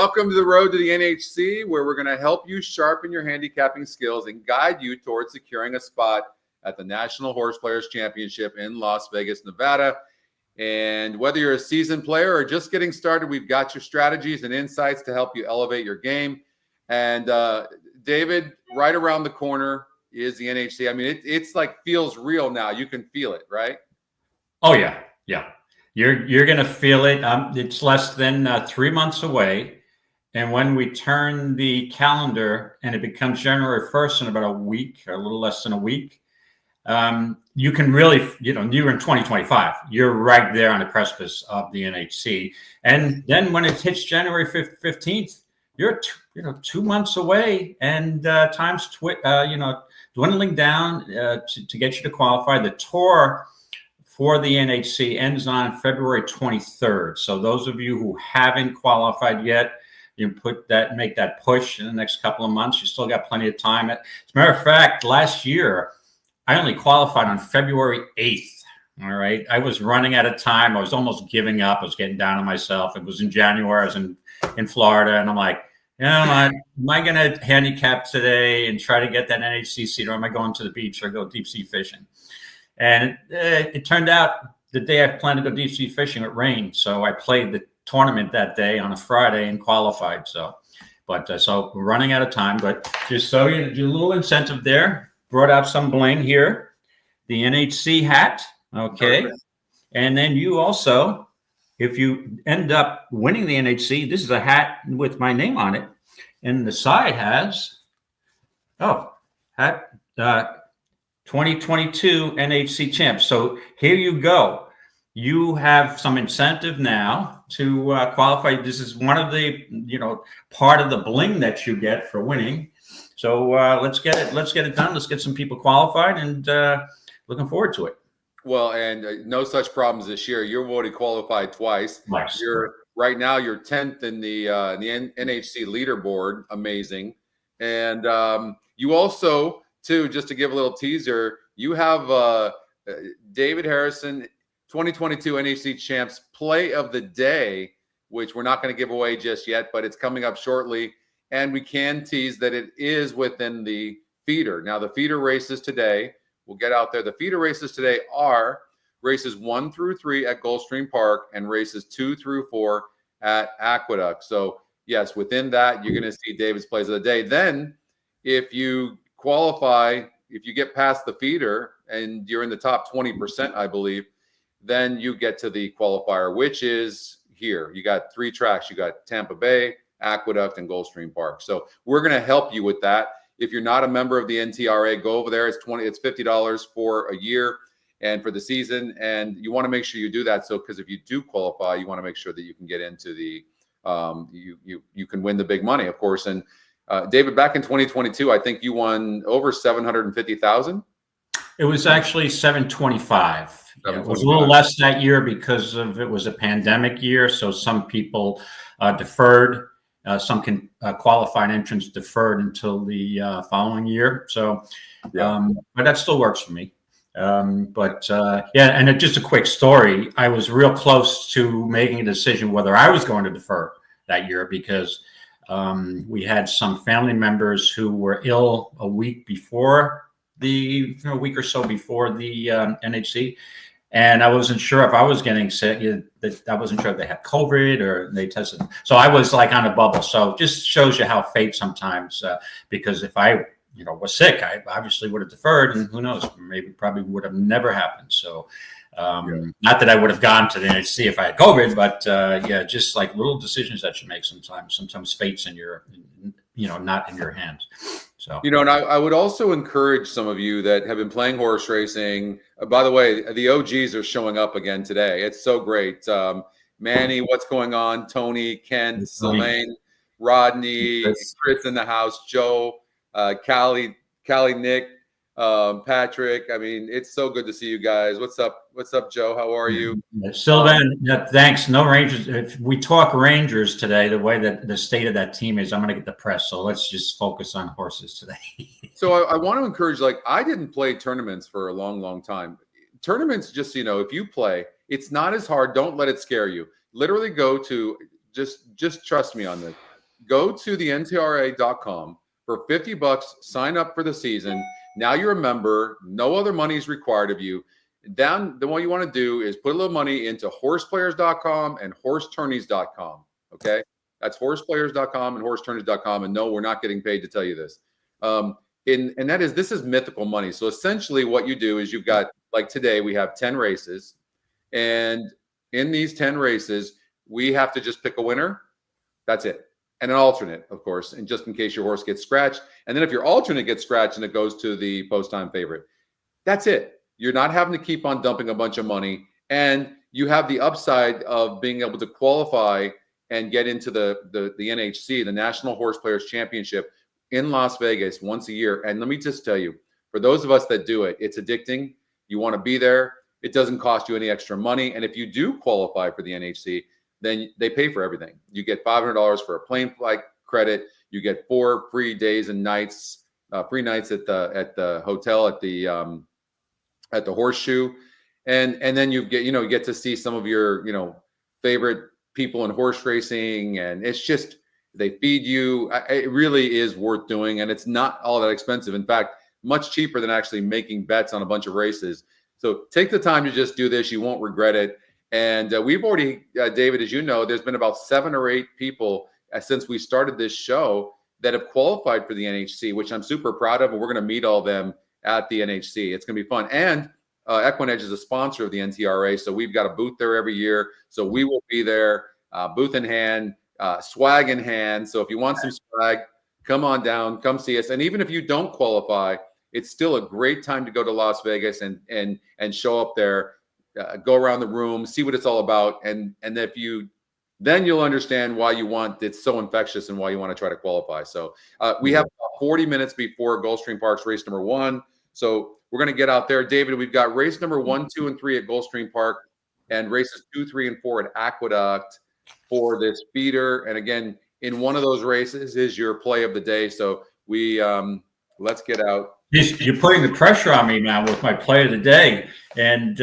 Welcome to the road to the NHC, where we're going to help you sharpen your handicapping skills and guide you towards securing a spot at the National Horse Players Championship in Las Vegas, Nevada. And whether you're a seasoned player or just getting started, we've got your strategies and insights to help you elevate your game. And David, right around the corner is the NHC. I mean, it's like feels real now. You can feel it, right? Oh yeah, yeah. You're gonna feel it. It's less than 3 months away, and when we turn the calendar and it becomes January 1st in about a week, or a little less than a week, you can really, you're in 2025. You're right there on the precipice of the NHC, and then when it hits January 15th, you're 2 months away, and time's dwindling down to get you to qualify. The tour for the NHC ends on February 23rd. So those of you who haven't qualified yet, you can make that push in the next couple of months. You still got plenty of time. As a matter of fact, last year, I only qualified on February 8th. All right. I was running out of time. I was almost giving up. I was getting down on myself. It was in January. I was in Florida. And I'm like, am I going to handicap today and try to get that NHC seat, or am I going to the beach or go deep sea fishing? And it turned out the day I planned to go deep sea fishing, it rained. So I played the tournament that day on a Friday and qualified. So we're running out of time. But just so you do a little incentive there, brought out some bling here, the NHC hat. Okay. And then you also, if you end up winning the NHC, this is a hat with my name on it. And the side has, hat 2022 NHC champs. So here you go. You have some incentive now to qualify. This is one of the, part of the bling that you get for winning. So let's get it done. Let's get some people qualified, and looking forward to it. Well, and no such problems this year. You're already qualified twice. Nice. Right now you're 10th in the NHC leaderboard. Amazing. And you also, too, just to give a little teaser, you have David Harrison, 2022 NHC Champs Play of the Day, which we're not going to give away just yet, but it's coming up shortly. And we can tease that it is within the feeder. Now, the feeder races today, we'll get out there. The feeder races today are races 1 through 3 at Gulfstream Park and races 2 through 4 at Aqueduct. So, yes, within that, you're going to see David's Plays of the Day. Then, if you qualify, if you get past the feeder and you're in the top 20%, I believe, then you get to the qualifier, which is here. You got 3 tracks. You got Tampa Bay, Aqueduct, and Gulfstream Park. So we're going to help you with that. If you're not a member of the NTRA, go over there. It's $50 for a year and for the season. And you want to make sure you do that. So, because if you do qualify, you want to make sure that you can get into the, you can win the big money, of course. And David, back in 2022, I think you won over 750,000. It was actually 725. Yeah, it was a little less that year because it was a pandemic year. So some people deferred. Some qualified entrants deferred until the following year. So, but that still works for me. And just a quick story. I was real close to making a decision whether I was going to defer that year because we had some family members who were ill a week or so before the NHC. And I wasn't sure if I was getting sick. I wasn't sure if they had COVID or they tested. So I was like on a bubble. So just shows you how fate sometimes, because if I, was sick, I obviously would have deferred, and who knows, probably would have never happened. So not that I would have gone to the NHC if I had COVID, but just like little decisions that you make sometimes. Sometimes fate's in your, not in your hands. So, and I would also encourage some of you that have been playing horse racing. By the way, the OGs are showing up again today. It's so great. Manny, what's going on? Tony, Kent, Selene, Rodney, Chris in the house, Joe, Callie, Nick, Patrick. I mean, it's so good to see you guys. What's up? What's up, Joe? How are you? Sylvan, thanks. No Rangers. If we talk Rangers today, the way that the state of that team is, I'm going to get the press. So let's just focus on horses today. So I want to encourage, I didn't play tournaments for a long, long time. Tournaments, just, if you play, it's not as hard. Don't let it scare you. Literally go to, just trust me on this. go to the NTRA.com for $50. Sign up for the season. Now you're a member. No other money is required of you. Then what you want to do is put a little money into horseplayers.com and horsetourneys.com. Okay, that's horseplayers.com and horsetourneys.com. And no, we're not getting paid to tell you this. And this is mythical money. So essentially, what you do is you've got, like today, we have 10 races, and in these 10 races, we have to just pick a winner. That's it. And an alternate, of course, and just in case your horse gets scratched. And then if your alternate gets scratched and it goes to the post-time favorite, that's it. You're not having to keep on dumping a bunch of money. And you have the upside of being able to qualify and get into the NHC, the National Horse Players Championship in Las Vegas once a year. And let me just tell you, for those of us that do it, it's addicting. You want to be there. It doesn't cost you any extra money. And if you do qualify for the NHC, then they pay for everything. You get $500 for a plane flight credit. You get 4 free days and nights, free nights at the hotel at the Horseshoe, and then you get to see some of your favorite people in horse racing, and it's just, they feed you. It really is worth doing, and it's not all that expensive. In fact, much cheaper than actually making bets on a bunch of races. So take the time to just do this. You won't regret it. And we've already, David, as you know, there's been about 7 or 8 people since we started this show that have qualified for the NHC, which I'm super proud of. And we're going to meet all of them at the NHC. It's going to be fun. And EquinEdge is a sponsor of the NTRA. So we've got a booth there every year. So we will be there, booth in hand, swag in hand. So if you want some swag, come on down, come see us. And even if you don't qualify, it's still a great time to go to Las Vegas and show up there. Go around the room, see what it's all about, and then you'll understand why it's so infectious and why you want to try to qualify. So we have 40 minutes before Gulfstream Park's race number 1. So we're going to get out there. David, we've got race number 1, 2, and 3 at Gulfstream Park, and races 2, 3, and 4 at Aqueduct for this feeder. And again, in one of those races is your play of the day. So we let's get out. You're putting the pressure on me now with my play of the day, and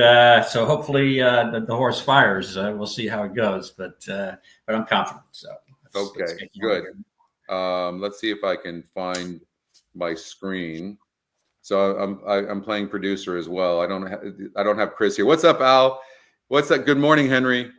so hopefully the horse fires. We'll see how it goes, but I'm confident. So okay, good. Let's see if I can find my screen. So I'm playing producer as well. I don't have Chris here. What's up, Al? What's up? Good morning, Henry.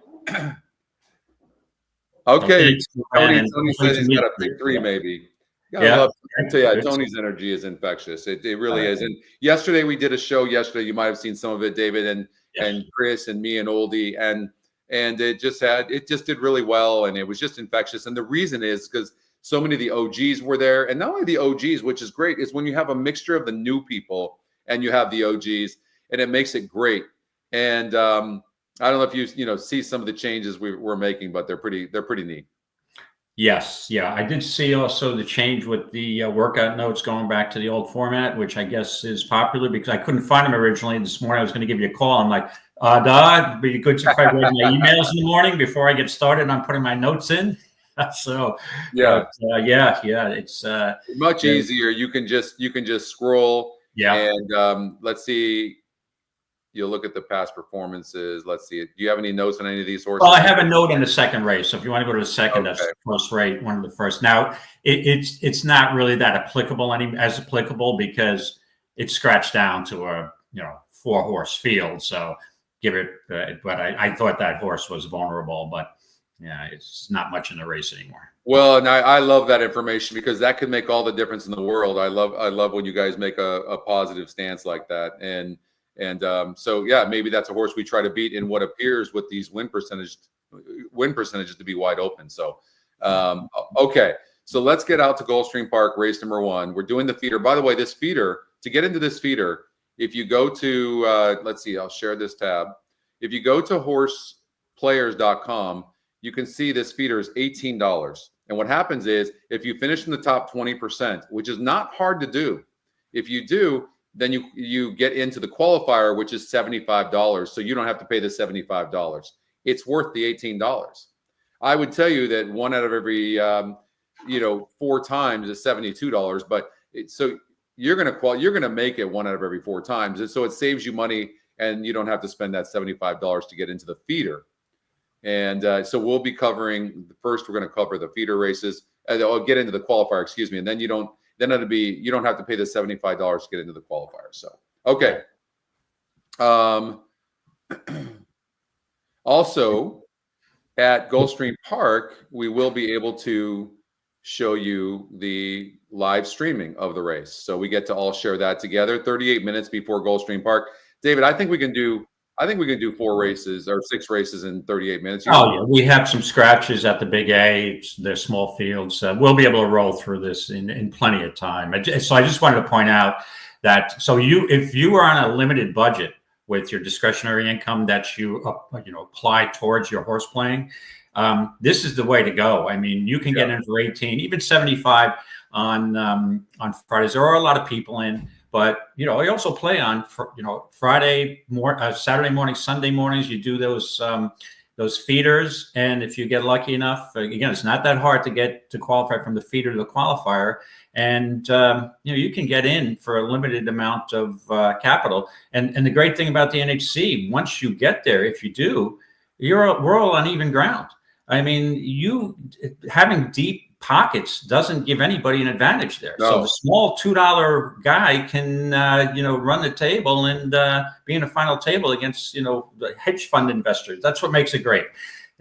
Okay, Tony says he's got a big 3, maybe. Yeah, Tony's energy is infectious. It really is. And yesterday we did a show. You might have seen some of it, David and Chris and me and Oldie, and it just did really well, and it was just infectious. And the reason is because so many of the OGs were there, and not only the OGs, which is great, is when you have a mixture of the new people and you have the OGs, and it makes it great. And I don't know if you see some of the changes we're making, but they're pretty neat. Yes. Yeah. I did see also the change with the workout notes going back to the old format, which I guess is popular because I couldn't find them originally. This morning I was going to give you a call. I'm like, it'd be good if I read my emails in the morning before I get started on putting my notes in. So it's much easier. You can just scroll. Yeah. And let's see. You'll look at the past performances. Let's see. Do you have any notes on any of these horses? Well, I have a note on the second race. So if you want to go to the second, that's the first race, one of the first. Now, it's not really that applicable because it's scratched down to a 4-horse field. So give it. But I thought that horse was vulnerable. But yeah, it's not much in the race anymore. Well, and I love that information because that could make all the difference in the world. I love when you guys make a positive stance like that. And so yeah, maybe that's a horse we try to beat in what appears with these win percentages to be wide open. So okay, so let's get out to Gulfstream Park, race number 1. We're doing the feeder. By the way, this feeder, to get into this feeder, if you go to let's see, I'll share this tab. If you go to horseplayers.com, you can see this feeder is $18. And what happens is if you finish in the top 20%, which is not hard to do, if you do, then you get into the qualifier, which is $75. So you don't have to pay the $75. It's worth the $18. I would tell you that 1 out of every 4 times is $72. But so you're gonna make it 1 out of every 4 times, and so it saves you money, and you don't have to spend that $75 to get into the feeder. And so we'll be covering first. We're going to cover the feeder races. or get into the qualifier, excuse me. And then you don't have to pay the $75 to get into the qualifier. So, okay. Also, at Gulfstream Park, we will be able to show you the live streaming of the race. So we get to all share that together 38 minutes before Gulfstream Park. David, I think we can do 4 races or 6 races in 38 minutes. Oh, yeah. We have some scratches at the Big A. They're small fields. We'll be able to roll through this in plenty of time. So I just wanted to point out that if you are on a limited budget with your discretionary income that you apply towards your horse playing, this is the way to go. I mean, you can get in for 18, even 75 on Fridays. There are a lot of people in, but you also play on Friday, Saturday morning, Sunday mornings. You do those feeders, and if you get lucky enough, again, it's not that hard to qualify from the feeder to the qualifier, and you can get in for a limited amount of capital. And the great thing about the NHC, once you get there, if you do, we're all on even ground. I mean, having deep pockets doesn't give anybody an advantage there. No. So the small $2 guy can, run the table and be in a final table against, the hedge fund investors. That's what makes it great.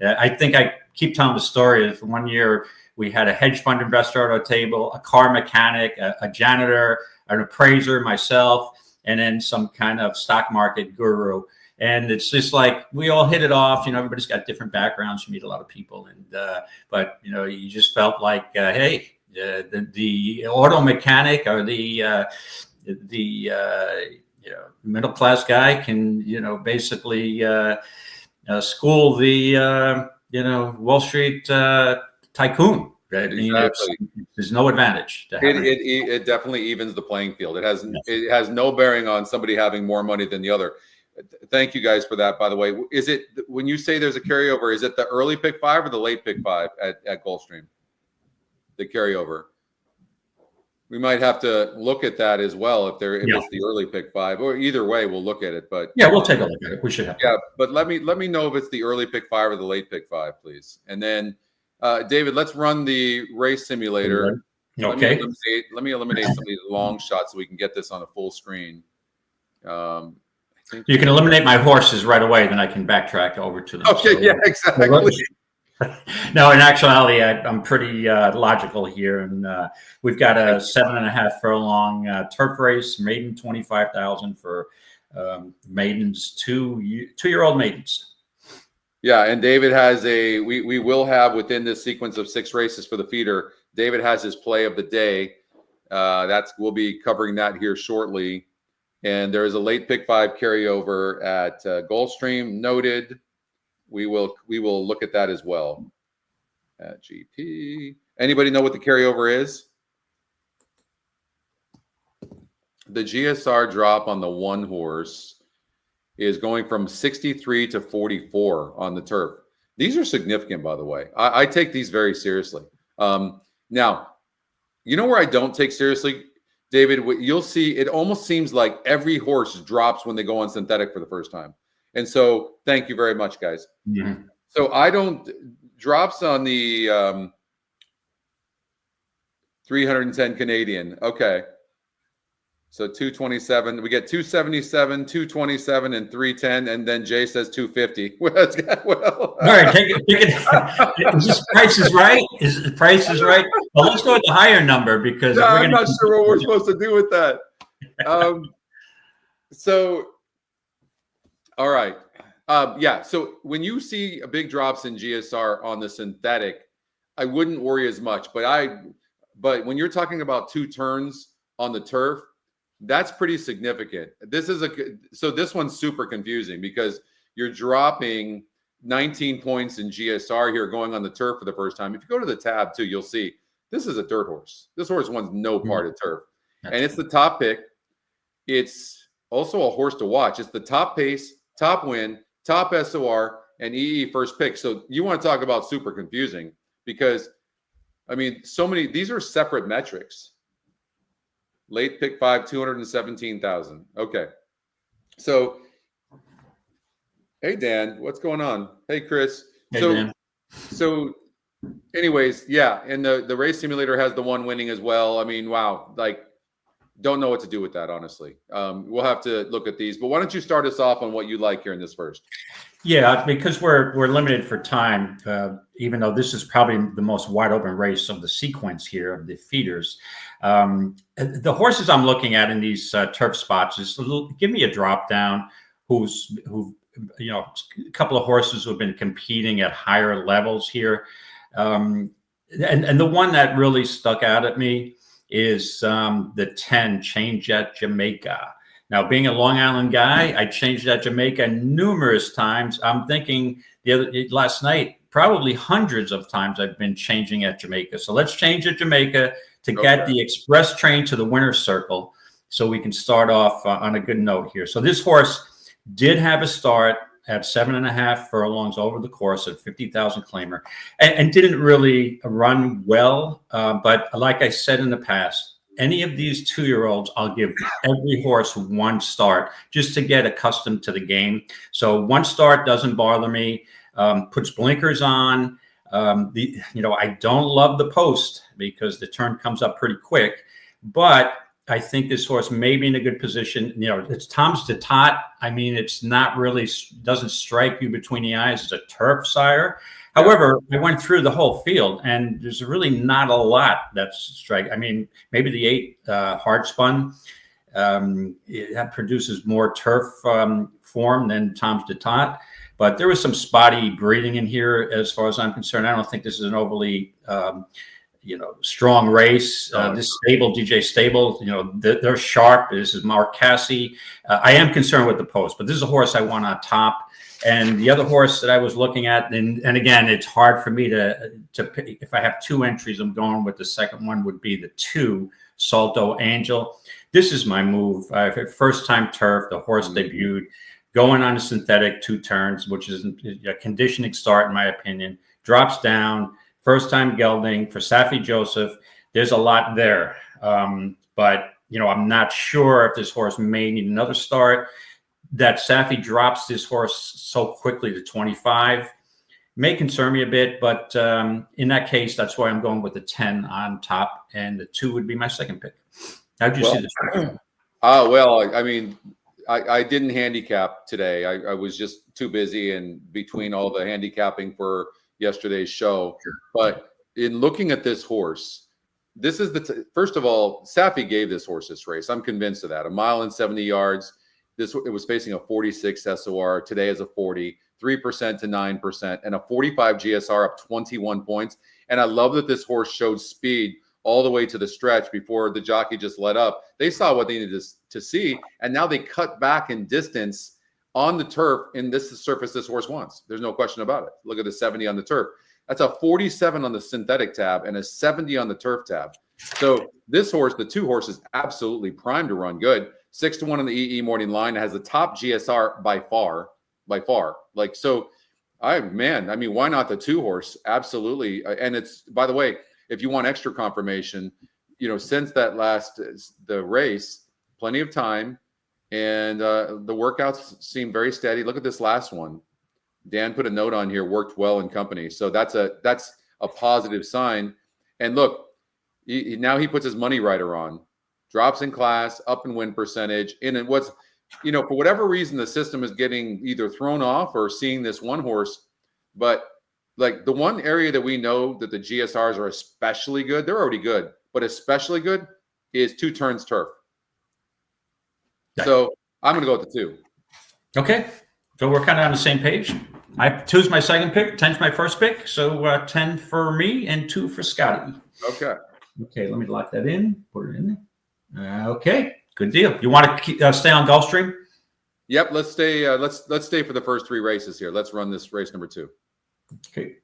I think I keep telling the story of 1 year we had a hedge fund investor at our table, a car mechanic, a janitor, an appraiser, myself, and then some kind of stock market guru. And it's just like we all hit it off. Everybody's got different backgrounds. You meet a lot of people, but you just felt like, hey, the auto mechanic or the middle class guy can basically school the Wall Street tycoon. Right? Exactly. There's no advantage. It definitely evens the playing field. It has no bearing on somebody having more money than the other. Thank you guys for that, by the way. Is it, when you say there's a carryover, is it the early pick 5 or the late pick 5 at Gulfstream? The carryover. We might have to look at that as well if it's the early pick 5, or either way, we'll look at it. But we'll take a look at it. We should have. Yeah, but let me know if it's the early pick 5 or the late pick 5, please. And then, David, let's run the race simulator. Okay. Let me eliminate some of these long shots so we can get this on a full screen. You can eliminate my horses right away, then I can backtrack over to them. Okay, yeah, exactly. No, in actuality, I'm pretty logical here, and we've got a 7.5 furlong turf race, maiden 25,000 for maidens, 2-year-old maidens. Yeah, and David has we will have within this sequence of 6 races for the feeder. David has his play of the day. We'll be covering that here shortly. And there is a late pick 5 carryover at Gulfstream. Noted. We will look at that as well at GP. Anybody know what the carryover is? The GSR drop on the 1 horse is going from 63 to 44 on the turf. These are significant, by the way. I take these very seriously. Now, where I don't take seriously, David, you'll see it almost seems like every horse drops when they go on synthetic for the first time. And so thank you very much, guys. Mm-hmm. So I don't drops on the 310 Canadian. Okay. So 227, we get 277, 227, and 310, and then Jay says 250. Well, all right, take it. Is this Price is Right? Is the Price is Right? Well, let's go with the higher number because I'm not sure what we're supposed to do with that. So, all right, So when you see big drops in GSR on the synthetic, I wouldn't worry as much. But when you're talking about 2 turns on the turf, that's pretty significant. So this one's super confusing because you're dropping 19 points in GSR here going on the turf for the first time. If you go to the tab too, you'll see this is a dirt horse. This horse wants no part of turf. And it's the top pick. It's also a horse to watch. It's the top pace, top win, top SOR, and EE first pick. So you want to talk about super confusing because, these are separate metrics. Late pick 5, 217,000. Okay. So, hey, Dan, what's going on? Hey, Chris. Hey, Dan. So anyways, yeah, and the race simulator has the one winning as well. I mean, wow, like don't know what to do with that, honestly. We'll have to look at these, but why don't you start us off on what you like here in this first? Yeah, because we're limited for time. Even though this is probably the most wide open race of the sequence here of the feeders, the horses I'm looking at in these turf spots is give me a drop down. Who a couple of horses who have been competing at higher levels here, and the one that really stuck out at me is the 10 Change at Jamaica. Now, being a Long Island guy, I changed at Jamaica numerous times. I'm thinking last night, probably hundreds of times I've been changing at Jamaica. So let's change at Jamaica to get the express train to the winner's circle so we can start off on a good note here. So this horse did have a start at 7.5 furlongs over the course of 50,000 claimer and didn't really run well. But like I said in the past, any of these 2-year-olds, I'll give every horse one start just to get accustomed to the game. So one start doesn't bother me. Puts blinkers on. I don't love the post because the turn comes up pretty quick, but I think this horse may be in a good position. It's Tom's de Tot. I mean, it's not really, doesn't strike you between the eyes as a turf sire. However, I went through the whole field and there's really not a lot that's strike. I mean, maybe the 8 hard spun that produces more turf form than Tom's de Tot. But there was some spotty breeding in here as far as I'm concerned. I don't think this is an overly strong race. This stable, DJ Stable, they're sharp. This is Mark Cassie. I am concerned with the post, but this is a horse I want on top. And the other horse that I was looking at, and again, it's hard for me to pick. If I have 2 entries, I'm going with the second one would be the 2, Salto Angel. This is my move. First time turf, the horse debuted, going on a synthetic 2 turns, which is a conditioning start, in my opinion. Drops down, first time gelding for Safi Joseph. There's a lot there. But, I'm not sure if this horse may need another start. That Safi drops this horse so quickly to 25 may concern me a bit, but in that case, that's why I'm going with the 10 on top, and the 2 would be my second pick. How'd you see this? Well, I mean, I didn't handicap today. I was just too busy and between all the handicapping for yesterday's show. But in looking at this horse, this is first of all, Safi gave this horse this race. I'm convinced of that. 1 mile and 70 yards. It was facing a 46 SOR. Today is a 40, 3% to 9%, and a 45 GSR up 21 points. And I love that this horse showed speed all the way to the stretch before the jockey just let up. They saw what they needed to see, and now they cut back in distance on the turf, and this is the surface this horse wants. There's no question about it. Look at the 70 on the turf. That's a 47 on the synthetic tab and a 70 on the turf tab. So this horse, the 2 horses, absolutely primed to run good. 6-1 on the EE morning line. It has the top GSR by far. Like, so why not the 2 horse? Absolutely. And it's, by the way, if you want extra confirmation, since the race, plenty of time, and the workouts seem very steady. Look at this last one. Dan put a note on here, worked well in company. So that's a positive sign. And look, now he puts his money rider on. Drops in class, up in win percentage. And for whatever reason, the system is getting either thrown off or seeing this one horse. But like the one area that we know that the GSRs are especially good, they're already good, but especially good is 2 turns turf. So I'm going to go with the 2. Okay. So we're kind of on the same page. 2's my second pick, 10's my first pick. So 10 for me and 2 for Scotty. Okay. Okay, let me lock that in. Put it in there. Okay, good deal. You want to stay on Gulfstream? Yep. Let's stay. Let's stay for the first 3 races here. Let's run this race number 2. Okay.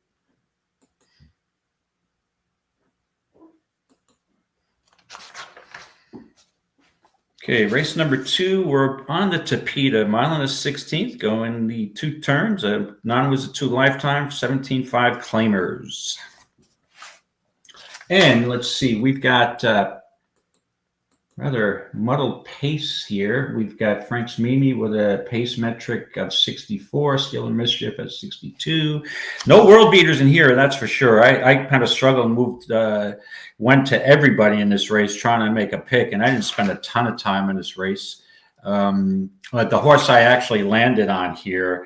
Okay, race number 2. We're on the Tapeta, mile and a 16th, going the 2 turns. None was a 2 lifetime, 17.5 claimers. And let's see, we've got rather muddled pace here. We've got Frank's Mimi with a pace metric of 64, Skill and Mischief at 62. No world beaters in here, that's for sure. I kind of struggled and went to everybody in this race trying to make a pick, and I didn't spend a ton of time in this race. But the horse I actually landed on here,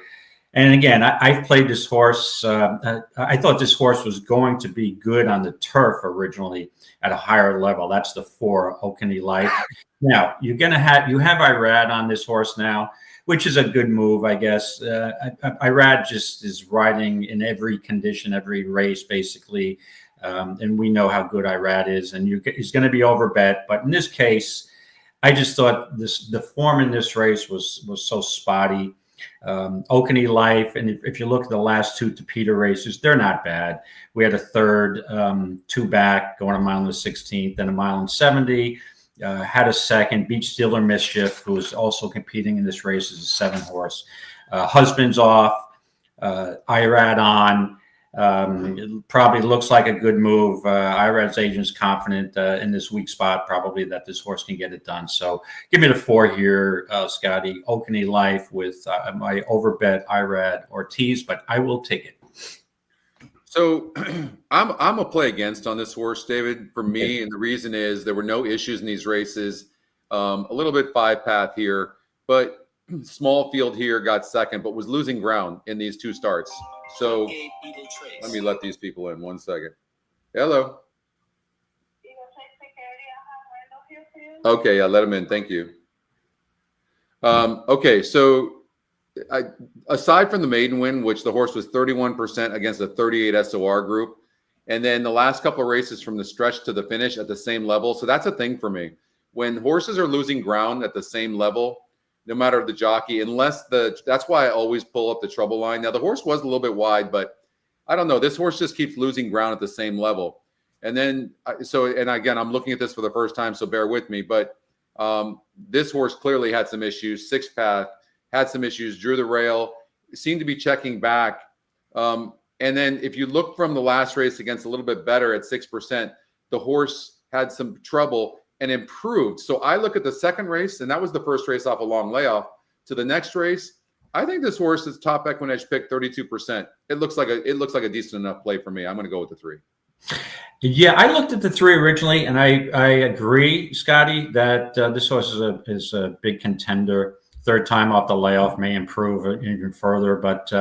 and again, I've played this horse. I thought this horse was going to be good on the turf originally at a higher level. That's the 4 Okene Life. Now you have Irad on this horse now, which is a good move, I guess. Irad just is riding in every condition, every race, basically. And we know how good Irad is, and he's going to be overbet. But in this case, I just thought the form in this race was so spotty. Okene Life, and if you look at the last 2 Tapeta races, they're not bad. We had a third, 2 back, going a mile in the 16th, then a mile in 70. Had a second, beat Skill or Mischief, who was also competing in this race as a 7 horse. Husband's off, Irad on. It probably looks like a good move. Irad's agent's confident in this weak spot, probably, that this horse can get it done. So give me the 4 here, Scotty. Okene Life with my overbet Irad Ortiz, but I will take it. So I'm a play against on this horse, David, for me. And the reason is there were no issues in these races. A little bit 5-path here, but small field here, got second, but was losing ground in these 2 starts. So let me let these people in 1 second. Hello. Okay, yeah, let them in. Thank you. Okay, so aside from the maiden win, which the horse was 31% against a 38 SOR group, and then the last couple of races from the stretch to the finish at the same level. So that's a thing for me. When horses are losing ground at the same level, no matter the jockey, that's why I always pull up the trouble line. Now, the horse was a little bit wide, but I don't know. This horse just keeps losing ground at the same level. And then, and again, I'm looking at this for the first time, so bear with me. But this horse clearly had some issues. 6-path, had some issues, drew the rail, seemed to be checking back. And then if you look from the last race against a little bit better at 6%, the horse had some trouble and improved. So I look at the second race, and that was the first race off a long layoff, to the next race. I think this horse is top EquinEdge pick, 32%. It looks like a decent enough play for me. I'm going to go with the 3. Yeah, I looked at the 3 originally, and I agree, Scotty, that this horse is a big contender. Third time off the layoff may improve even further. But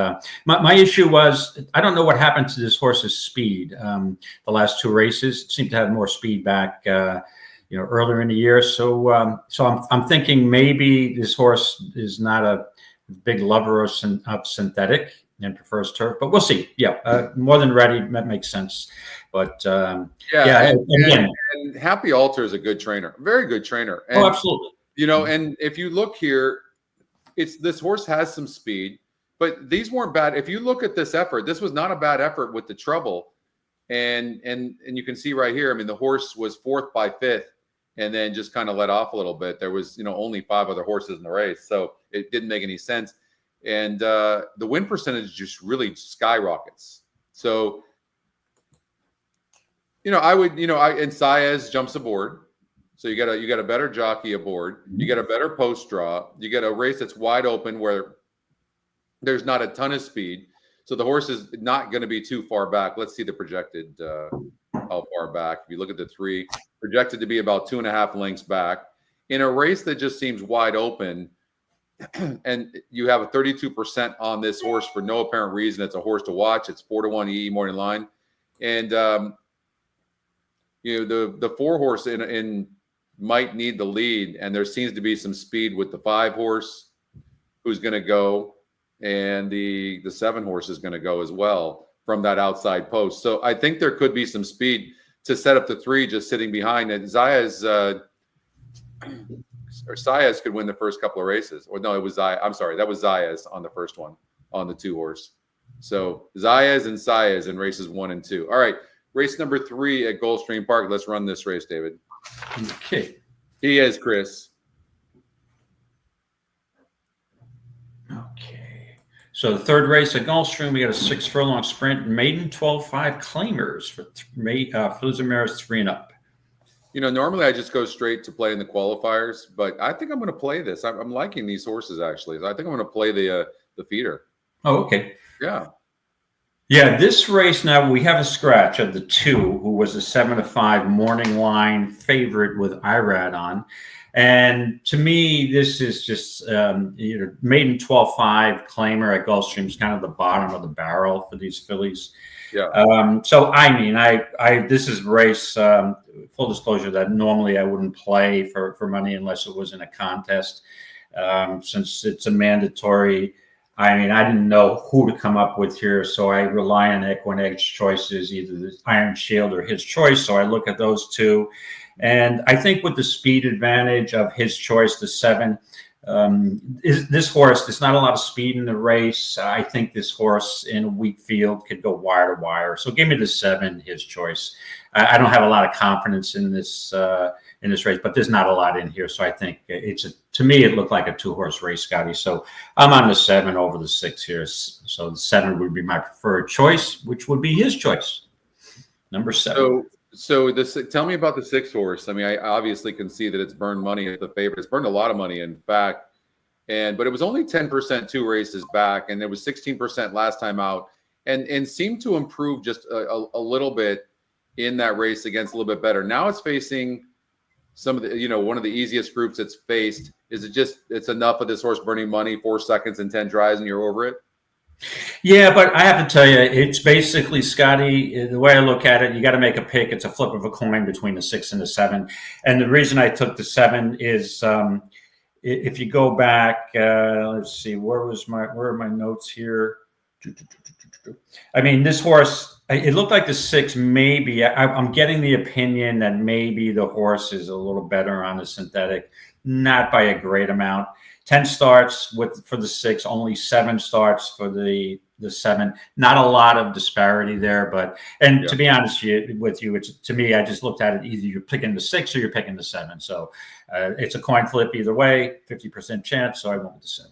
my issue was, I don't know what happened to this horse's speed. The last 2 races, it seemed to have more speed back earlier in the year. So I'm thinking maybe this horse is not a big lover of synthetic and prefers turf, but we'll see. Yeah, more than ready. That makes sense. But and Happy Altar is a good trainer, very good trainer. And, absolutely. And if you look here, this horse has some speed, but these weren't bad. If you look at this effort, this was not a bad effort with the trouble. And you can see right here, I mean, the horse was 4th by 5th, and then just kind of let off a little bit. There was, only 5 other horses in the race, so it didn't make any sense. And the win percentage just really skyrockets. So, I would, and Saez jumps aboard. So you got a better jockey aboard. You get a better post draw. You get a race that's wide open where there's not a ton of speed. So the horse is not going to be too far back. Let's see the projected how far back. If you look at the 3, projected to be about 2.5 lengths back in a race that just seems wide open. And you have a 32% on this horse for no apparent reason. It's a horse to watch. It's 4-1 EE morning line. And, the 4 horse in might need the lead. And there seems to be some speed with the 5 horse who's going to go. And the 7 horse is going to go as well from that outside post. So I think there could be some speed to set up the 3 just sitting behind it. Saez could win the first couple of races. Or no, it was I'm sorry, that was Saez on the first one on the 2 horse. So Saez and Saez in races 1 and 2. All right, race number 3 at Gulfstream Park. Let's run this race, David. Okay. He is Chris. Okay. So the third race at Gulfstream, we got a 6 furlong sprint, maiden 12.5 claimers for Flusamera's 3 and up. Normally I just go straight to play in the qualifiers, but I think I'm going to play this. I'm liking these horses actually. I think I'm going to play the feeder. Oh, okay. Yeah. Yeah, this race now we have a scratch of the 2, who was a 7-5 morning line favorite with Irad on. And to me, this is just maiden 12-5 claimer at Gulfstream's kind of the bottom of the barrel for these fillies. Yeah. So I mean, this is a race. Full disclosure that normally I wouldn't play for money unless it was in a contest. Since it's a mandatory. I mean, I didn't know who to come up with here, so I rely on EquinEdge choices, either the Iron Shield or His Choice. So I look at those 2. And I think with the speed advantage of His Choice, the 7, this horse, there's not a lot of speed in the race. I think this horse in a weak field could go wire to wire. So give me the 7, His Choice. I don't have a lot of confidence in this race, but there's not a lot in here. So I think to me, it looked like a 2-horse race, Scotty. So I'm on the 7 over the 6 here. So the 7 would be my preferred choice, which would be His Choice. Number 7. So tell me about the 6 horse. I mean, I obviously can see that it's burned money at the favorite. It's burned a lot of money, in fact. But it was only 10% 2 races back, and it was 16% last time out, and seemed to improve just a little bit in that race against a little bit better. Now it's facing some of the, one of the easiest groups it's faced. Is it just it's enough of this horse burning money, 4 seconds and 10 tries, and you're over it? Yeah, but I have to tell you, it's basically, Scotty, the way I look at it, you got to make a pick. It's a flip of a coin between the 6 and the 7. And the reason I took the 7 is if you go back, let's see, where are my notes here? I mean, this horse, it looked like the 6 maybe. I'm getting the opinion that maybe the horse is a little better on the synthetic, not by a great amount. 10 starts for the 6, only 7 starts for the 7. Not a lot of disparity there, but to be honest with you, it's to me, I just looked at it, either you're picking the 6 or you're picking the 7. So it's a coin flip either way, 50% chance. So I went with the 7.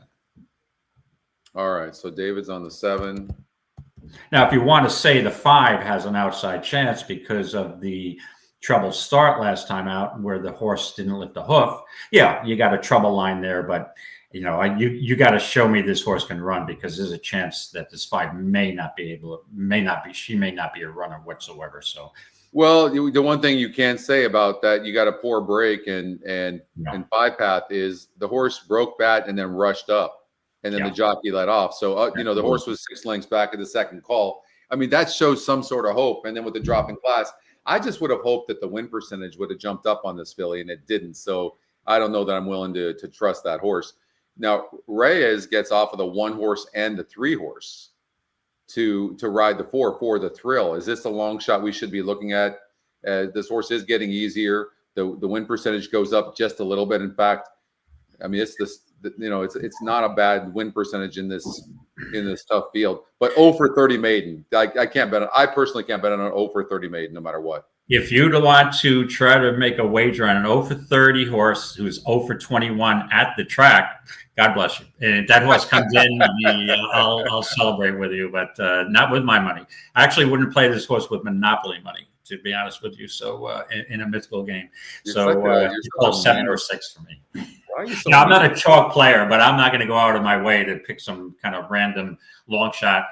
All right. So David's on the 7. Now, if you want to say the 5 has an outside chance because of the trouble start last time out where the horse didn't lift a hoof, yeah, you got a trouble line there. But you got to show me this horse can run, because there's a chance that this 5 she may not be a runner whatsoever. So, well, the one thing you can't say about that, you got a poor break and 5 path is the horse broke bat and then rushed up. And then the jockey let off. So, the horse was 6 lengths back at the second call. I mean, that shows some sort of hope. And then with the drop in class, I just would have hoped that the win percentage would have jumped up on this filly, and it didn't. So I don't know that I'm willing to trust that horse. Now, Reyes gets off of the 1 horse and the 3 horse to ride the 4 for the thrill. Is this a long shot we should be looking at? This horse is getting easier. The win percentage goes up just a little bit. In fact, I mean, it's not a bad win percentage in this tough field. But 0 for 30 maiden, I can't bet. I personally can't bet on an 0 for 30 maiden, no matter what. If you'd want to try to make a wager on an 0 for 30 horse who's 0 for 21 at the track, God bless you. And if that horse comes in, I'll celebrate with you, but not with my money. I actually wouldn't play this horse with Monopoly money, to be honest with you. So in a mythical game, it's called 7 or 6 for me. Now, I'm not a chalk player, but I'm not going to go out of my way to pick some kind of random long shot.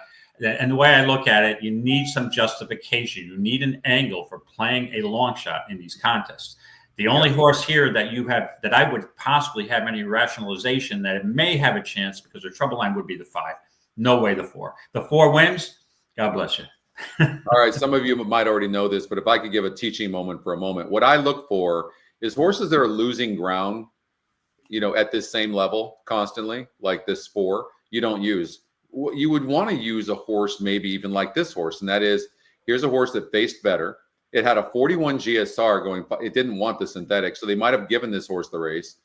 And the way I look at it, you need some justification. You need an angle for playing a long shot in these contests. The only horse here that you have that I would possibly have any rationalization that it may have a chance because the trouble line would be the 5. No way the 4. The 4 wins. God bless you. All right. Some of you might already know this, but if I could give a teaching moment for a moment, what I look for is horses that are losing ground, at this same level constantly, like this 4, you don't use. You would want to use a horse maybe even like this horse, and that is, here's a horse that faced better. It had a 41 GSR going. It didn't want the synthetic, so they might have given this horse the race.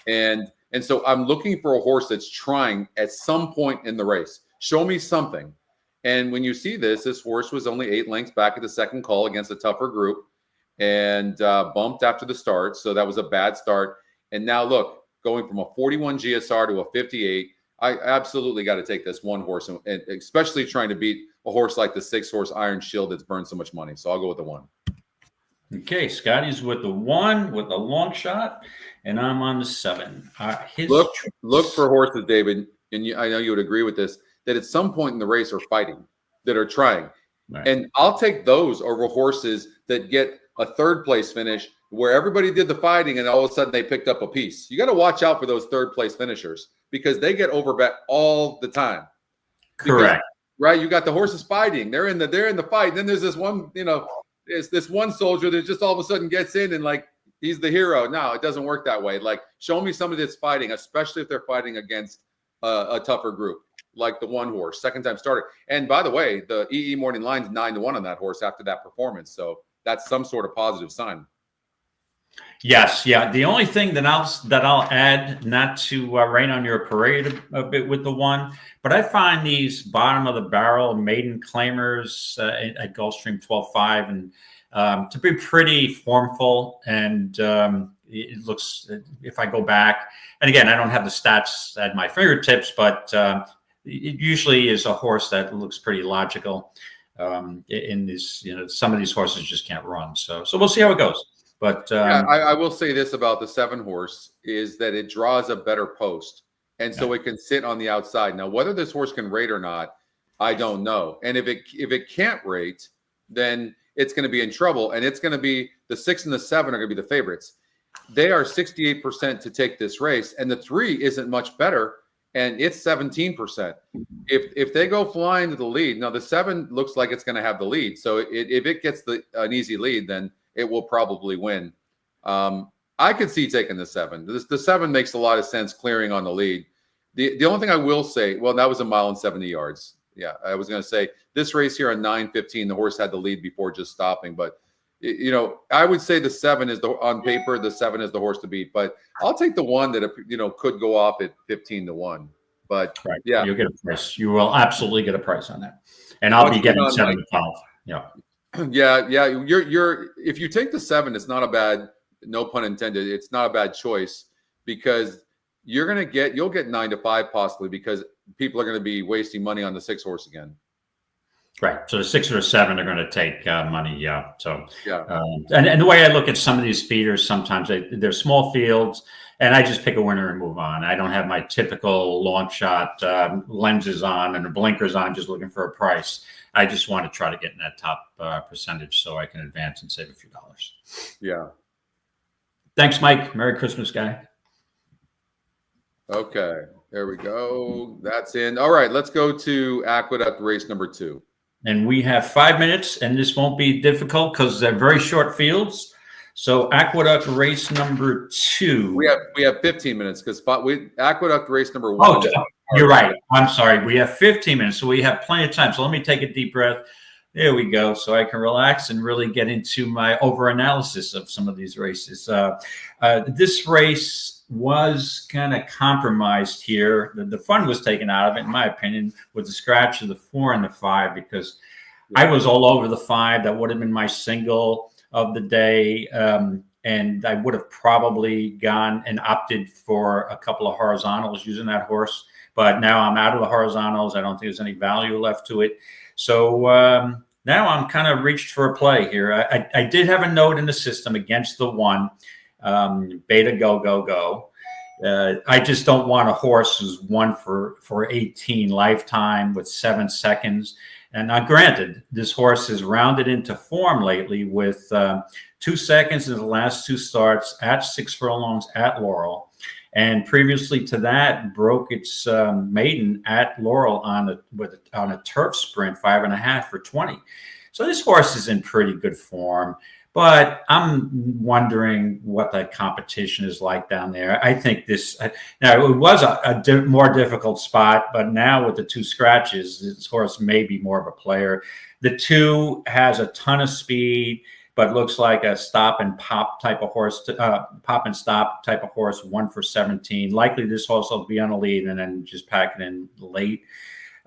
And so I'm looking for a horse that's trying at some point in the race. Show me something. And when you see this horse was only 8 lengths back at the second call against a tougher group and bumped after the start. So that was a bad start. And now look, going from a 41 GSR to a 58, I absolutely got to take this 1 horse, and especially trying to beat a horse like the 6 horse Iron Shield that's burned so much money. So I'll go with the 1. Okay, Scotty's with the 1 with the long shot, and I'm on the 7. Look for horses, David, and I know you would agree with this, that at some point in the race are fighting, that are trying. Right. And I'll take those over horses that get a third place finish where everybody did the fighting and all of a sudden they picked up a piece. You got to watch out for those third place finishers because they get overbet all the time. Correct. Right? You got the horses fighting. They're in the fight. And then there's this one, there's this one soldier that just all of a sudden gets in and like he's the hero. No, it doesn't work that way. Like show me somebody that's fighting, especially if they're fighting against a tougher group. Like the one horse, second time starter. And by the way, the EE Morning Line's 9-1 on that horse after that performance. So that's some sort of positive sign. Yes, yeah. The only thing that I'll add, not to rain on your parade a bit with the 1, but I find these bottom of the barrel maiden claimers at Gulfstream 12.5 and to be pretty formful. And it looks, if I go back, and again, I don't have the stats at my fingertips, but it usually is a horse that looks pretty logical. In this, some of these horses just can't run. So we'll see how it goes. But I will say this about the 7 horse is that it draws a better post, and so it can sit on the outside. Now, whether this horse can rate or not, I don't know. And if it can't rate, then it's going to be in trouble, and it's going to be the 6 and the 7 are going to be the favorites. They are 68% to take this race, and the 3 isn't much better, and it's 17%. If they go flying to the lead, now the 7 looks like it's going to have the lead. So if it gets an easy lead, then it will probably win. I could see taking the 7. The 7 makes a lot of sense clearing on the lead. The only thing I will say, well, that was 1 mile and 70 yards. Yeah, I was going to say this race here on 9:15, the horse had the lead before just stopping. But, I would say the 7 is on paper, the 7 is the horse to beat. But I'll take the 1 that, could go off at 15-1. But, right. Yeah. You'll get a price. You will absolutely get a price on that. And I'll be getting 7 to 12. Yeah. Yeah. You're if you take the 7, it's not a bad, no pun intended, it's not a bad choice because you'll get 9 to 5 possibly because people are going to be wasting money on the 6 horse again. Right. So the 6 or the 7 are going to take money. Yeah. So yeah. And the way I look at some of these feeders, sometimes they're small fields, and I just pick a winner and move on. I don't have my typical long shot lenses on and the blinkers on, just looking for a price. I just want to try to get in that top percentage so I can advance and save a few dollars. Yeah. Thanks, Mike. Merry Christmas, guy. Okay. There we go. That's in. All right. Let's go to Aqueduct race number 2. And we have 5 minutes, and this won't be difficult because they're very short fields. So Aqueduct race number 2. We have 15 minutes because Aqueduct race number 1. Oh, you're right. I'm sorry. We have 15 minutes, so we have plenty of time. So let me take a deep breath. There we go. So I can relax and really get into my over-analysis of some of these races. This race was kind of compromised here. The fun was taken out of it, in my opinion, with the scratch of the 4 and the 5, because I was all over the 5. That would have been my single of the day. And I would have probably gone and opted for a couple of horizontals using that horse. But now I'm out of the horizontals. I don't think there's any value left to it. So now I'm kind of reached for a play here. I did have a note in the system against the 1, Beta Go Go Go. I just don't want a horse who's 1 for 18 lifetime with 7 seconds. And now, granted, this horse has rounded into form lately with 2 seconds in the last 2 starts at 6 furlongs at Laurel. And previously to that, broke its maiden at Laurel on a turf sprint, 5.5 for 20. So this horse is in pretty good form. But I'm wondering what the competition is like down there. I think now it was a more difficult spot, but now with the 2 scratches, this horse may be more of a player. The 2 has a ton of speed, but looks like a stop and pop type of horse, pop and stop type of horse, 1 for 17. Likely this horse will be on a lead and then just pack it in late.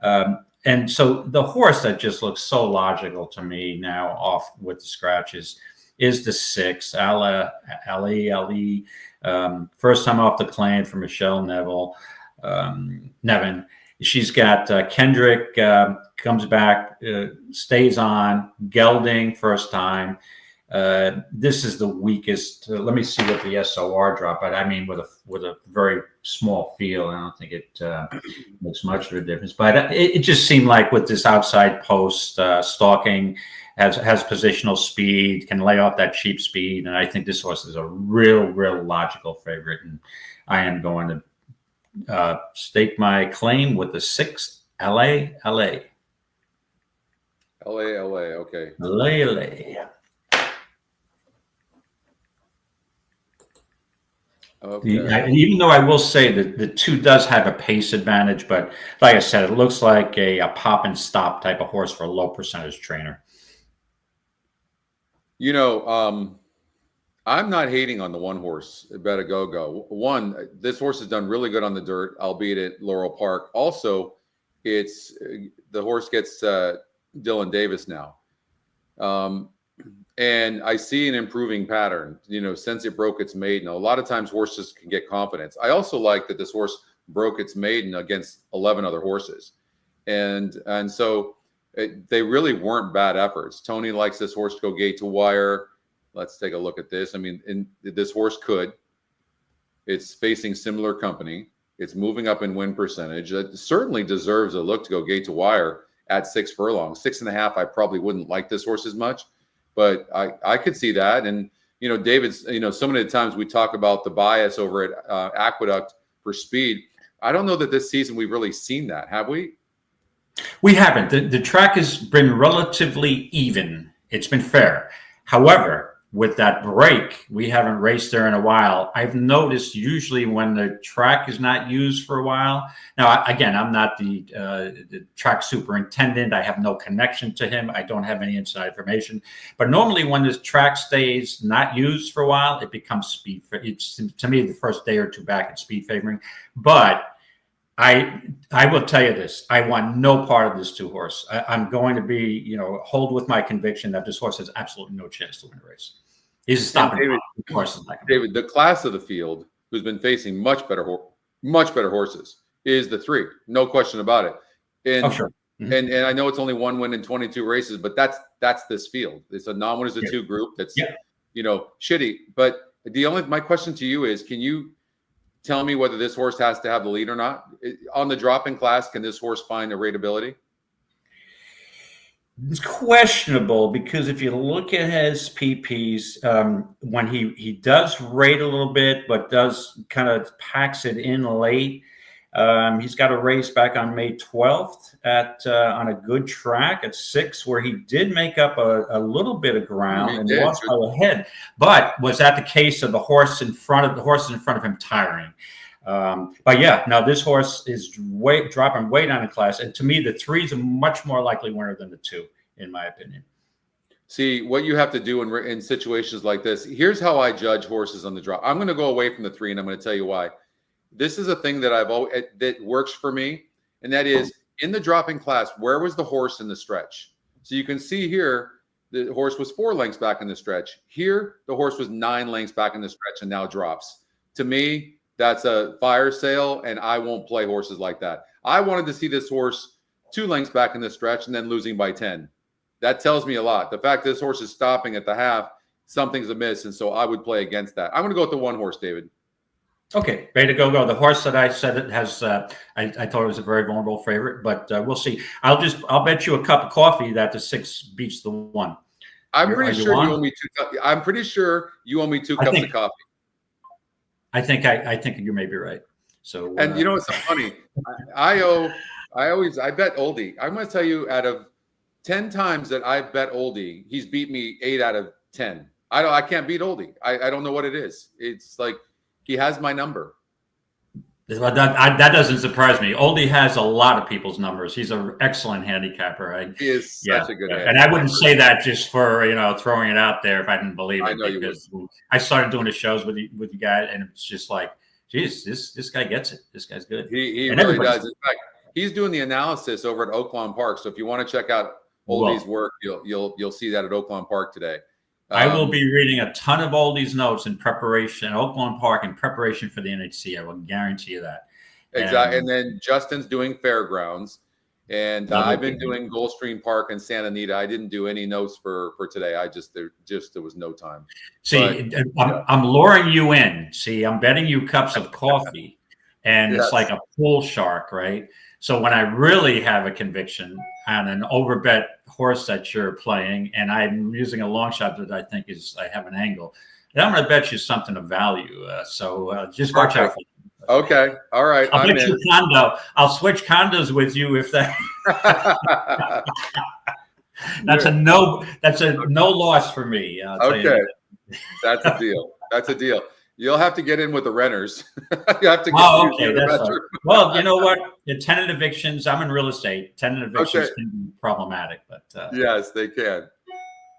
And so the horse that just looks so logical to me now off with the scratches is the 6, Ali, first time off the claim for Michelle Nevin. She's got Kendrick, comes back, stays on, Gelding, first time. This is the weakest. Let me see what the SOR drop, but I mean with a very small field, I don't think it makes much of a difference. But it just seemed like with this outside post stalking, has positional speed, can lay off that cheap speed, and I think this horse is a real logical favorite, and I am going to stake my claim with the 6 LA. LA, okay. LA. Okay. Even though I will say that the 2 does have a pace advantage, but like I said, it looks like a pop and stop type of horse for a low percentage trainer. You know, I'm not hating on the 1 horse, Better Go. One, this horse has done really good on the dirt, albeit at Laurel Park. Also, it's the horse gets Dylan Davis now. And I see an improving pattern, you know, since it broke its maiden. A lot of times horses can get confidence. I also like that this horse broke its maiden against 11 other horses. And so they really weren't bad efforts. Tony likes this horse to go gate to wire. Let's take a look at this. I mean, this horse could. It's facing similar company. It's moving up in win percentage. It certainly deserves a look to go gate to wire at 6 furlongs. 6.5, I probably wouldn't like this horse as much. But I could see that. And, you know, David's, you know, so many times we talk about the bias over at Aqueduct for speed. I don't know that this season we've really seen that, have we? We haven't. The track has been relatively even. It's been fair. However, with that break, we haven't raced there in a while. I've noticed usually when the track is not used for a while. Now, again, I'm not the track superintendent. I have no connection to him. I don't have any inside information. But normally when this track stays not used for a while, it becomes speed. It's, to me, the first day or 2 back, it's speed favoring. But I will tell you this. I want no part of this 2 horse. I'm going to be, you know, hold with my conviction that this horse has absolutely no chance to win a race. He's stopping David, the class of the field, who's been facing much better horses, is the 3. No question about it. And, sure. Mm-hmm. and I know it's only 1 win in 22 races, but that's this field. It's a non-winners of 2 group that's, you know, shitty. But my question to you is, can you tell me whether this horse has to have the lead or not? On the drop-in class, can this horse find a rateability? It's questionable because if you look at his PPs, when he does rate a little bit, but does kind of packs it in late. He's got a race back on May 12th at on a good track at 6, where he did make up a little bit of ground and lost by a head. But was that the case of the horses in front of him tiring? But yeah, now this horse is dropping way down in class, and to me, the 3 is a much more likely winner than the 2, in my opinion. See, what you have to do in situations like this. Here's how I judge horses on the drop. I'm going to go away from the 3, and I'm going to tell you why. This is a thing that that works for me, and that is in the drop-in class. Where was the horse in the stretch? So you can see here, the horse was 4 lengths back in the stretch. Here, the horse was 9 lengths back in the stretch, and now drops. To me, that's a fire sale, and I won't play horses like that. I wanted to see this horse 2 lengths back in the stretch and then losing by 10. That tells me a lot. The fact this horse is stopping at the half, something's amiss, and so I would play against that. I'm going to go with the 1 horse, David. Okay, ready to go. The horse that I said it has, I thought it was a very vulnerable favorite, but we'll see. I'll bet you a cup of coffee that the 6 beats the 1. I'm pretty sure you owe me 2. I'm pretty sure you owe me 2 cups of coffee. I think you may be right. So, and you know what's so funny? I bet Oldie. I'm going to tell you, out of 10 times that I've bet Oldie, he's beat me 8 out of 10. I can't beat Oldie. I don't know what it is. It's like he has my number. That doesn't surprise me. Oldie has a lot of people's numbers. He's an excellent handicapper. He is such a good handicapper. And I wouldn't say that just for, you know, throwing it out there if I didn't believe it. I know you would. I started doing the shows with you guys, and it's just like, geez, this guy gets it. This guy's good. He really does. In fact, he's doing the analysis over at Oaklawn Park. So if you want to check out Oldie's work, you'll see that at Oaklawn Park today. I will be reading a ton of Oldie's notes in preparation, Oaklawn Park, in preparation for the NHC. I will guarantee you that. Exactly. And then Justin's doing Fairgrounds. And I've been doing Gulfstream Park and Santa Anita. I didn't do any notes for today. There was no time. See, I'm luring you in. See, I'm betting you cups of coffee, and it's like a pool shark, right? So when I really have a conviction on an overbet horse that you're playing, and I'm using a long shot that I think I have an angle, then I'm going to bet you something of value. So just watch out for it. Okay. All right. I'll bet you condo. I'll switch condos with you if that. That's a no loss for me. Okay. That's a deal. That's a deal. You'll have to get in with the renters. You have to get okay. That's right. Well, you know what? The tenant evictions, I'm in real estate. Tenant evictions can be problematic, but yes, they can.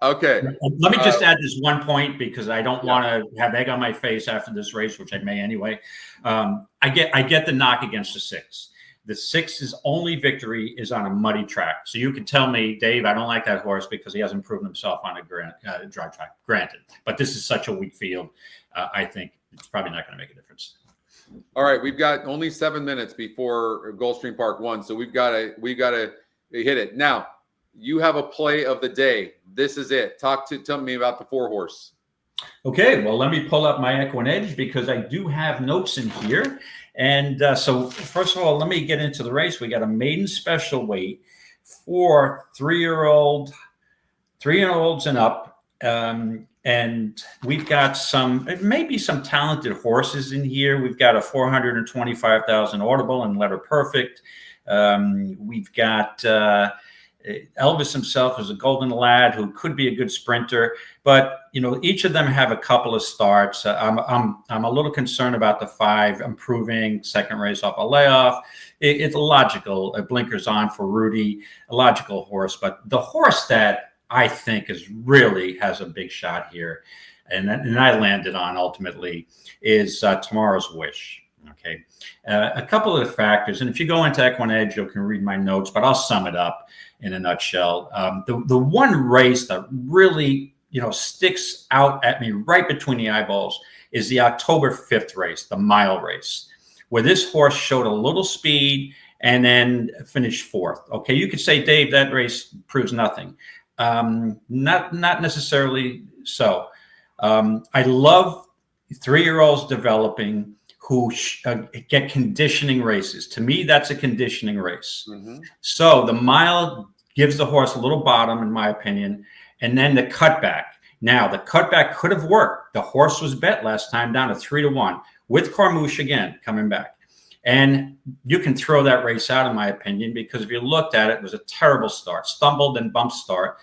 Okay. Let me just add this one point, because I don't want to have egg on my face after this race, which I may anyway. I get the knock against the 6. The 6's only victory is on a muddy track. So you can tell me, Dave, I don't like that horse because he hasn't proven himself on a dry track. Granted, but this is such a weak field. I think it's probably not going to make a difference. All right, we've got only 7 minutes before Gulfstream Park 1, so we've got to hit it now. You have a play of the day. This is it. Tell me about the 4 horse. Okay, well, let me pull up my EquinEdge, because I do have notes in here. And so first of all, let me get into the race. We got a maiden special weight for 3-year-olds and up. And we've got maybe some talented horses in here. We've got a 425,000 Audible and Letter Perfect. We've got Elvis himself is a golden lad who could be a good sprinter, but each of them have a couple of starts. I'm a little concerned about the 5 improving, second race off a layoff. It's logical. Blinkers on for Rudy, a logical horse, but the horse that I think really has a big shot here, and I landed on ultimately, is Tomorrow's Wish. Okay, a couple of factors, and if you go into EquinEdge, you can read my notes, but I'll sum it up in a nutshell. The one race that really sticks out at me right between the eyeballs is the October 5th race, the mile race, where this horse showed a little speed and then finished 4th. Okay, you could say, Dave, that race proves nothing. Not necessarily so. I love 3-year-olds developing who get conditioning races. To me, that's a conditioning race. Mm-hmm. So the mile gives the horse a little bottom, in my opinion, and then the cutback. Now, the cutback could have worked. The horse was bet last time down to 3-1 with Carmouche again coming back. And you can throw that race out, in my opinion, because if you looked at it, it was a terrible start, stumbled and bump start.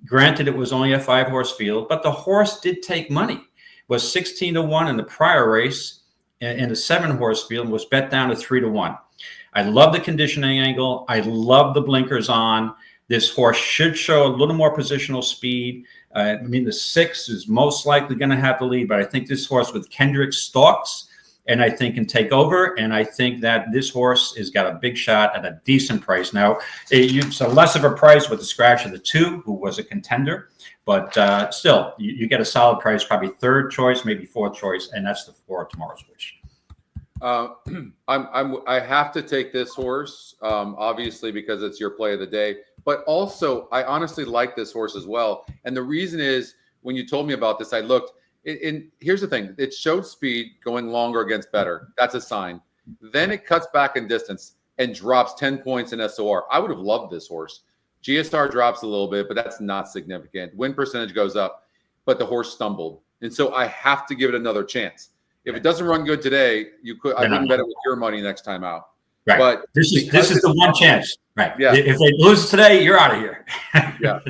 Granted, it was only a 5-horse field, but the horse did take money. It was 16-1 in the prior race in a 7-horse field, was bet down to 3-1. I love the conditioning angle. I love the blinkers on. This horse should show a little more positional speed. The 6 is most likely going to have the lead, but I think this horse with Kendrick stalks, and I think can take over. And I think that this horse has got a big shot at a decent price. Now, it's a less of a price with the scratch of the 2, who was a contender, but still, you get a solid price, probably 3rd choice, maybe 4th choice, and that's the 4 Tomorrow's Wish. I have to take this horse, obviously, because it's your play of the day, but also I honestly like this horse as well. And the reason is, when you told me about this, I looked. Here's the thing. It showed speed going longer against better. That's a sign. Then it cuts back in distance and drops 10 points in SOR. I would have loved this horse. GSR drops a little bit, but that's not significant. Win percentage goes up, but the horse stumbled. And so I have to give it another chance. If it doesn't run good today, I wouldn't bet it with your money next time out. Right. But this is the one chance. Right. Yeah. If they lose today, you're out of here. Yeah.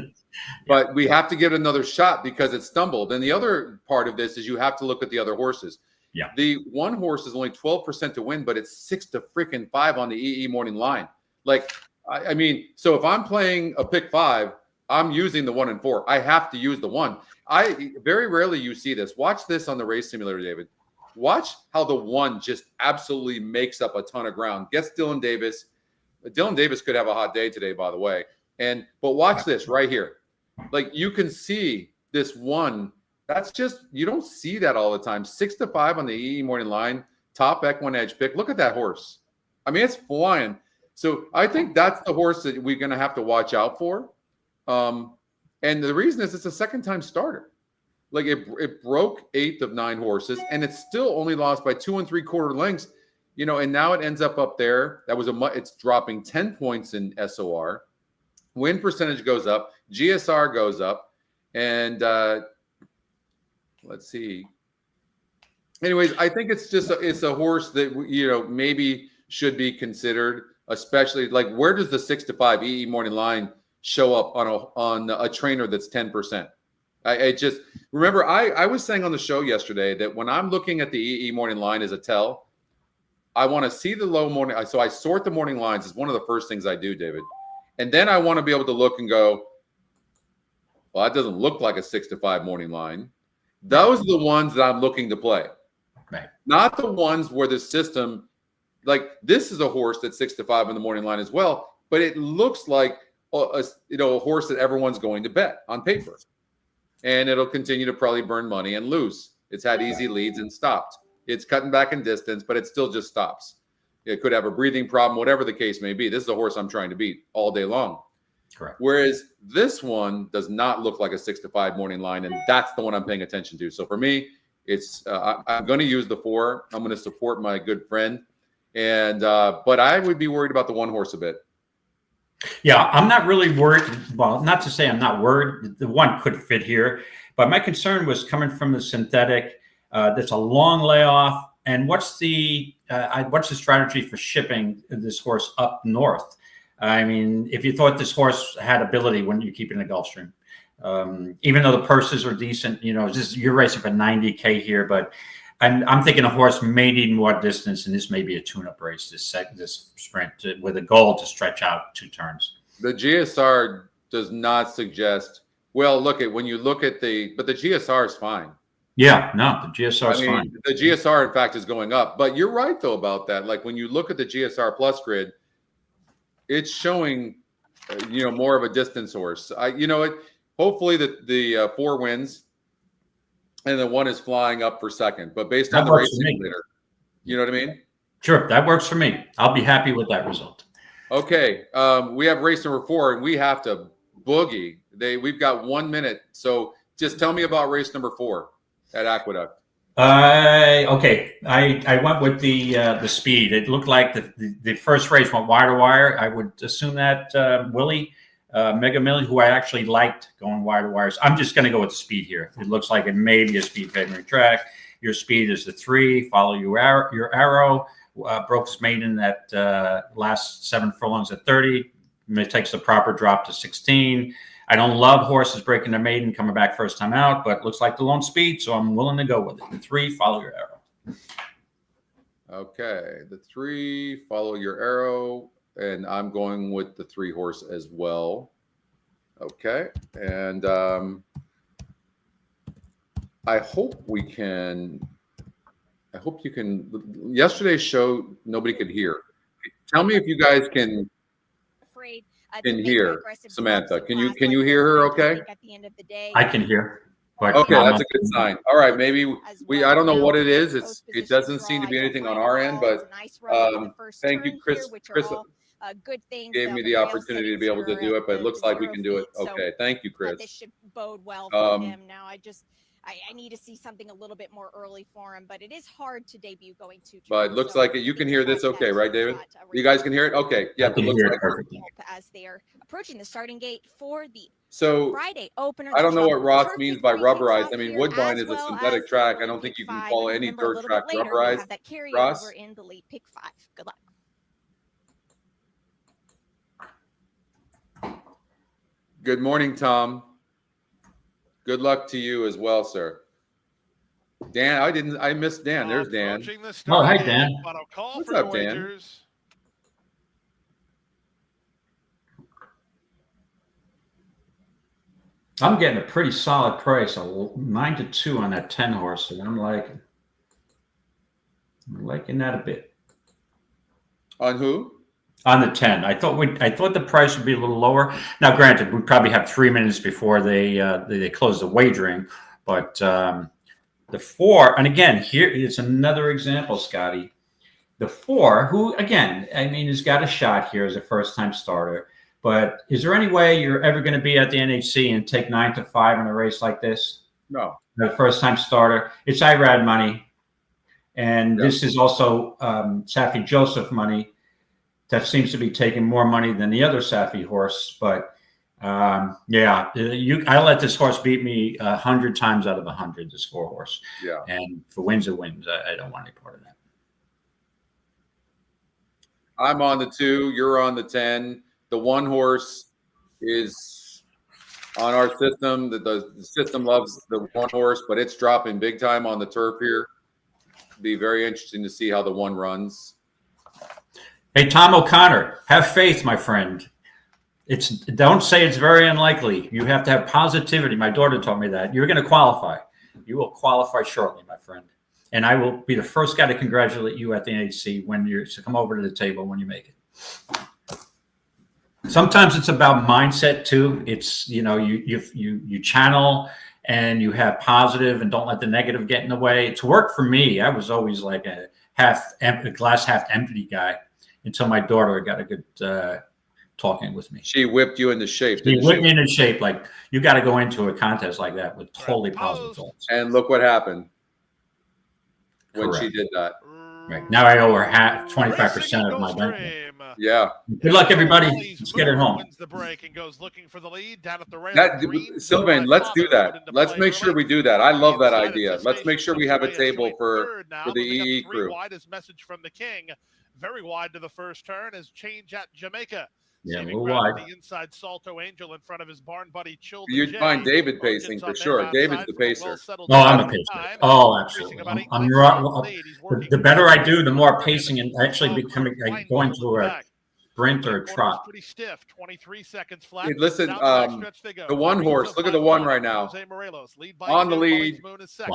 But we have to give it another shot because it stumbled. And the other part of this is you have to look at the other horses. Yeah. The one horse is only 12% to win, but it's 6-5 on the EE morning line. Like, I mean, so if I'm playing a pick 5, I'm using the 1 and 4. I have to use the 1. Very rarely you see this. Watch this on the race simulator, David. Watch how the 1 just absolutely makes up a ton of ground. Gets Dylan Davis. Dylan Davis could have a hot day today, by the way. But watch this right here. Like, you can see this 1. That's just, you don't see that all the time. 6-5 on the EE morning line. Top EquinEdge pick. Look at that horse. I mean, it's flying. So I think that's the horse that we're going to have to watch out for. And the reason is it's a second-time starter. Like it broke 8th of 9 horses, and it's still only lost by 2 3/4 lengths. And now it ends up there. It's dropping 10 points in SOR. Win percentage goes up. GSR goes up, and let's see. Anyways, I think it's a horse that maybe should be considered, especially like where does the 6-5 EE morning line show up on a trainer that's 10%? I just remember I was saying on the show yesterday that when I'm looking at the EE morning line as a tell, I want to see the low morning. So I sort the morning lines. It's one of the first things I do, David. And then I want to be able to look and go, well, that doesn't look like a 6-5 morning line. Those are the ones that I'm looking to play. Right. Not the ones where the system, like this is a horse that's 6-5 in the morning line as well, but it looks like a horse that everyone's going to bet on paper. And it'll continue to probably burn money and lose. It's had easy leads and stopped. It's cutting back in distance, but it still just stops. It could have a breathing problem, whatever the case may be. This is a horse I'm trying to beat all day long. Correct. Whereas this one does not look like a 6-5 morning line, and that's the one I'm paying attention to. So for me, it's I'm going to use the 4. I'm going to support my good friend, and but I would be worried about the 1 horse a bit. Yeah, I'm not really worried. Well, not to say I'm not worried. The 1 could fit here, but my concern was coming from the synthetic. That's a long layoff. And what's the strategy for shipping this horse up north? I mean, if you thought this horse had ability, wouldn't you keep it in the Gulfstream? Even though the purses are decent, you're racing for 90K here, but I'm thinking a horse may need more distance, and this may be a tune-up race, this sprint, with a goal to stretch out 2 turns. The GSR does not suggest. Well, when you look at but the GSR is fine. Yeah, no, the GSR is fine. The GSR, in fact, is going up. But you're right, though, about that. Like when you look at the GSR Plus grid, it's showing, more of a distance horse. Hopefully the 4 wins, and the 1 is flying up for second. But based on the race simulator, you know what I mean? Sure, that works for me. I'll be happy with that result. Okay, we have race number 4, and we have to boogie. We've got 1 minute, so just tell me about race number 4 at Aqueduct. Okay, I went with the speed. It looked like the first race went wire to wire. I would assume that Willie Mega Million, who I actually liked going wire to wires. I'm just going to go with the speed here. It looks like it may be a speed favoring track. Your speed is the 3. Follow your arrow. Broke his maiden at last 7 furlongs at 30. It takes the proper drop to 16. I don't love horses breaking their maiden, coming back first time out, but it looks like the lone speed, so I'm willing to go with it. The 3, follow your arrow. Okay, the 3, follow your arrow, and I'm going with the 3 horse as well. Okay, and I hope you can. Yesterday's show, nobody could hear. Tell me if you guys can hear Samantha. Can you hear her? Okay. I can hear. Okay, that's a good sign. All right, maybe I don't know what it is. It doesn't seem to be anything on our end, but thank you, Chris. Chris gave me the opportunity to be able to do it, but it looks like we can do it. Okay, thank you, Chris. This should bode well for him. Now I need to see something a little bit more early for him, but it is hard to debut going 2 turns. But it looks like you can hear this okay, right, David? You guys can hear it? Okay. Yeah, it looks like perfect. As they are approaching the starting gate for the Friday opener. I don't know what Ross means by rubberized. I mean, Woodbine is a synthetic track. I don't think you can call any dirt track rubberized. Ross? In the late pick 5. Good luck. Good morning, Tom. Good luck to you as well, sir. Dan, I missed Dan. There's Dan. Oh, hi, Dan. What's up, Dan? I'm getting a pretty solid price, a 9-2 on that 10 horse, and I'm liking that a bit. On who? On the 10. I thought the price would be a little lower. Now, granted, we probably have 3 minutes before they close the wagering, but the 4, and again, here is another example, Scotty. the 4, who, again, I mean, has got a shot here as a first-time starter. But is there any way you're ever going to be at the NHC and take 9-5 in a race like this? No. The first-time starter. It's IRAD money. And this is also Safi Joseph money that seems to be taking more money than the other Safi horse. But, I let this horse beat me 100 times out of 100, this 4 horse. Yeah. And for wins or wins, I don't want any part of that. I'm on the 2. You're on the 10. The 1 horse is on our system. The system loves the 1 horse, but it's dropping big time on the turf here. Be very interesting to see how the 1 runs. Hey, Tom O'Connor, have faith, my friend. Don't say it's very unlikely. You have to have positivity. My daughter told me that. You're going to qualify. You will qualify shortly, my friend. And I will be the first guy to congratulate you at the NHC to come over to the table when you make it. Sometimes it's about mindset too. It's, you channel and you have positive and don't let the negative get in the way. It's worked for me. I was always like a glass half empty guy until my daughter got a good talking with me. She whipped you into shape. She whipped me into shape. Like, you got to go into a contest like that with totally positive thoughts. And look what happened when Correct. she did that. Right. Now I owe her 25% of my benefit. Yeah. Good luck, everybody. Let's get it home. Wins the break and goes looking for the lead down at the rail. Sylvain, let's do that. Let's make sure we do that. I love that idea. Let's make sure we have a table for the EE crew. Wide is message from the king. Very wide to the first turn is Change at Jamaica. Yeah, Saving wide. The inside Salto Angel in front of his barn buddy Chill. You'd find David pacing for sure. David's the pacer. Oh, I'm a pacer. Oh, absolutely. The better I do, the more pacing and actually going to a sprint or a trot. Pretty stiff. 23 seconds flat. Hey, listen, the 1 horse. Look at the 1 right now. On the lead,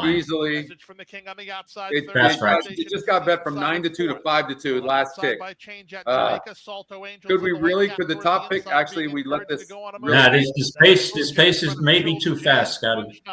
easily. From the king on the outside. It just got bet from 9-2 to 5-2 last pick. Could the top pick actually? We let this. Nah, this pace is maybe too fast, Scotty.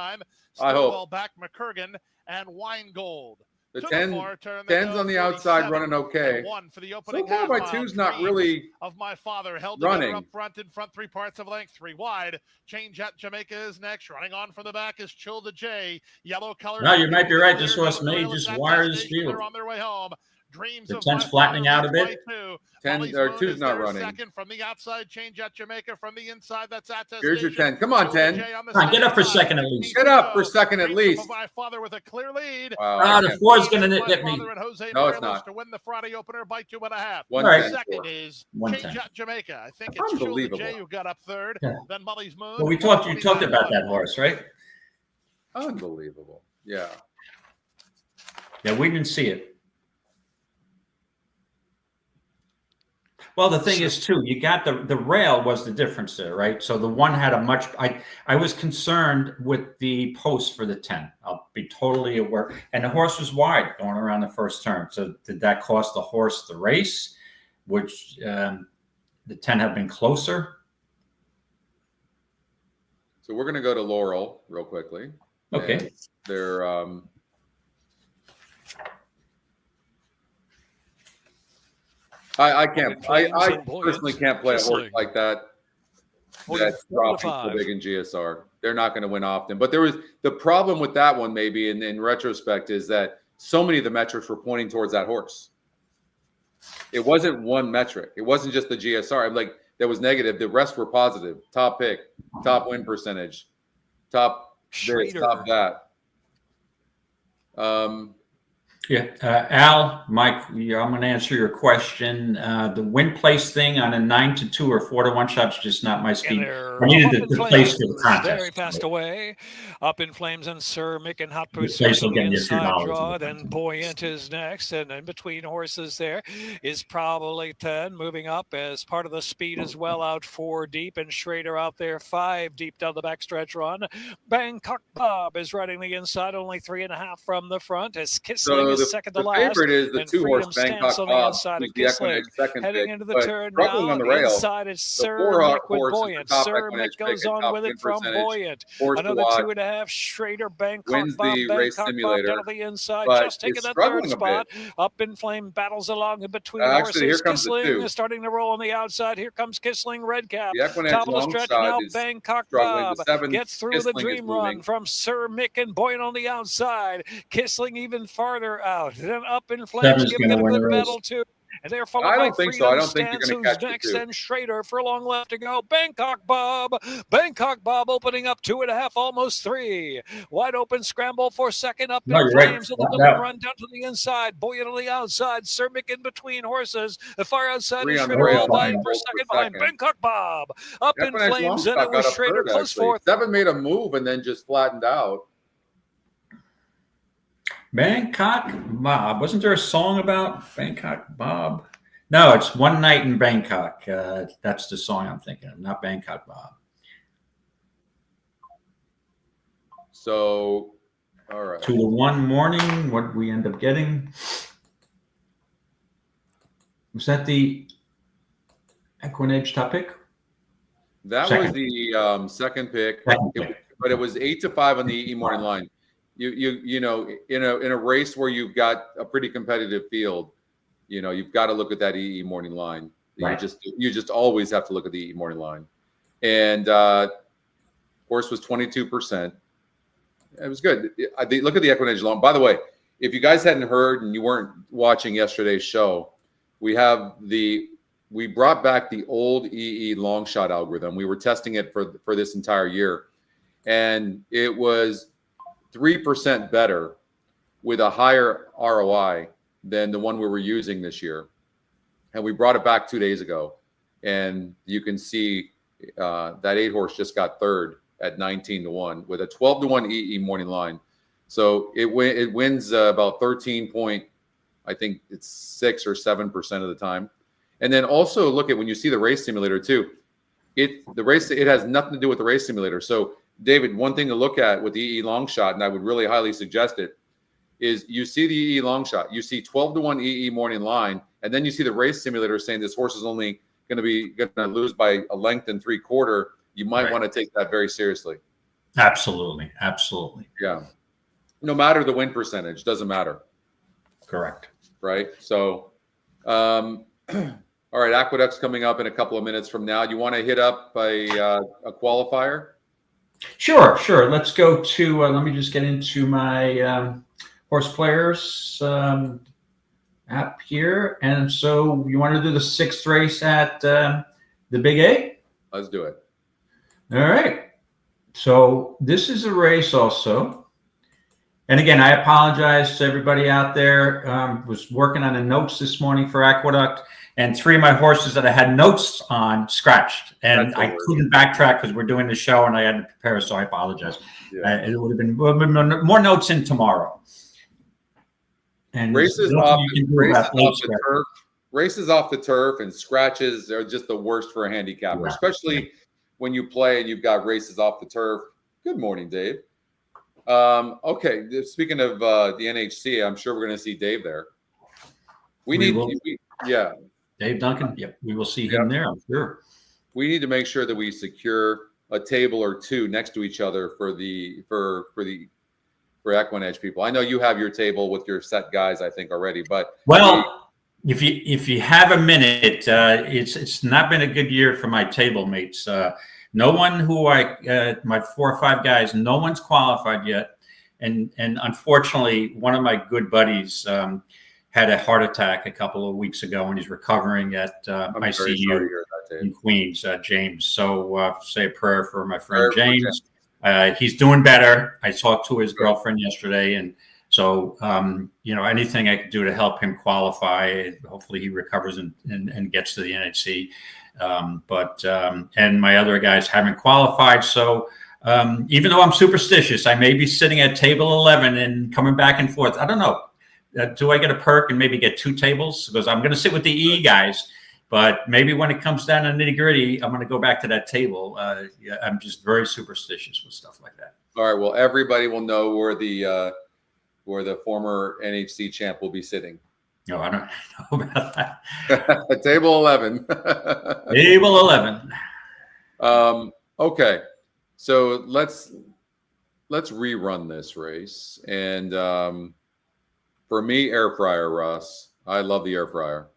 I hope. Back McCurgan and Weingold. The 10's on the outside running okay. So far, my 2's not really of my father held running. Up front in front 3 parts of length, 3 wide. Change at Jamaica is next. Running on from the back is Chill the J. Yellow color. No, you might be right. This horse may just wire his field. On their way home. Dreams the 10's flattening out a bit. 10 or 2's not running. Second from the outside, Change at Jamaica from the inside. That's Here's your 10. Come on, 10. Come on, get up for a second at least. Get up for a second at least. My father with a clear lead. Wow, the 4's going to get me. No, it's not. To win the Friday opener by 2.5. Right. Second is Change at Jamaica. I think it's Chill the J who got up third. Yeah. Then Molly's Moon. Well, you talked about that horse, right? Unbelievable. Yeah. Yeah, we didn't see it. Well, the thing is, too, you got the rail was the difference there, right? So the 1 had a much. I was concerned with the post for the 10. I'll be totally aware. And the horse was wide going around the first turn. So did that cost the horse the race? Which the 10 have been closer. So we're going to go to Laurel real quickly. Okay. And they're I personally can't play a horse like that. That's dropping so big in GSR. They're not going to win often. But there was the problem with that one, maybe in retrospect, is that so many of the metrics were pointing towards that horse. It wasn't one metric. It wasn't just the GSR. Like, that was negative. The rest were positive. Top pick, top win percentage, top this, top that. Al, Mike, I'm going to answer your question. The win place thing on a 9-2 or 4-1 shot's just not my speed. I needed the place for the contest. Very fast away. Up in Flames and Sir Mick and Hot Pursuit. Place will get you $2. Draw, then Buoyant is next, and in between horses there is probably 10 moving up as part of the speed as well. Out 4 deep, and Schrader out there 5 deep down the backstretch run. Bangkok Bob is riding the inside, only 3.5 from the front. As Kissling is second to the last. favorite is the And 2-horse Freedom Bangkok Stance on the Bob, inside who's of the Kissling. EquinEdge second Heading pick, into the but turn struggling now. on the rail. Inside is The Sir 4-horse Mick with is the Buoyant. top Sir EquinEdge Mick pick goes at on top with win it from percentage. Buoyant. Horse to Another watch. 2.5. Schrader, Bangkok Wins Bob. the race Bangkok Bob simulator, down to the inside. but Just taking is that struggling third a spot. bit. Up in flame. Battles along in between Actually, here horses. comes the Kissling 2. is starting to roll on the outside. Here comes Kissling Red Cap. The EquinEdge Top of the long stretch shot now. is Bangkok struggling. Bob The 7 gets through the Kissling is dream moving. run from Sir Mick and Buoyant on the outside. Kissling even farther out. Then up in flames, 7's giving going it to a win the good race. battle too. And they're followed I by don't think so. I Freedom don't think you're Stance, going to who's catch the next, 2. and Schrader for long left to go. Bangkok Bob. Bangkok Bob opening up 2.5, almost 3. Wide open scramble for second. Up in No, you're right. flames with a little That- run down to the inside. Buoyant on the outside. Sir Mick in between horses. The far outside 3 is on the Schrader rail, all dying 9 for volts per second behind second. Bangkok Bob. Up in EquinEdge long flames, and shot it was got up Schrader third, close actually. fourth. 7 made a move and then just flattened out. Bangkok Bob. Wasn't there a song about Bangkok Bob? No, it's One Night in Bangkok. That's the song I'm thinking of, not Bangkok Bob. So, all right. 2-1 morning. What we end up getting? Was that the EquinEdge top pick? That Second. was the second pick, Second pick. but it was 8-5 on the EE morning line. You know, in a race where you've got a pretty competitive field, you know, you've got to look at that EE morning line. Right. You just always have to look at the EE morning line. And horse was 22%. It was good. Look at the EquinEdge long. By the way, if you guys hadn't heard and you weren't watching yesterday's show, we brought back the old EE long shot algorithm. We were testing it for this entire year, and it was 3% better with a higher ROI than the one we were using this year. And we brought it back 2 days ago, and you can see that 8-horse just got third at 19-1 with a 12-1 EE morning line. So it wins about 13 point, I think it's 6 or 7% of the time. And then also look at when you see the race simulator too. It has nothing to do with the race simulator. So David, one thing to look at with the EE long shot, and I would really highly suggest it, is you see the EE long shot, you see 12-1 EE morning line, and then you see the race simulator saying this horse is only going to lose by a length and 3/4. You might want to take that very seriously. Absolutely. Absolutely. Yeah. No matter the win percentage, doesn't matter. Correct. Right. So, all right. Aqueduct's coming up in a couple of minutes from now. Do you want to hit up a qualifier? Sure. Let's go to, let me just get into my horse players app here. And so you want to do the 6th race at the Big A? Let's do it. All right. So this is a race also. And again, I apologize to everybody out there. Was working on the notes this morning for Aqueduct, and 3 of my horses that I had notes on scratched, and I couldn't backtrack because we're doing the show and I had to prepare, so I apologize. Yeah. It would have been more notes in tomorrow. And races off the turf. Races off the turf and scratches are just the worst for a handicapper, especially when you play and you've got races off the turf. Good morning, Dave. Okay, speaking of the NHC, I'm sure we're going to see Dave there. Dave Duncan. Yep, we will see him there, I'm sure. We need to make sure that we secure a table or 2 next to each other for EquinEdge people. I know you have your table with your set guys, I think already, but if you have a minute, it's not been a good year for my table mates. No one who my 4 or 5 guys, no one's qualified yet. And unfortunately, one of my good buddies had a heart attack a couple of weeks ago, and he's recovering at ICU in Queens, James. So say a prayer for my friend James. He's doing better. I talked to his girlfriend yesterday, and so anything I could do to help him qualify. Hopefully he recovers and gets to the NHC. And my other guys haven't qualified. So even though I'm superstitious, I may be sitting at table 11 and coming back and forth. I don't know. Do I get a perk and maybe get 2 tables? Because I'm going to sit with the E guys, but maybe when it comes down to nitty gritty, I'm going to go back to that table. I'm just very superstitious with stuff like that. All right. Well, everybody will know where the where the former NHC champ will be sitting. No, I don't know about that. Table 11. Table 11. Okay, so let's rerun this race. And for me, air fryer, Russ. I love the air fryer.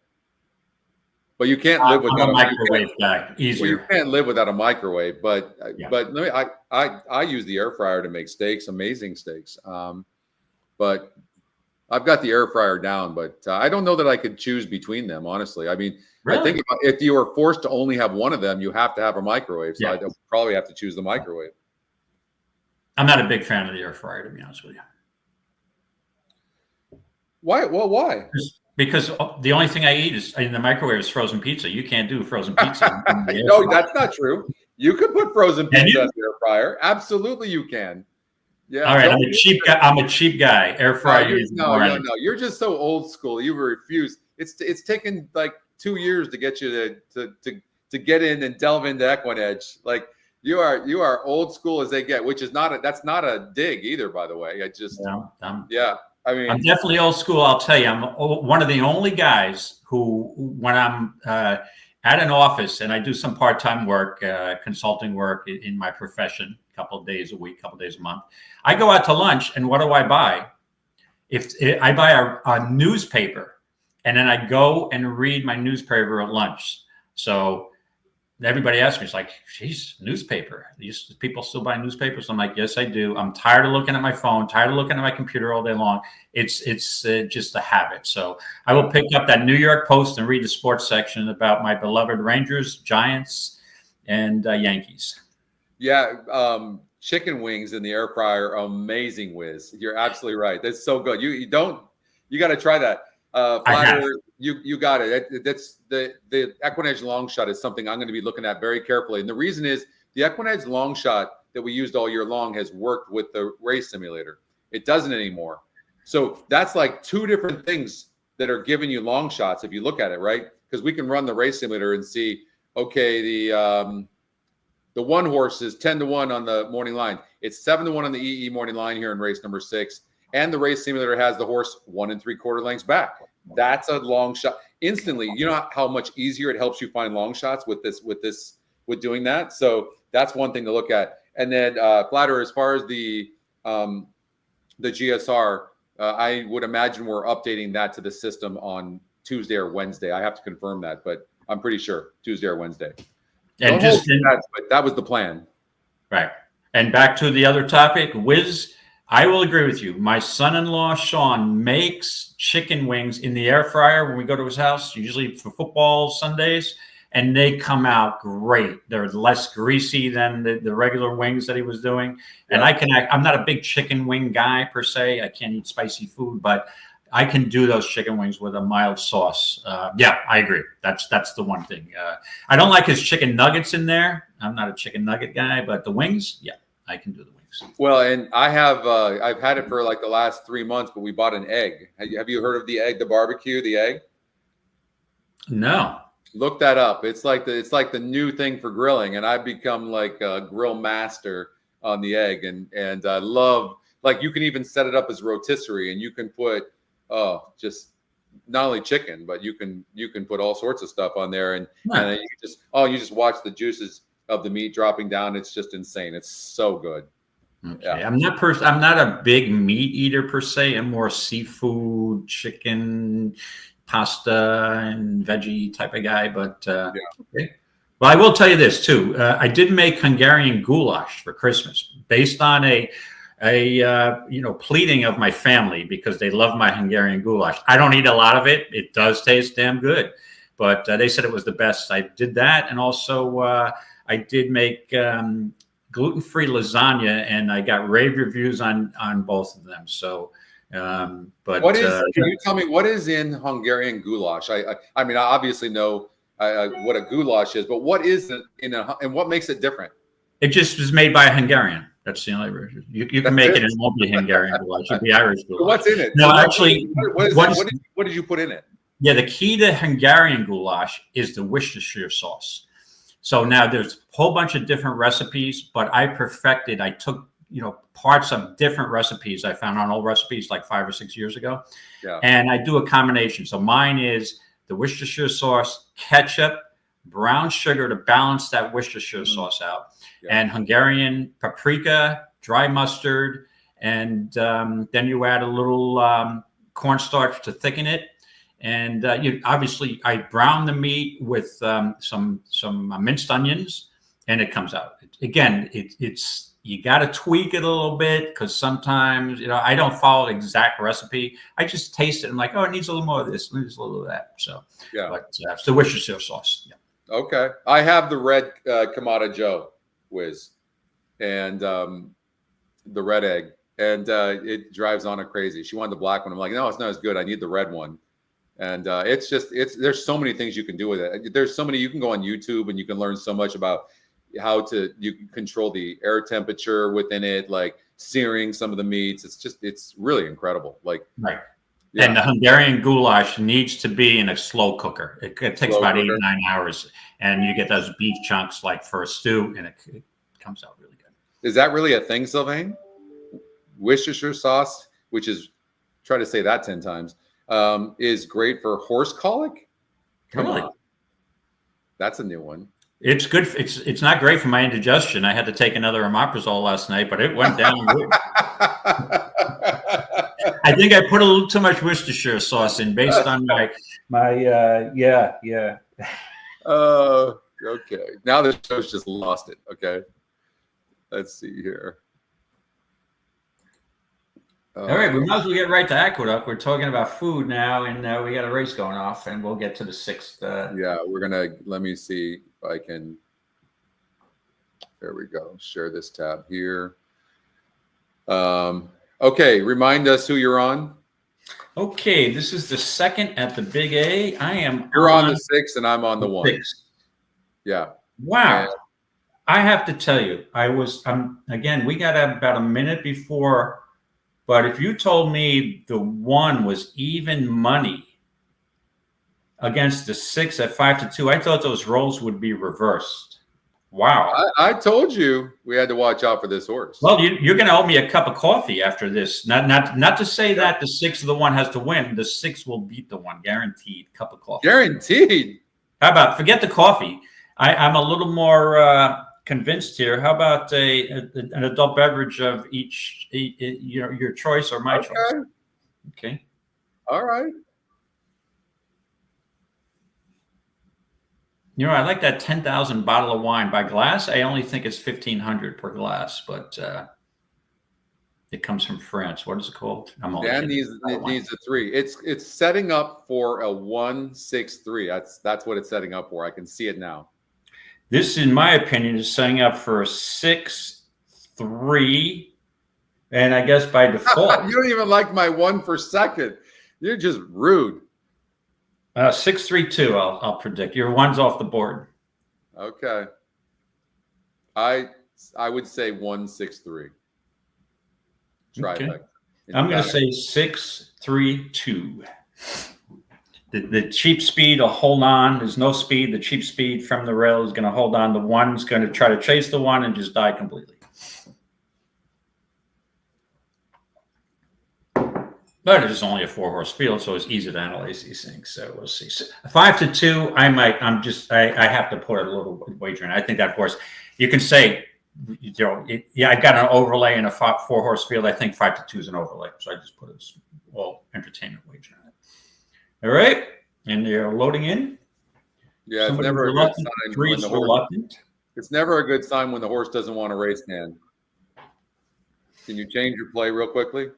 But you can't live without a microwave guy. Easier. Well, you can't live without a microwave. But Yeah. but I use the air fryer to make steaks, amazing steaks. But I've got the air fryer down. But I don't know that I could choose between them. Honestly, I mean, Really? I think if you were forced to only have one of them, you have to have a microwave. So Yeah. I'd probably have to choose the microwave. I'm not a big fan of the air fryer, to be honest with you. Why? Well, why? Because the only thing I eat is in the microwave is frozen pizza. You can't do frozen pizza. in the air No, fryer. that's not true. You could put frozen Can pizza you? in the air fryer. Absolutely, you can. Yeah. All right, don't I'm a cheap guy. I'm a cheap guy. Air fryer. No. You're just so old school. You refuse. It's taken like 2 years to get you to get in and delve into EquinEdge. Like you are old school as they get, which is that's not a dig either, by the way. I just Yeah, I mean, I'm definitely old school. I'll tell you, I'm one of the only guys who, when I'm at an office and I do some part-time work, consulting work in my profession, a couple of days a week, couple of days a month, I go out to lunch, and what do I buy? I buy a newspaper, and then I go and read my newspaper at lunch. So everybody asks me, it's like, geez, newspaper. These people still buy newspapers? I'm like, yes, I do. I'm tired of looking at my phone, tired of looking at my computer all day long. It's just a habit. So I will pick up that New York Post and read the sports section about my beloved Rangers, Giants, and Yankees. yeah. Chicken wings in the air fryer, amazing whiz. You're absolutely right. That's so good. You got to try that. Flatter, you got it. That's the EquinEdge long shot is something I'm going to be looking at very carefully. And the reason is the EquinEdge long shot that we used all year long has worked with the race simulator. It doesn't anymore. So that's like two different things that are giving you long shots if you look at it, right? Because we can run the race simulator and see, okay, the one horse is 10-1 on the morning line. It's 7-1 on the EE morning line here in race number 6. And the race simulator has the horse 1 3/4 lengths back. That's a long shot. Instantly, you know how much easier it helps you find long shots with doing that. So that's one thing to look at. And then Flatter, as far as the GSR, I would imagine we're updating that to the system on Tuesday or Wednesday. I have to confirm that, but I'm pretty sure Tuesday or Wednesday. And But that was the plan. Right. And back to the other topic, Wiz, I will agree with you. My son-in-law, Sean, makes chicken wings in the air fryer when we go to his house, usually for football Sundays, and they come out great. They're less greasy than the regular wings that he was doing. And Yeah. I'm not a big chicken wing guy per se. I can't eat spicy food, but I can do those chicken wings with a mild sauce. Yeah, I agree. That's the one thing. I don't like his chicken nuggets in there. I'm not a chicken nugget guy, but the wings, yeah, I can do the wings. Well, and I have I've had it for like the last 3 months, but we bought an egg. Have you heard of the egg, the barbecue, the egg? No. Look that up. It's like the new thing for grilling, and I've become like a grill master on the egg, and I love, like, you can even set it up as rotisserie, and you can put just not only chicken, but you can put all sorts of stuff on there, and then you just watch the juices of the meat dropping down. It's just insane. It's so good. Okay. Yeah. I'm not a big meat eater per se. I'm more seafood, chicken, pasta, and veggie type of guy. But okay. Well, I will tell you this too. I did make Hungarian goulash for Christmas based on a pleading of my family, because they love my Hungarian goulash. I don't eat a lot of it. It does taste damn good, but they said it was the best. I did that, and also I did make gluten-free lasagna, and I got rave reviews on both of them. So, but what is? Can you tell me what is in Hungarian goulash? I mean, I obviously know what a goulash is, but what is and what makes it different? It just was made by a Hungarian. That's the only version. You can make it and it won't be Hungarian goulash. It'll be Irish goulash. So what's in it? No, so actually, what did you put in it? Yeah, the key to Hungarian goulash is the Worcestershire sauce. So now there's a whole bunch of different recipes, but I took parts of different recipes I found on old recipes like 5 or 6 years ago. Yeah. And I do a combination. So mine is the Worcestershire sauce, ketchup, brown sugar to balance that Worcestershire sauce out, and Hungarian paprika, dry mustard, and then you add a little cornstarch to thicken it. And obviously, I brown the meat with some minced onions, and it comes out. Again, it's you got to tweak it a little bit because sometimes I don't follow the exact recipe. I just taste it and like, oh, it needs a little more of this, it needs a little of that. So yeah, but it's the Worcestershire sauce. Yeah. Okay, I have the red Kamado Joe whiz, and the red egg, and it drives Anna crazy. She wanted the black one. I'm like, no, it's not as good. I need the red one. And it's there's so many things you can do with it. There's so many, you can go on YouTube and you can learn so much about how you can control the air temperature within it, like searing some of the meats. It's really incredible. Like, right. Yeah. And the Hungarian goulash needs to be in a slow cooker. It takes about 8 or 9 hours, and you get those beef chunks like for a stew, and it comes out really good. Is that really a thing, Sylvain? Worcestershire sauce, which is, try to say that 10 times, is great for horse colic? Come on. That's a new one. It's good. It's not great for my indigestion. I had to take another omeprazole last night, but it went down. I think I put a little too much Worcestershire sauce in based on my yeah. Okay. Now the show's just lost it. Okay. Let's see here. All right, we might as well get right to Aqueduct. We're talking about food now, and we got a race going off, and we'll get to the 6th. Yeah, we're gonna, let me see if I can. There we go. Share this tab here. Okay, remind us who you're on. Okay, this is the 2nd at the Big A. You're on the 6th, and I'm on the 1. 6. Yeah. Wow. And I have to tell you, again, we got about a minute before. But if you told me the 1 was even money against the 6 at 5-2, I thought those roles would be reversed. Wow. I told you we had to watch out for this horse. Well, you're going to owe me a cup of coffee after this. Not to say that the 6 of the 1 has to win. The 6 will beat the 1, guaranteed. Cup of coffee. Guaranteed. How about forget the coffee? I'm a little more convinced here. How about an adult beverage of each, your choice or my choice? Okay. All right. I like that 10,000 bottle of wine by glass. I only think it's 1,500 per glass, but it comes from France. What is it called? Dan needs a 3. It's setting up for a 1-6-3. That's what it's setting up for. I can see it now. This, in my opinion, is setting up for a 6-3, and I guess by default. You don't even like my 1 for second. You're just rude. 6-3-2. I'll predict. Your 1's off the board. Okay. I would say 1-6-3. Try Okay. that. I'm going to say 6-3-2. The cheap speed will hold on. There's no speed. The cheap speed from the rail is going to hold on. The 1's going to try to chase the 1 and just die completely. But it is only a 4-horse field, so it's easy to analyze these things. So we'll see. So 5-2, I have to put a little wager in. I think that horse, you can say, I've got an overlay in a 4-horse field. I think 5-2 is an overlay. So I just put a small entertainment wager on it. All right, and they're loading in. Yeah, it's never a good sign when the horse. It's never a good sign when the horse doesn't want to race, Dan. Can you change your play real quickly?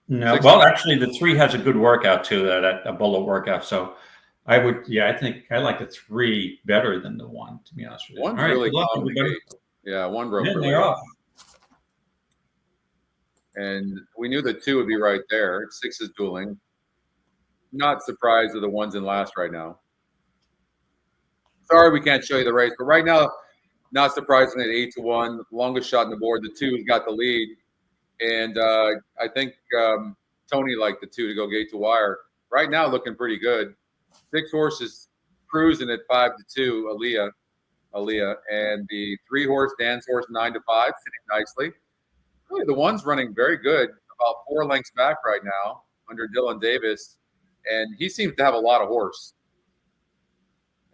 No, well, actually, the 3 has a good workout too. That a bullet workout. So I would, I think I like the 3 better than the 1. To be honest with you. One's really complicated. Yeah, 1 broke. Then they're off. And we knew the 2 would be right there. 6 is dueling. Not surprised that the 1's in last right now. Sorry we can't show you the race, but right now, not surprising at 8-1, longest shot on the board. The 2 has got the lead, and I think Tony liked the 2 to go gate to wire. Right now, looking pretty good. 6 horses cruising at 5-2. Aaliyah, Aaliyah, and the 3-horse Dan's horse 9 to 5 sitting nicely. Really, the one's running very good, about 4 lengths back right now under Dylan Davis, and he seems to have a lot of horse.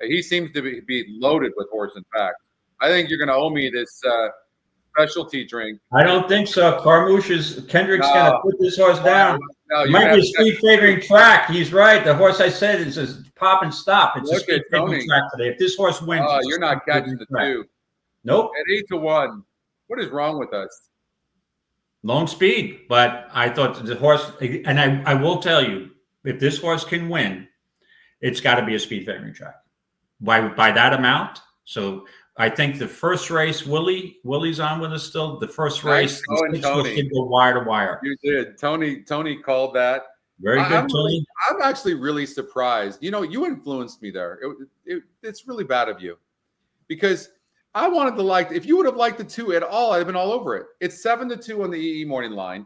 He seems to be loaded with horse. In fact, I think you're going to owe me this specialty drink. I don't think so. Kendrick's going to put this horse down. No, it might be a speed favoring track. He's right. The horse I said is a pop and stop. It's a speed favoring track today. If this horse wins, you're not catching the two. Nope. At 8 to 1. What is wrong with us? Lone speed, but I thought the horse, and I will tell you, if this horse can win, it's got to be a speed favoring track by that amount. So I think the first race, Willie's on with us still. The first race, Tony can go wire to wire. You did. Tony called that. Very good, Tony. I'm actually really surprised. You know, you influenced me there. It's really bad of you, because I wanted to like. If you would have liked the 2 at all, I'd have been all over it. It's 7 to 2 on the EE morning line.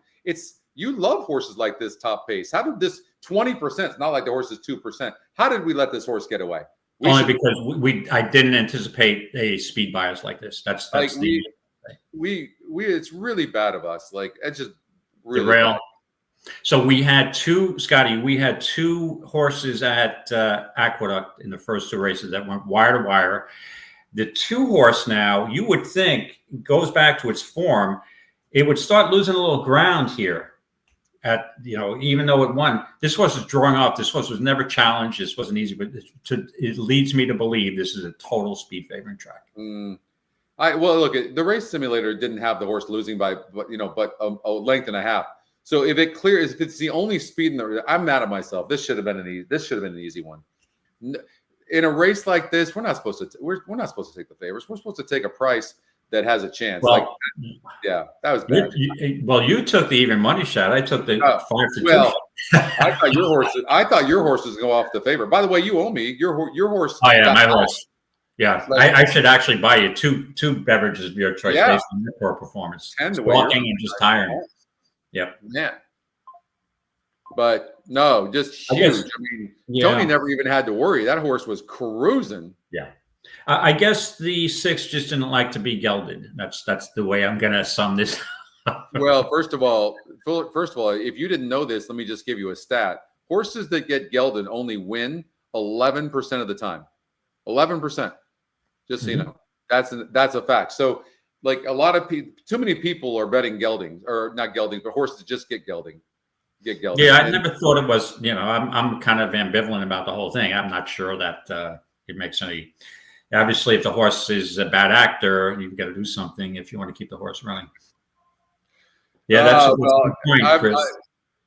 You love horses like this top pace. How did this 20%? It's not like the horse is 2%. How did we let this horse get away? Only because I didn't anticipate a speed bias like this. That's like it's really bad of us. Like, it's just really derail. bad. So we had Scotty. We had 2 horses at Aqueduct in the first 2 races that went wire to wire. The 2-horse now, you would think, goes back to its form. It would start losing a little ground here. Even though it won, this horse is drawing off. This horse was never challenged. This wasn't easy, but it leads me to believe this is a total speed favoring track. Well, look, the race simulator didn't have the horse losing by, but a length and a half. So if it's the only speed in the, I'm mad at myself. This should have been an easy one. In a race like this, we're not supposed to. We're not supposed to take the favorites. We're supposed to take a price that has a chance. Well, that was bad. You took the even money shot. I took the 5 to 2. Well, I thought your horse was going to go off the favorite. By the way, you owe me your horse. Oh yeah, my horse. Yeah, I should actually buy you two beverages of your choice based on your poor performance. Walking and just tiring. Yep. Yeah. But no, just huge. Tony never even had to worry. That horse was cruising. Yeah. I guess the 6 just didn't like to be gelded. That's the way I'm going to sum this up. Well, first of all, if you didn't know this, let me just give you a stat. Horses that get gelded only win 11% of the time. 11%. Just so you know, that's a fact. So, like, a lot of people, too many people are betting geldings, or not geldings, but horses just get gelding. Yeah, I never thought it was. I'm kind of ambivalent about the whole thing. I'm not sure that it makes any. Obviously, if the horse is a bad actor, you've got to do something if you want to keep the horse running. Yeah, that's a good point, Chris.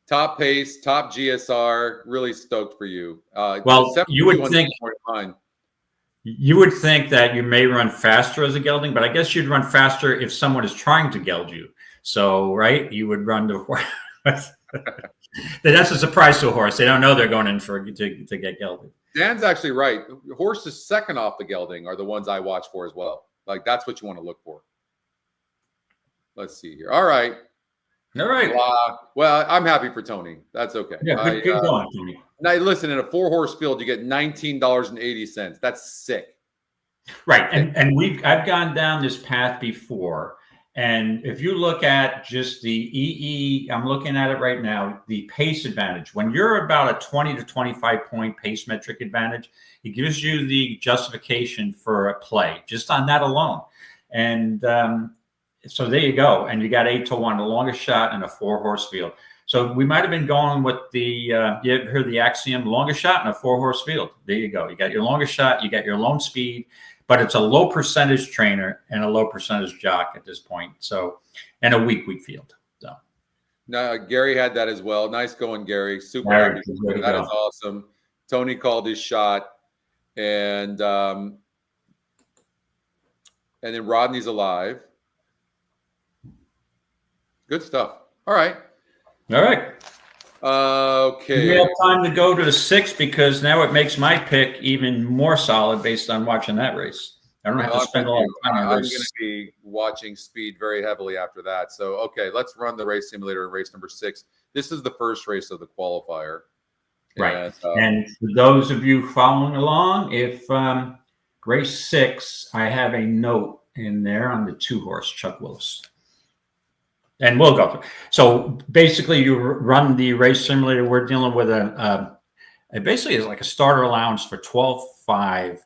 Top pace, top GSR. Really stoked for you. Well, you would think. You would think that you may run faster as a gelding, but I guess you'd run faster if someone is trying to geld you. So, right, you would run the horse. That's a surprise to a horse. They don't know they're going in to get gelded. Dan's actually right. Horses second off the gelding are the ones I watch for as well. Like, that's what you want to look for. Let's see here. All right. Well, I'm happy for Tony. That's okay. Yeah, good going, Tony. Now, listen, in a 4-horse field, you get $19.80. That's sick. Right. And I've gone down this path before. And if you look at just the EE, I'm looking at it right now, the pace advantage. When you're about a 20 to 25 point pace metric advantage, it gives you the justification for a play just on that alone. And so there you go. And you got 8 to 1, the longest shot in a 4-horse field. So we might have been going with the, you ever heard the axiom, longest shot in a 4-horse field. There you go. You got your longest shot, you got your lone speed, but it's a low percentage trainer and a low percentage jock at this point. So, and a weak field. So, no, Gary had that as well. Nice going, Gary. Super happy. That is awesome. Tony called his shot, and then Rodney's alive. Good stuff. All right. Okay. We have time to go to the 6 because now it makes my pick even more solid based on watching that race. I don't have to spend a lot of time on I'm this. going to be watching speed very heavily after that. So, okay, let's run the race simulator in race number 6. This is the first race of the qualifier. Right. And for those of you following along, if Race 6, I have a note in there on the 2-horse Chuck Willis. And we'll go through. So basically, you run the race simulator. We're dealing with it basically is like a starter allowance for 12.5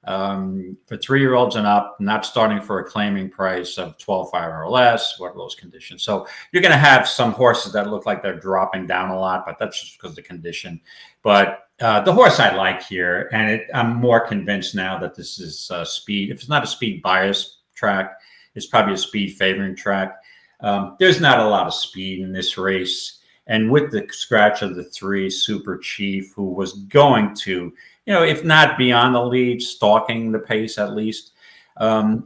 for 3-year-olds and up, not starting for a claiming price of 12.5 or less. What are those conditions? So you're going to have some horses that look like they're dropping down a lot, but that's just because of the condition. But the horse I like here, and I'm more convinced now that this is speed. If it's not a speed bias track, it's probably a speed favoring track. There's not a lot of speed in this race. And with the scratch of the 3, Super Chief, who was going to, if not be on the lead, stalking the pace at least,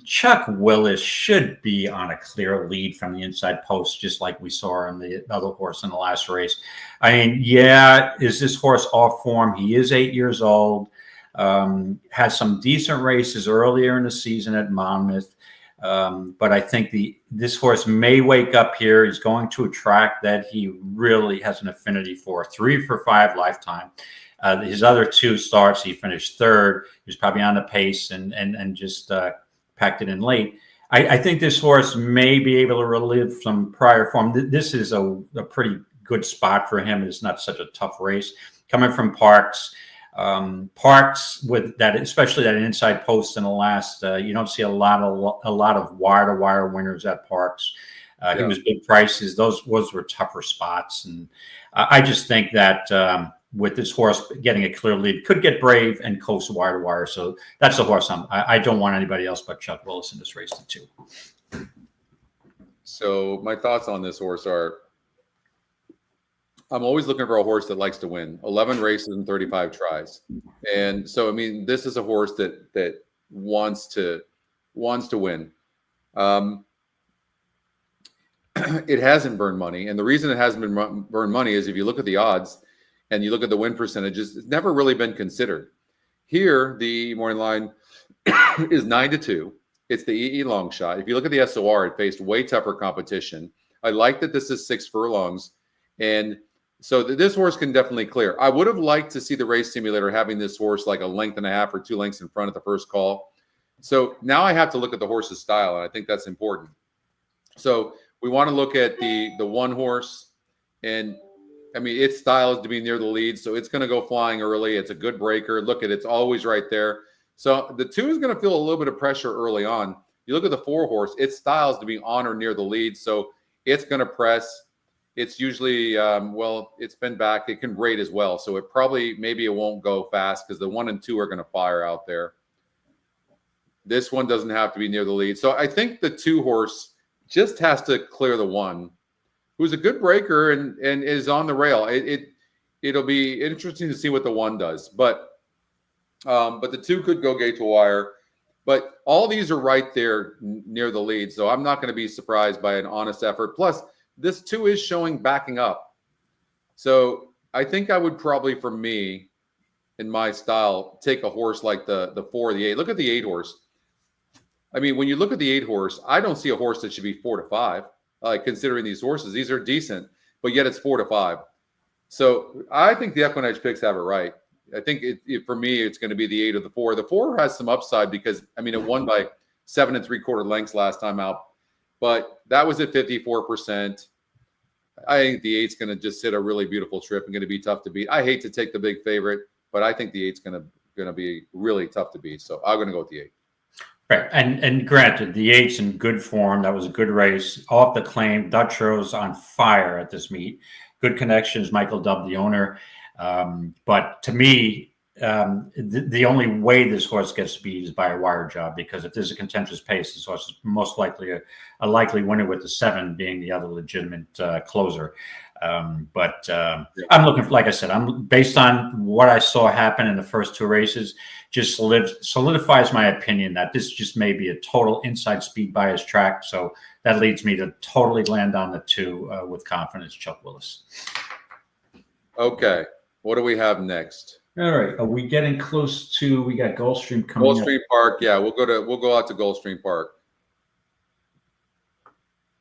Chuck Willis should be on a clear lead from the inside post, just like we saw on the other horse in the last race. I mean, yeah, is this horse off form? He is 8 years old, has some decent races earlier in the season at Monmouth. But I think this horse may wake up here. He's going to a track that he really has an affinity for. 3 for 5 lifetime. His other 2 starts, he finished 3rd. He was probably on the pace and just packed it in late. I think this horse may be able to relive some prior form. This is a pretty good spot for him. It's not such a tough race. Coming from Parks. Parks with that, especially that inside post in the last, you don't see a lot of wire-to-wire winners at Parks. He was big prices. Those were tougher spots, and I just think that with this horse getting a clear lead, could get brave and coast wire-to-wire. So that's the horse I don't want anybody else but Chuck Willis in this race too. So my thoughts on this horse are, I'm always looking for a horse that likes to win. 11 races and 35 tries. And so, I mean, this is a horse that wants to win. It hasn't burned money. And the reason it hasn't been burned money is if you look at the odds and you look at the win percentages, it's never really been considered. Here, the morning line is 9-2. It's the EE long shot. If you look at the SOR, it faced way tougher competition. I like that this is 6 furlongs. And so this horse can definitely clear. I would have liked to see the race simulator having this horse like a length and a half or 2 lengths in front at the first call. So now I have to look at the horse's style, and I think that's important. So we want to look at the 1 horse, and I mean, its style is to be near the lead, so it's going to go flying early. It's a good breaker. Look at it's always right there. So the 2 is going to feel a little bit of pressure early on. You look at the 4 horse, its style is to be on or near the lead, so it's going to press. It's usually, it's been back. It can rate as well. So it probably, maybe it won't go fast because the 1 and 2 are going to fire out there. This one doesn't have to be near the lead. So I think the 2 horse just has to clear the 1, who's a good breaker and is on the rail. It'll be interesting to see what the 1 does. But the 2 could go gate to wire. But all these are right there near the lead. So I'm not going to be surprised by an honest effort. Plus, this 2 is showing backing up. So I think I would probably, for me, in my style, take a horse like the 4 or the 8. Look at the 8 horse. I mean, when you look at the 8 horse, I don't see a horse that should be 4 to 5. Considering these horses, these are decent, but yet it's 4 to 5. So I think the EquinEdge picks have it right. I think for me, it's going to be the 8 or the 4. The 4 has some upside because, I mean, it won by 7 3/4 lengths last time out. But that was at 54%. I think the 8's going to just hit a really beautiful trip and going to be tough to beat. I hate to take the big favorite, but I think the 8's going to be really tough to beat. So I'm going to go with the 8. Right. And granted, the 8's in good form. That was a good race. Off the claim, Dutch Rose on fire at this meet. Good connections, Michael Dubb, the owner. But to me, the only way this horse gets beat is by a wire job, because if there's a contentious pace, this horse is most likely a likely winner, with the 7 being the other legitimate closer. I'm looking for, like I said, I'm based on what I saw happen in the first 2 races, just solidifies my opinion that this just may be a total inside speed bias track. So that leads me to totally land on the 2 with confidence, Chuck Willis. Okay. What do we have next? All right. Are we getting close to? We got Gulfstream coming. Gulfstream Park. Yeah, we'll go out to Gulfstream Park.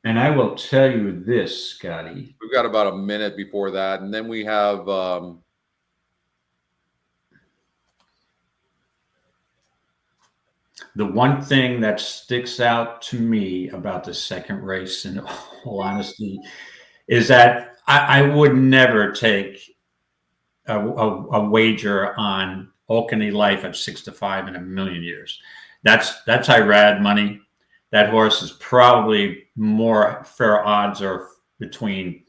And I will tell you this, Scotty. We've got about a minute before that, and then we have The one thing that sticks out to me about the second race, in all honesty, is that I would never take a wager on Oakeney Life at 6-5 in a million years. That's Irad money. That horse is probably more fair odds are between,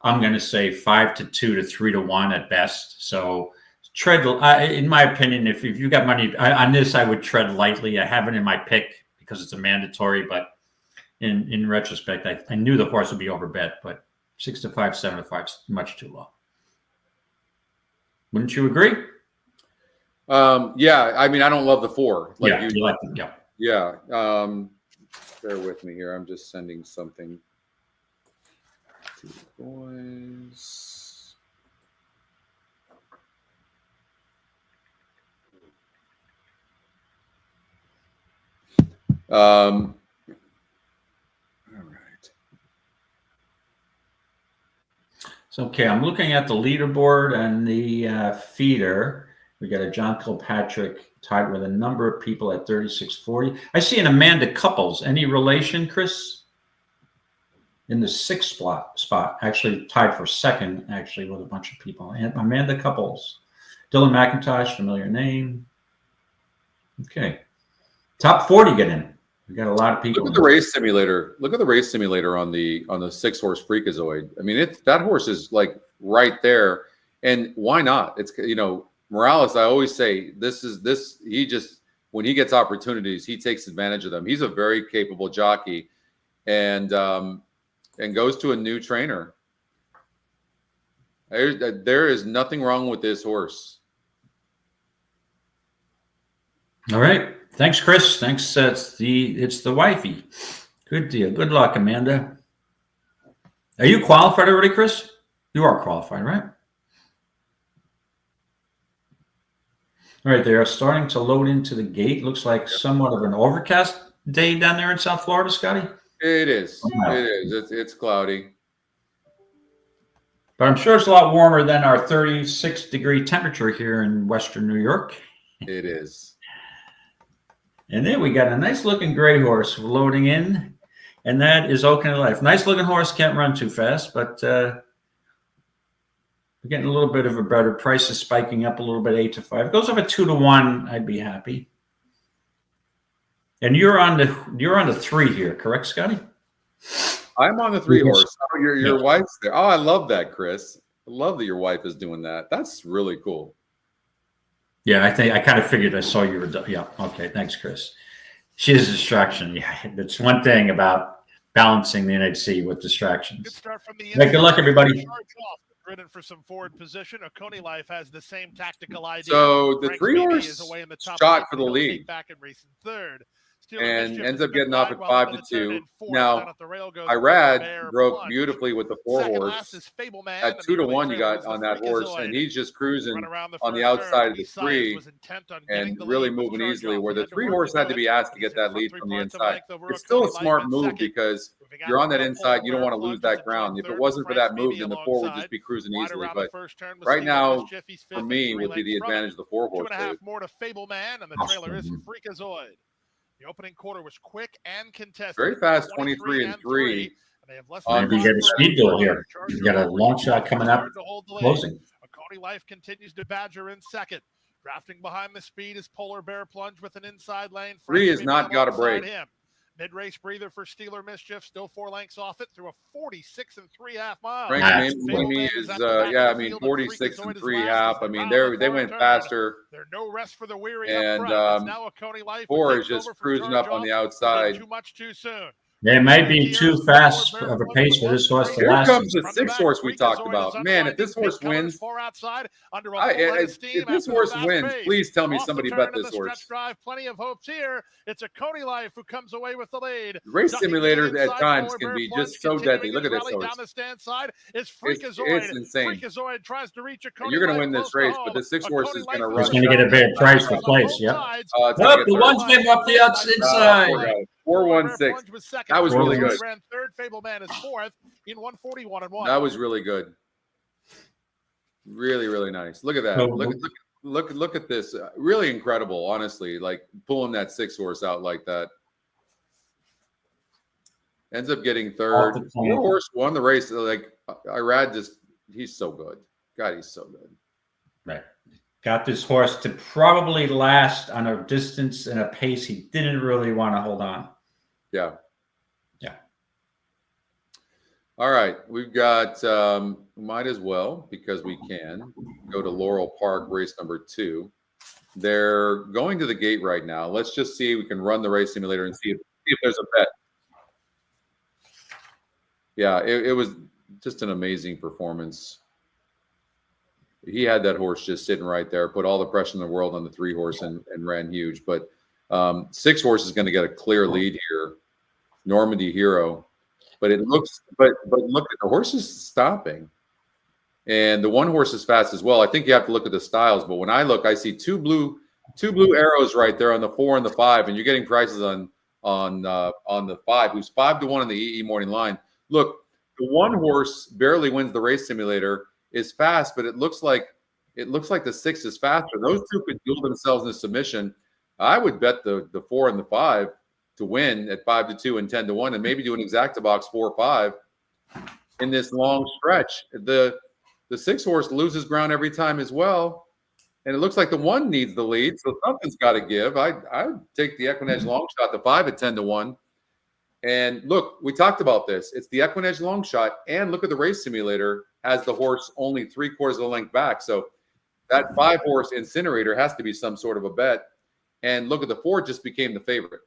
I'm going to say 5-2 to 3-1 at best. So tread, in my opinion, if you got money on this, I would tread lightly. I have it in my pick because it's a mandatory, but in retrospect, I knew the horse would be overbet, but 6-5, 7-5 is much too low. Wouldn't you agree? Yeah, I mean, I don't love the 4. Like yeah, you like them, yeah. Yeah. Bear with me here. I'm just sending something to the boys. All right. So, okay, I'm looking at the leaderboard and the feeder. We got a John Kilpatrick tied with a number of people at 36.40. I see an Amanda Couples. Any relation, Chris? In the 6th spot, actually tied for 2nd, actually, with a bunch of people. And Amanda Couples. Dylan McIntosh, familiar name. Okay. Top 40 get in. We got a lot of people. Look at the race simulator. Look at the race simulator on the 6-horse Freakazoid. I mean, that horse is like right there. And why not? It's, Morales, I always say he just, when he gets opportunities, he takes advantage of them. He's a very capable jockey and goes to a new trainer. There is nothing wrong with this horse. All right. Thanks, Chris. Thanks. It's the wifey. Good deal. Good luck, Amanda. Are you qualified already, Chris? You are qualified, right? All right, they are starting to load into the gate. Looks like somewhat of an overcast day down there in South Florida, Scotty. It is. Wow. It is. It's cloudy. But I'm sure it's a lot warmer than our 36-degree temperature here in Western New York. It is. And then we got a nice-looking gray horse loading in, and that is Oakeney Life. Nice-looking horse, can't run too fast, but we're getting a little bit of a better price. Is spiking up a little bit, 8-5. It goes up at 2-1. I'd be happy. And you're on the 3 here, correct, Scotty? I'm on the 3 Yes. horse. Oh, your wife's there. Oh, I love that, Chris. I love that your wife is doing that. That's really cool. Yeah, I kind of figured I saw you were. Yeah, okay. Thanks, Chris. She is a distraction. Yeah, that's one thing about balancing the NHC with Good distractions. start from the Good luck, everybody. Charge off. Ridden for some forward position. Oakeney Life has the same tactical idea. So the Frank 3 Speaky horse is away in the top shot eight, for but the he'll lead take back and race in 3rd. and ends up getting off at 5-2. Now, Irad Irad broke beautifully with the 4 horse. At 2-1, you got on that horse, and he's just cruising on the outside of the 3 and really moving easily, where the 3 horse had to be asked to get that lead from the inside. It's still a smart move because you're on that inside. You don't want to lose that ground. If it wasn't for that move, then the 4 would just be cruising easily. But right now, for me, would be the advantage of the 4 horse. 2.5 more to Fableman, and the trailer is Freakazoid. The opening quarter was quick and contested. Very fast, 23 and 3. Maybe get a speed duel here. You got a long shot coming up, closing. Oakeney Life continues to badger in 2nd. Drafting behind the speed is Polar Bear Plunge with an inside lane. 3 has not got a break. Mid-race breather for Steeler Mischief, still 4 lengths off it through a 46 3/2 miles. Frank Mimi is, 46 3/2. I mean, they went faster. There's no rest for the weary. And now Oakeney Life 4 is just cruising up on the outside. Too much too soon. It might be too fast of a pace for this horse to Here last. comes the 6 horse we talked about. Man, if this horse wins, if this horse wins, please tell me somebody bet this horse. Plenty of hopes here. It's Oakeney Life who comes away with the lead. Race simulators at times can be just so deadly. Look at this horse. Down the stand side is It's insane. Freakazoid tries to reach Oakeney. You're going to win this race, but the 6 horse is going to run. He's going to get a big price for place. Yeah. The one's getting up the outside. 4-1-6. That was really good. Ran 3rd. Fableman is 4th in 141 and 1. That was really good. Really, really nice. Look at that. Look look at this. Really incredible, honestly. Like pulling that 6 horse out like that. Ends up getting third. 4 horse won the race. Like Irad he's so good. God, he's so good. Right. Got this horse to probably last on a distance and a pace he didn't really want to hold on. Yeah. Yeah. All right. We've got, might as well, because we can, go to Laurel Park, race number 2. They're going to the gate right now. Let's just see. We can run the race simulator and see if there's a bet. Yeah, it was just an amazing performance. He had that horse just sitting right there, put all the pressure in the world on the 3 horse and ran huge. But 6 horse is going to get a clear lead here. Normandy Hero. But it looks, but look at the horse is stopping. And the 1 horse is fast as well. I think you have to look at the styles. But when I look, I see two blue arrows right there on the 4 and the 5, and you're getting prices on the 5, who's 5-1 in the EE morning line. Look, the 1 horse barely wins the race simulator, is fast, but it looks like the 6 is faster. Those 2 could duel themselves in a submission. I would bet the 4 and the 5 to win at 5-2 and 10-1, and maybe do an exacta box 4-5 in this long stretch. The 6 horse loses ground every time as well, and it looks like the 1 needs the lead, so something's got to give. I take the EquinEdge long shot, the 5 at 10-1. And look, we talked about this. It's the EquinEdge long shot, and look at the race simulator has the horse only 3/4 of the length back. So that 5 horse Incinerator has to be some sort of a bet. And look at the 4 just became the favorite,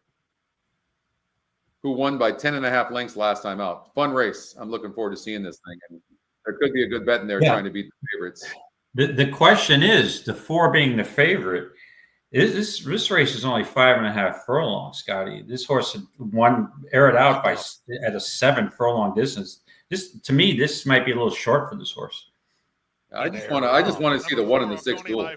who won by 10.5 lengths last time out. Fun race. I'm looking forward to seeing this thing. And there could be a good bet in there trying to beat the favorites. The question is, the 4 being the favorite, this race is only 5.5 furlongs, Scotty. This horse won aired out at a 7 furlong distance. To me, this might be a little short for this horse. I just want to see the 1 and the 6 duel. And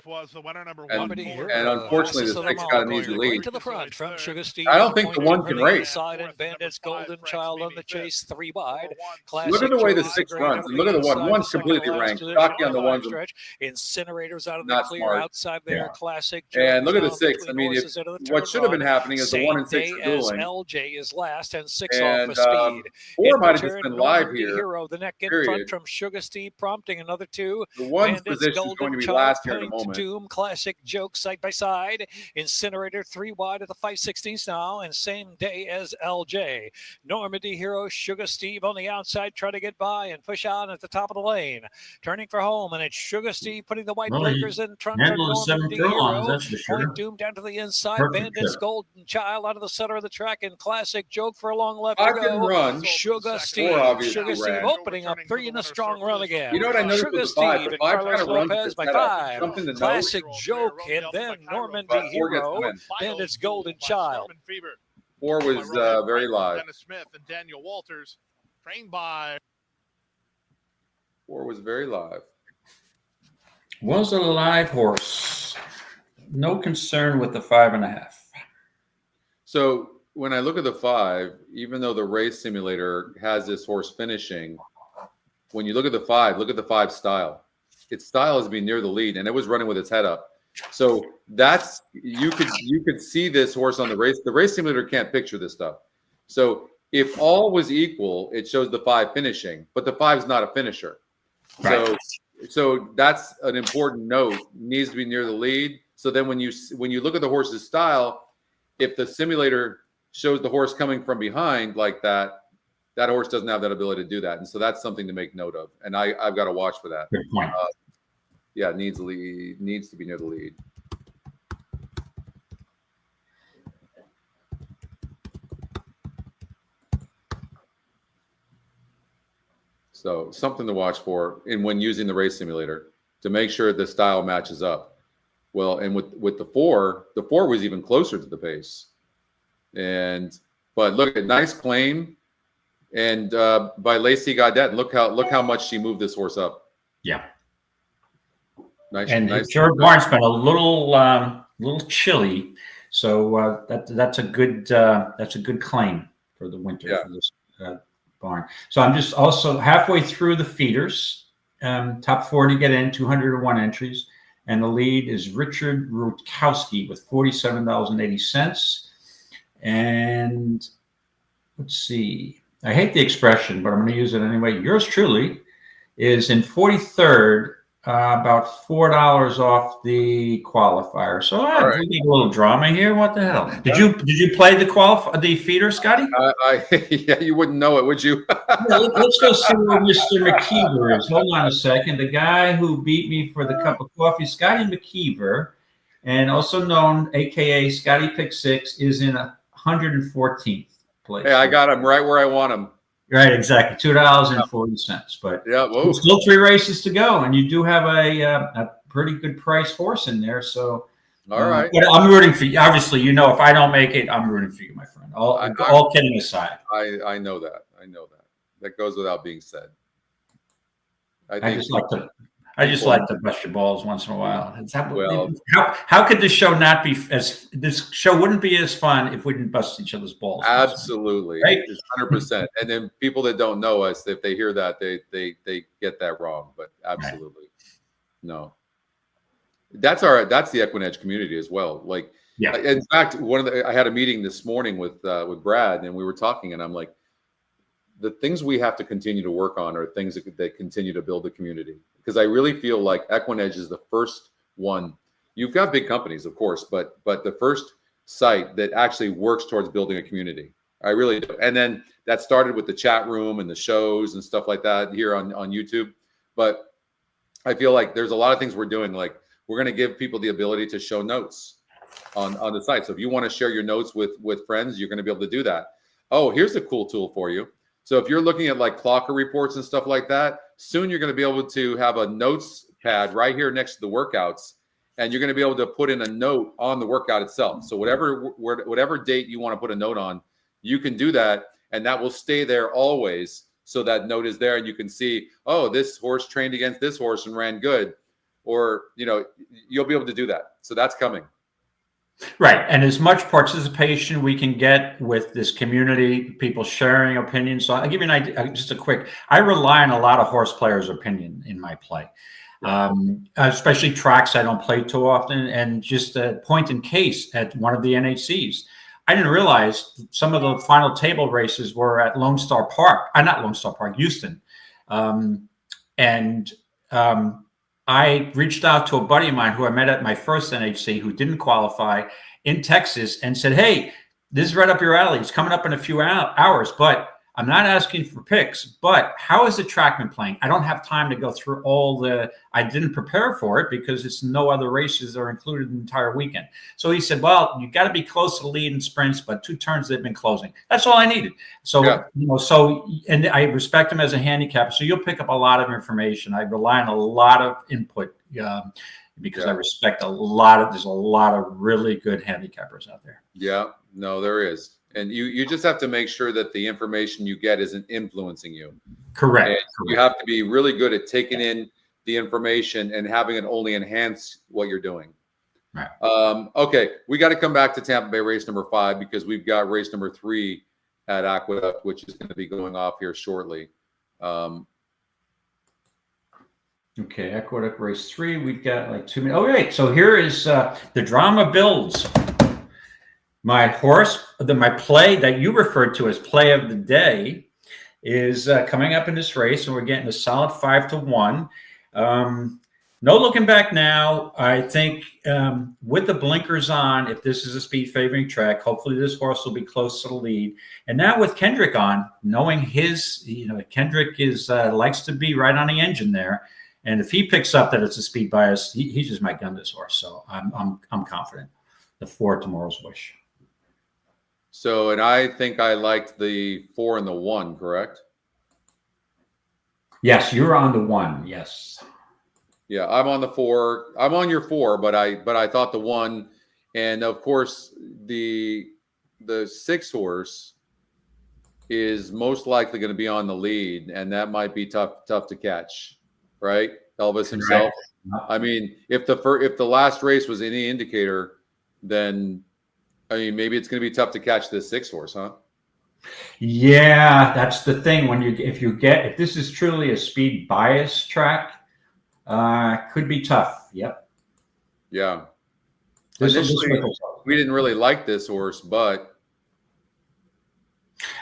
unfortunately, the 6 got an easy lead. To the front from Sugar Steve. I don't think the 1 can race. Side and Bandit's Golden Child on the chase, 3 wide. Look at the way the 6 runs, and look at the 1. 1's completely ranked. Stocky on the 1's. Incinerators out of the clear outside there. Classic. And look at the 6. I mean, what should have been happening is the 1 and 6 are dueling. LJ is last and 6 off the speed. 4 might have just been live here. Hero, the neck in front from Sugar Steve, prompting another 2. The 1's position is going to be last here in a moment. Doom, Classic Joke side by side. Incinerator 3 wide at the 5/16 now, and same day as LJ. Normandy Hero, Sugar Steve on the outside, try to get by and push on at the top of the lane. Turning for home, and it's Sugar Steve putting the white blinkers in front of Normandy Hero. Point Doom down to the inside. Bandit's Golden Child out of the center of the track, and Classic Joke for a long left to go. Sugar Steve opening up 3 in a strong run again. You know what I noticed with the 5? The 5 kind of Lopez by 5. Something to Classic Joke, and then Normandy Hero, Bandit's Golden Child. 4 was very live. Dennis Smith and Daniel Walters, trained by 4 was very live. Was a live horse. No concern with the 5.5. So when I look at the 5, even though the race simulator has this horse finishing, when you look at the 5 style. Its style is being near the lead, and it was running with its head up. So that's you could see this horse on the race. The race simulator can't picture this stuff. So if all was equal, it shows the 5 finishing, but the 5's not a finisher. Right. So that's an important note. It needs to be near the lead. So then when you look at the horse's style, if the simulator shows the horse coming from behind like that, that horse doesn't have that ability to do that. And so that's something to make note of. And I've got to watch for that. Good point. Yeah, it needs to be near the lead. So something to watch for when using the race simulator to make sure the style matches up. Well, and with the 4 was even closer to the pace. But look at nice claim. And by Lacey Gaudette, look how much she moved this horse up. Yeah. Nice. Jared Barnes been a little chilly, so that's a good claim for the winter for this barn. So I'm just also halfway through the feeders, top 4 to get in, 201 entries, And the lead is Richard Rutkowski with $47.80. And let's see. I hate the expression, but I'm going to use it anyway. Yours truly is in 43rd, about $4 off the qualifier. So right. we got a little drama here. What the hell? Did you play the feeder, Scotty? Yeah, you wouldn't know it, would you? Yeah, let's go see where Mr. McKeever is. Hold on a second. The guy who beat me for the cup of coffee, Scotty McKeever, and also known, AKA Scotty Pick 6, is in 114th place. Hey, I got him right where I want him. Right, exactly. $2.40. But yeah, whoa. Still 3 races to go, and you do have a pretty good price horse in there. So, all right. But I'm rooting for you. Obviously, if I don't make it, I'm rooting for you, my friend. All kidding aside. I know that. That goes without being said. I just like to bust your balls once in a while. How could this show not be this show wouldn't be as fun if we didn't bust each other's balls? Absolutely, right? 100%. And then people that don't know us, if they hear that, they get that wrong. But absolutely, right. No. That's the EquinEdge community as well. Like, yeah. In fact, I had a meeting this morning with Brad, and we were talking, and I'm like, the things we have to continue to work on are things that continue to build the community. Because I really feel like EquinEdge is the first one. You've got big companies, of course, but the first site that actually works towards building a community. I really do. And then that started with the chat room and the shows and stuff like that here on YouTube. But I feel like there's a lot of things we're doing. Like, we're going to give people the ability to show notes on the site. So if you want to share your notes with friends, you're going to be able to do that. Oh, here's a cool tool for you. So if you're looking at like clocker reports and stuff like that, soon you're going to be able to have a notes pad right here next to the workouts, and you're going to be able to put in a note on the workout itself. So whatever date you want to put a note on, you can do that, and that will stay there always. So that note is there, and you can see, oh, this horse trained against this horse and ran good, or you'll be able to do that. So that's coming. Right. And as much participation we can get with this community, people sharing opinions. So I'll give you an idea, just a quick, I rely on a lot of horse players' opinion in my play, especially tracks I don't play too often. And just a point in case at one of the NHCs, I didn't realize some of the final table races were at Lone Star Park. Not Lone Star Park, Houston. I reached out to a buddy of mine who I met at my first NHC who didn't qualify in Texas and said, hey, this is right up your alley. It's coming up in a few hours, but I'm not asking for picks. But how is the trackman playing? I don't have time to go through I didn't prepare for it because it's no other races are included in the entire weekend. So he said, well, you got to be close to the lead in sprints, but 2 turns they've been closing. That's all I needed. So, and I respect him as a handicapper. So you'll pick up a lot of information. I rely on a lot of input because I respect there's a lot of really good handicappers out there. Yeah, no, there is. And you just have to make sure that the information you get isn't influencing you. Correct. You have to be really good at taking in the information and having it only enhance what you're doing. Right. Okay, we got to come back to Tampa Bay race number 5 because we've got race number 3 at Aqueduct, which is going to be going off here shortly. Okay, Aqueduct race 3. We've got like 2 minutes. Okay, so here is the drama builds. My horse, my play that you referred to as play of the day is coming up in this race, and we're getting a solid 5-1. No looking back now. I think with the blinkers on, if this is a speed favoring track, hopefully this horse will be close to the lead. And now with Kendrick on, knowing his, Kendrick is likes to be right on the engine there. And if he picks up that it's a speed bias, he just might gun this horse. So I'm confident. The 4, Tomorrow's Wish. So, and I think I liked the 4 and the 1, correct? Yes, you're on the 1. Yes. Yeah, I'm on the 4. I'm on your 4, but I thought the 1, and of course the 6 horse is most likely going to be on the lead, and that might be tough to catch, right? Elvis himself. Right. I mean, if the last race was any indicator, then maybe it's going to be tough to catch this 6 horse, huh? Yeah, that's the thing. If this is truly a speed bias track, could be tough. Yep. Yeah. This Initially, we didn't really like this horse, but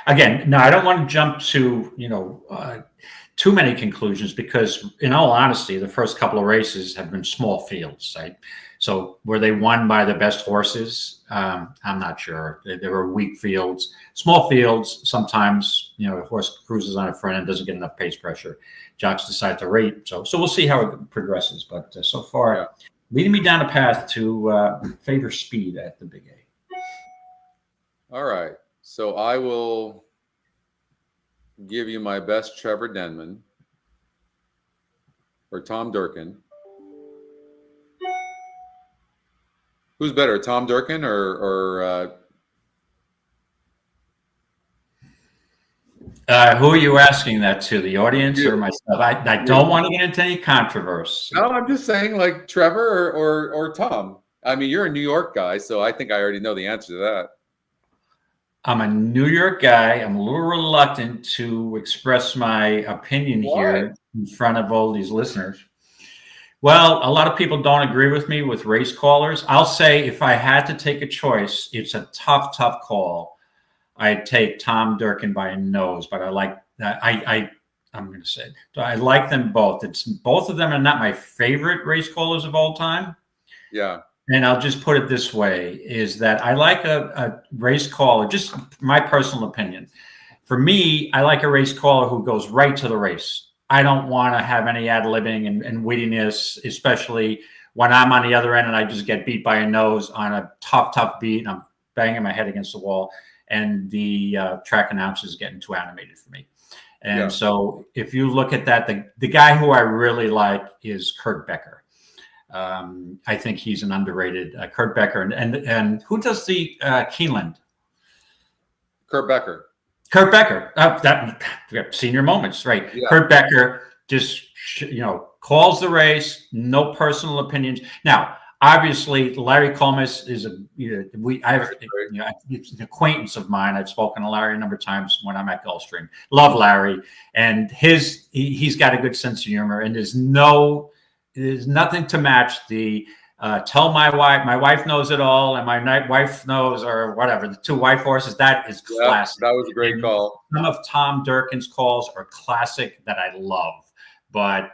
again, no, I don't want to jump to too many conclusions, because in all honesty, the first couple of races have been small fields, right? So were they won by the best horses? I'm not sure. There were weak fields, small fields. Sometimes, a horse cruises on a front end, doesn't get enough pace pressure. Jocks decide to rate. So we'll see how it progresses. But so far, leading me down a path to favor speed at the Big A. All right. So I will give you my best Trevor Denman or Tom Durkin. Who's better, Tom Durkin or who are you asking that to? The audience or myself? I don't want to get into any controversy. No, I'm just saying, like, Trevor or Tom. I mean, you're a New York guy, so I think I already know the answer to that. I'm a New York guy. I'm a little reluctant to express my opinion here in front of all these listeners. Well, a lot of people don't agree with me with race callers. I'll say if I had to take a choice, it's a tough call. I'd take Tom Durkin by a nose, but I like that. I'm going to say it. So I like them both. Both of them are not my favorite race callers of all time. Yeah. And I'll just put it this way, is that I like a race caller, just my personal opinion. For me, I like a race caller who goes right to the race. I don't want to have any ad-libbing and wittiness, especially when I'm on the other end and I just get beat by a nose on a tough beat and I'm banging my head against the wall and the track announcer is getting too animated for me. And so if you look at that, the guy who I really like is Kurt Becker. I think he's an underrated Kurt Becker. And who does the Keeneland? Kurt Becker. Kurt Becker. That senior moments, right? Yeah. Kurt Becker just calls the race, no personal opinions. Now, obviously, Larry Collmus is it's an acquaintance of mine. I've spoken to Larry a number of times when I'm at Gulfstream. Love Larry, and he's got a good sense of humor, and there's nothing to match the tell my wife knows it all, and my wife knows, or whatever, the two white horses. That is classic. That was a great call. Some of Tom Durkin's calls are classic that I love, but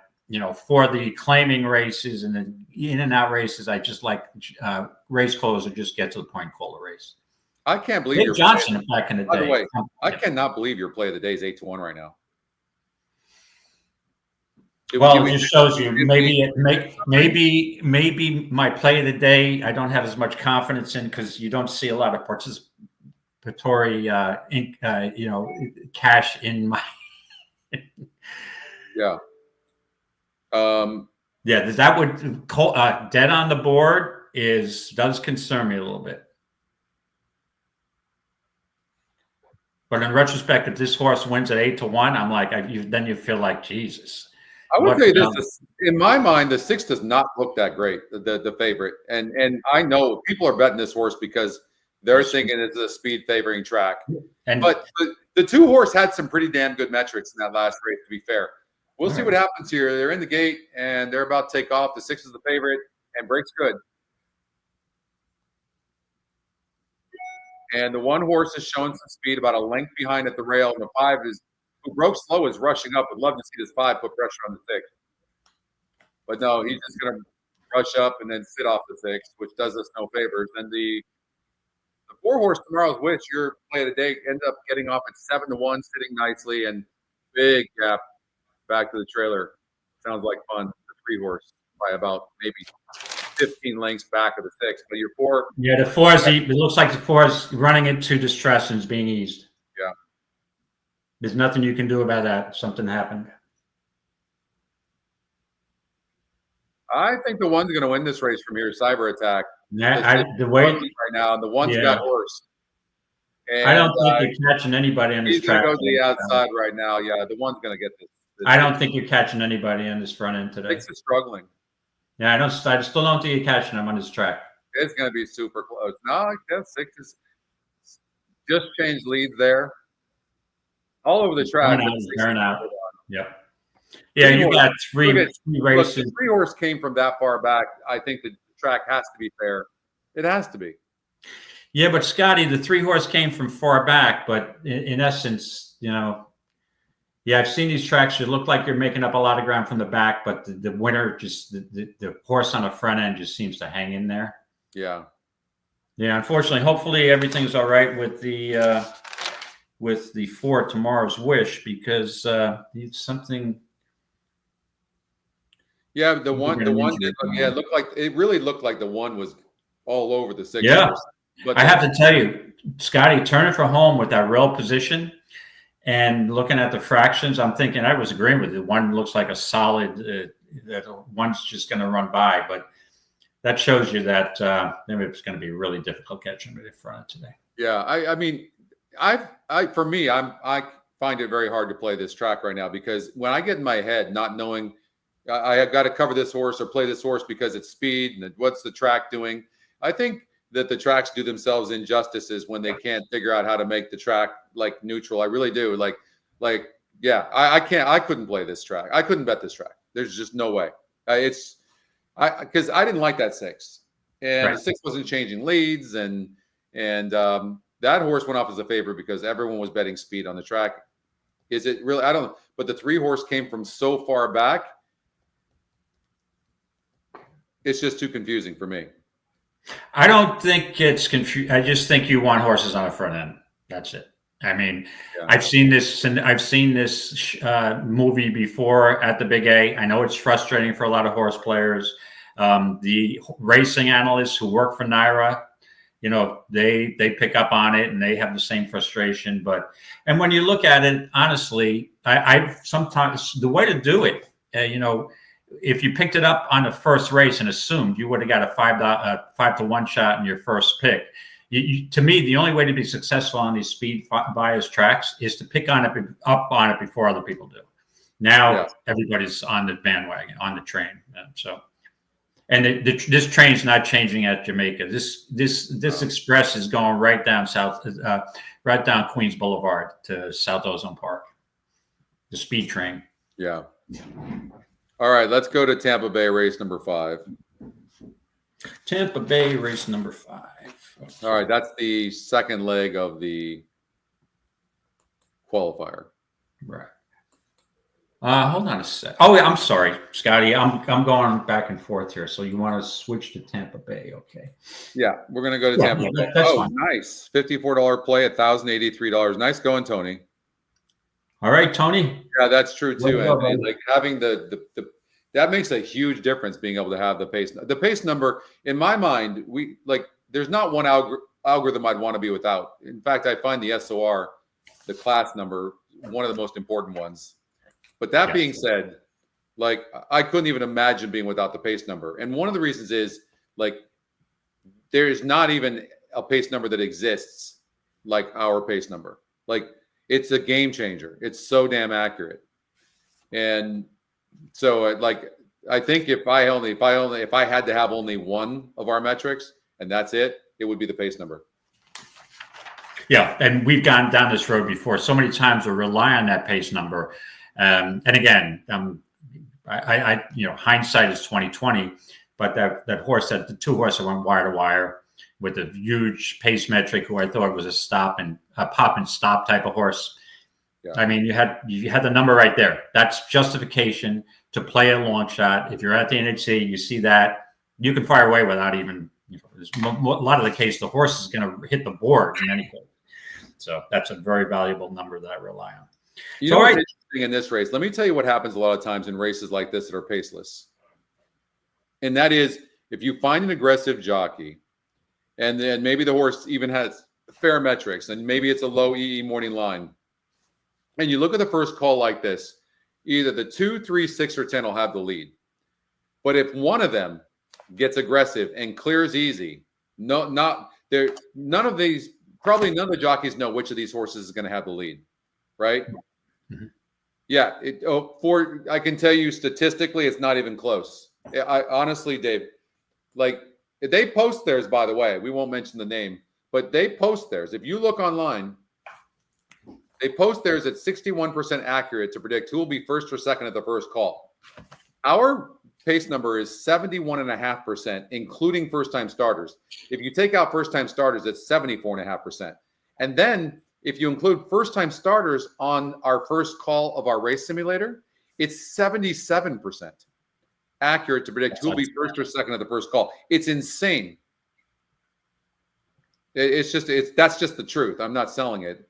for the claiming races and the in and out races, I just like race callers who just get to the point, call the race. I can't believe Dave Johnson back in the day. By the way, I cannot believe your play of the day is 8-1 right now. Well, it just shows you maybe my play of the day I don't have as much confidence in, because you don't see a lot of participatory cash in my that would dead on the board does concern me a little bit. But in retrospect, if this horse wins at 8-1, I'm like, then you feel like Jesus. I would say this: in my mind, the 6 does not look that great, the favorite, and I know people are betting this horse because they're thinking it's a speed favoring track. But the 2 horse had some pretty damn good metrics in that last race. To be fair, we'll see what happens here. They're in the gate and they're about to take off. The 6 is the favorite and breaks good. And the 1 horse is showing some speed, about a length behind at the rail, and the 5 who broke slow is rushing up. Would love to see this 5 put pressure on the 6. But no, he's just going to rush up and then sit off the 6, which does us no favors. And the 4 horse, Tomorrow's Witch, your play of the day, end up getting off at 7-1, sitting nicely, and big gap back to the trailer. Sounds like fun. The 3 horse by about maybe 15 lengths back of the 6. But your 4. Yeah, the 4 is, it looks like the 4 is running into distress and is being eased. Yeah. There's nothing you can do about that. Something happened. I think the 1's going to win this race from here. Cyber Attack. Yeah, the way right now, and the 1's got horse. And I don't think you're catching anybody on this track. He's going to go to the outside right now. Yeah, the 1's going to get this. I don't think you're catching anybody on this front end today. 6 is struggling. Yeah, I still don't think you're catching them on this track. It's going to be super close. No, 6 is just changed leads there. All over the track. Turn out. Yeah, you got three races. The 3 horse came from that far back. I think that track has to be fair. It has to be. Yeah, but Scotty, the 3-horse came from far back, but in essence, yeah, I've seen these tracks. You look like you're making up a lot of ground from the back, but the winner just the horse on the front end just seems to hang in there. Yeah. Yeah. Unfortunately, hopefully everything's all right with the for Tomorrow's Wish, because it's something. Yeah, the one did, it really looked like the one was all over the 6 Yeah. horse. But I have to tell you, Scotty, turning for home with that rail position and looking at the fractions, I'm thinking, I was agreeing with you. One looks like a solid, that one's just going to run by, but that shows you that maybe it's going to be really difficult catching it in front of today. Yeah, I mean, I find it very hard to play this track right now, because when I get in my head not knowing I have got to cover this horse or play this horse because it's speed and what's the track doing, I think that the tracks do themselves injustices when they can't figure out how to make the track like neutral. I really do. Yeah, I couldn't play this track. I couldn't bet this track. There's just no way. Because I didn't like that 6, and right. The 6 wasn't changing leads, and that horse went off as a favorite because everyone was betting speed on the track. Is it really? I don't know. But the 3-horse came from so far back. It's just too confusing for me. I don't think it's confusing. I just think you want horses on the front end. That's it. I mean, yeah. I've seen this movie before at the Big A. I know it's frustrating for a lot of horse players. The racing analysts who work for NYRA, they pick up on it and they have the same frustration. And when you look at it, honestly, I sometimes the way to do it, if you picked it up on the first race and assumed you would have got a 5-to-1 shot in your first pick, to me, the only way to be successful on these speed bias tracks is to pick up on it before other people do. Now everybody's on the bandwagon, on the train. This train's not changing at Jamaica. This express is going right down right down Queens Boulevard to South Ozone Park. The speed train. Yeah. All right, let's go to Tampa Bay, race number 5. Tampa Bay, race number 5. Okay. All right, that's the second leg of the qualifier. Right. Hold on a sec. Oh, I'm sorry, Scotty. I'm going back and forth here. So you want to switch to Tampa Bay? Okay. Yeah, we're going to go to Tampa Bay. Fine. Nice. $54 play, $1,083. Nice going, Tony. All right, Tony. Yeah, that's true too. And like having the that makes a huge difference, being able to have the pace number. In my mind, there's not one algorithm I'd want to be without. In fact, I find the SOR, the class number, one of the most important ones. But that being said, I couldn't even imagine being without the pace number. And one of the reasons is there is not even a pace number that exists like our pace number. It's a game changer. It's so damn accurate. And so I think if I had to have only one of our metrics and that's it would be the pace number. Yeah. And we've gone down this road before. So many times we rely on that pace number. And again, hindsight is 20/20, but that horse, the 2-horse that went wire to wire with a huge pace metric, who I thought was a pop and stop type of horse. Yeah. I mean, you had the number right there. That's justification to play a long shot. If you're at the NHC, you see that, you can fire away without even, a lot of the case, the horse is going to hit the board in any case. So that's a very valuable number that I rely on. What's interesting in this race? Let me tell you what happens a lot of times in races like this that are paceless. And that is, if you find an aggressive jockey, and then maybe the horse even has fair metrics, and maybe it's a low EE morning line, and you look at the first call like this, either the 2, 3, 6, or 10 will have the lead. But if one of them gets aggressive and clears easy, none of the jockeys know which of these horses is going to have the lead, right? Mm-hmm. Yeah. I can tell you statistically, it's not even close. Honestly, Dave, they post theirs, by the way. We won't mention the name, but they post theirs. If you look online, they post theirs at 61% accurate to predict who will be first or second at the first call. Our pace number is 71.5%, including first-time starters. If you take out first-time starters, it's 74.5%. And then if you include first-time starters on our first call of our race simulator, it's 77% accurate to predict who'll be first or second at the first call. It's insane. That's just the truth. I'm not selling it.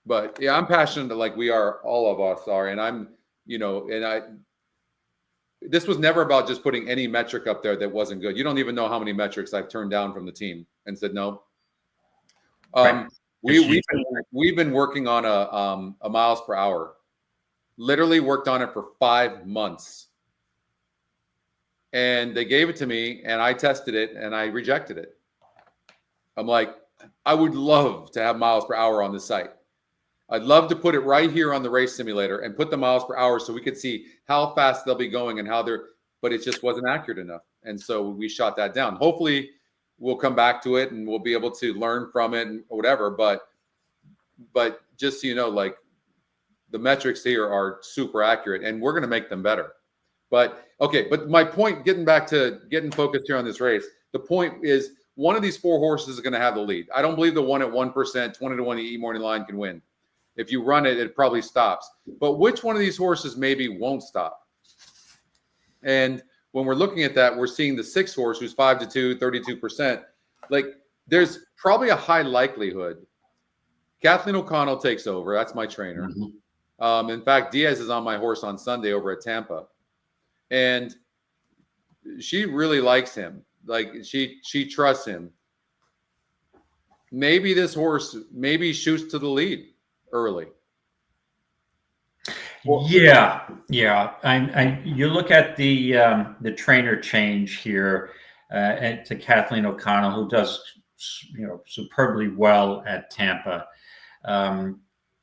But yeah, I'm passionate like we are, all of us are. And I'm, this was never about just putting any metric up there that wasn't good. You don't even know how many metrics I've turned down from the team and said no. Right. We've been working on a miles per hour. Literally worked on it for 5 months. And they gave it to me and I tested it and I rejected it. I'm like, I would love to have miles per hour on the site. I'd love to put it right here on the race simulator and put the miles per hour so we could see how fast they'll be going and but it just wasn't accurate enough. And so we shot that down. Hopefully we'll come back to it and we'll be able to learn from it and whatever. But just so you know, like the metrics here are super accurate and we're going to make them better. But my point, getting focused here on this race, the point is one of these 4 horses is going to have the lead. I don't believe the one at 1%, 20 to 1 E morning line can win. If you run it, it probably stops. But which one of these horses maybe won't stop? And when we're looking at that, we're seeing the 6 horse who's 5 to 2, 32%. Like there's probably a high likelihood Kathleen O'Connell takes over. That's my trainer. Mm-hmm. In fact, Diaz is on my horse on Sunday over at Tampa. And she really likes him. Like she trusts him. Maybe this horse shoots to the lead early. Yeah. You look at the trainer change here to Kathleen O'Connell, who does superbly well at Tampa.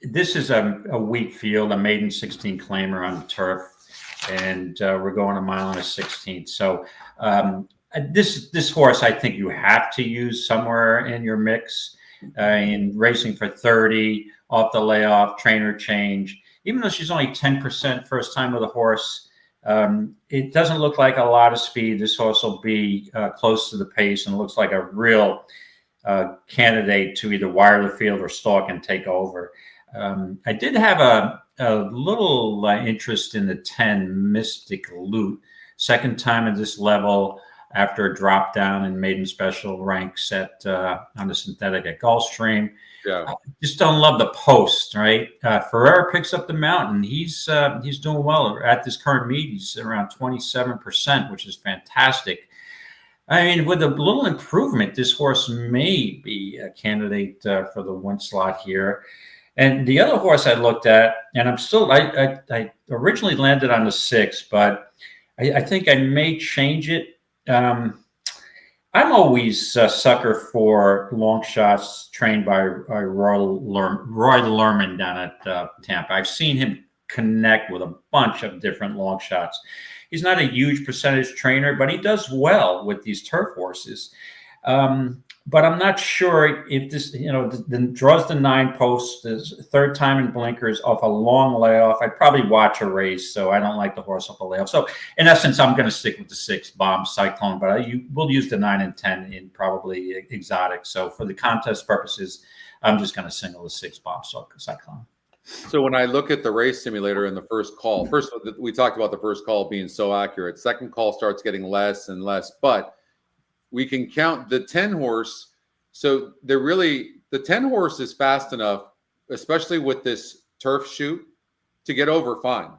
This is a weak field, a maiden 16 claimer on the turf, and we're going a mile and a 16th. So this horse, I think you have to use somewhere in your mix in racing for 30 off the layoff, trainer change. Even though she's only 10% first time with a horse, it doesn't look like a lot of speed. This horse will be close to the pace and looks like a real candidate to either wire the field or stalk and take over. I did have a little interest in the 10 Mystic Loot. Second time at this level after a drop down in maiden special rank set on the synthetic at Gulfstream. Yeah, I just don't love the post, right? Ferreira picks up the mountain. He's doing well at this current meet. He's around 27%, which is fantastic. I mean, with a little improvement, this horse may be a candidate for the win slot here. And the other horse I looked at, and I originally landed on the 6, but I think I may change it. I'm always a sucker for long shots trained by Roy Lerman down at Tampa. I've seen him connect with a bunch of different long shots. He's not a huge percentage trainer, but he does well with these turf horses. But I'm not sure if this, draws the 9 post, is third time in blinkers off a long layoff. I'd probably watch a race, so I don't like the horse off a layoff. So in essence, I'm going to stick with the 6 Bomb Cyclone, but we'll use the 9 and 10 in probably exotic. So for the contest purposes, I'm just going to single the 6 Bomb Cyclone. So when I look at the race simulator in the first call, first we talked about the first call being so accurate. Second call starts getting less and less, but we can count the 10 horse. So the 10 horse is fast enough, especially with this turf shoot, to get over fine.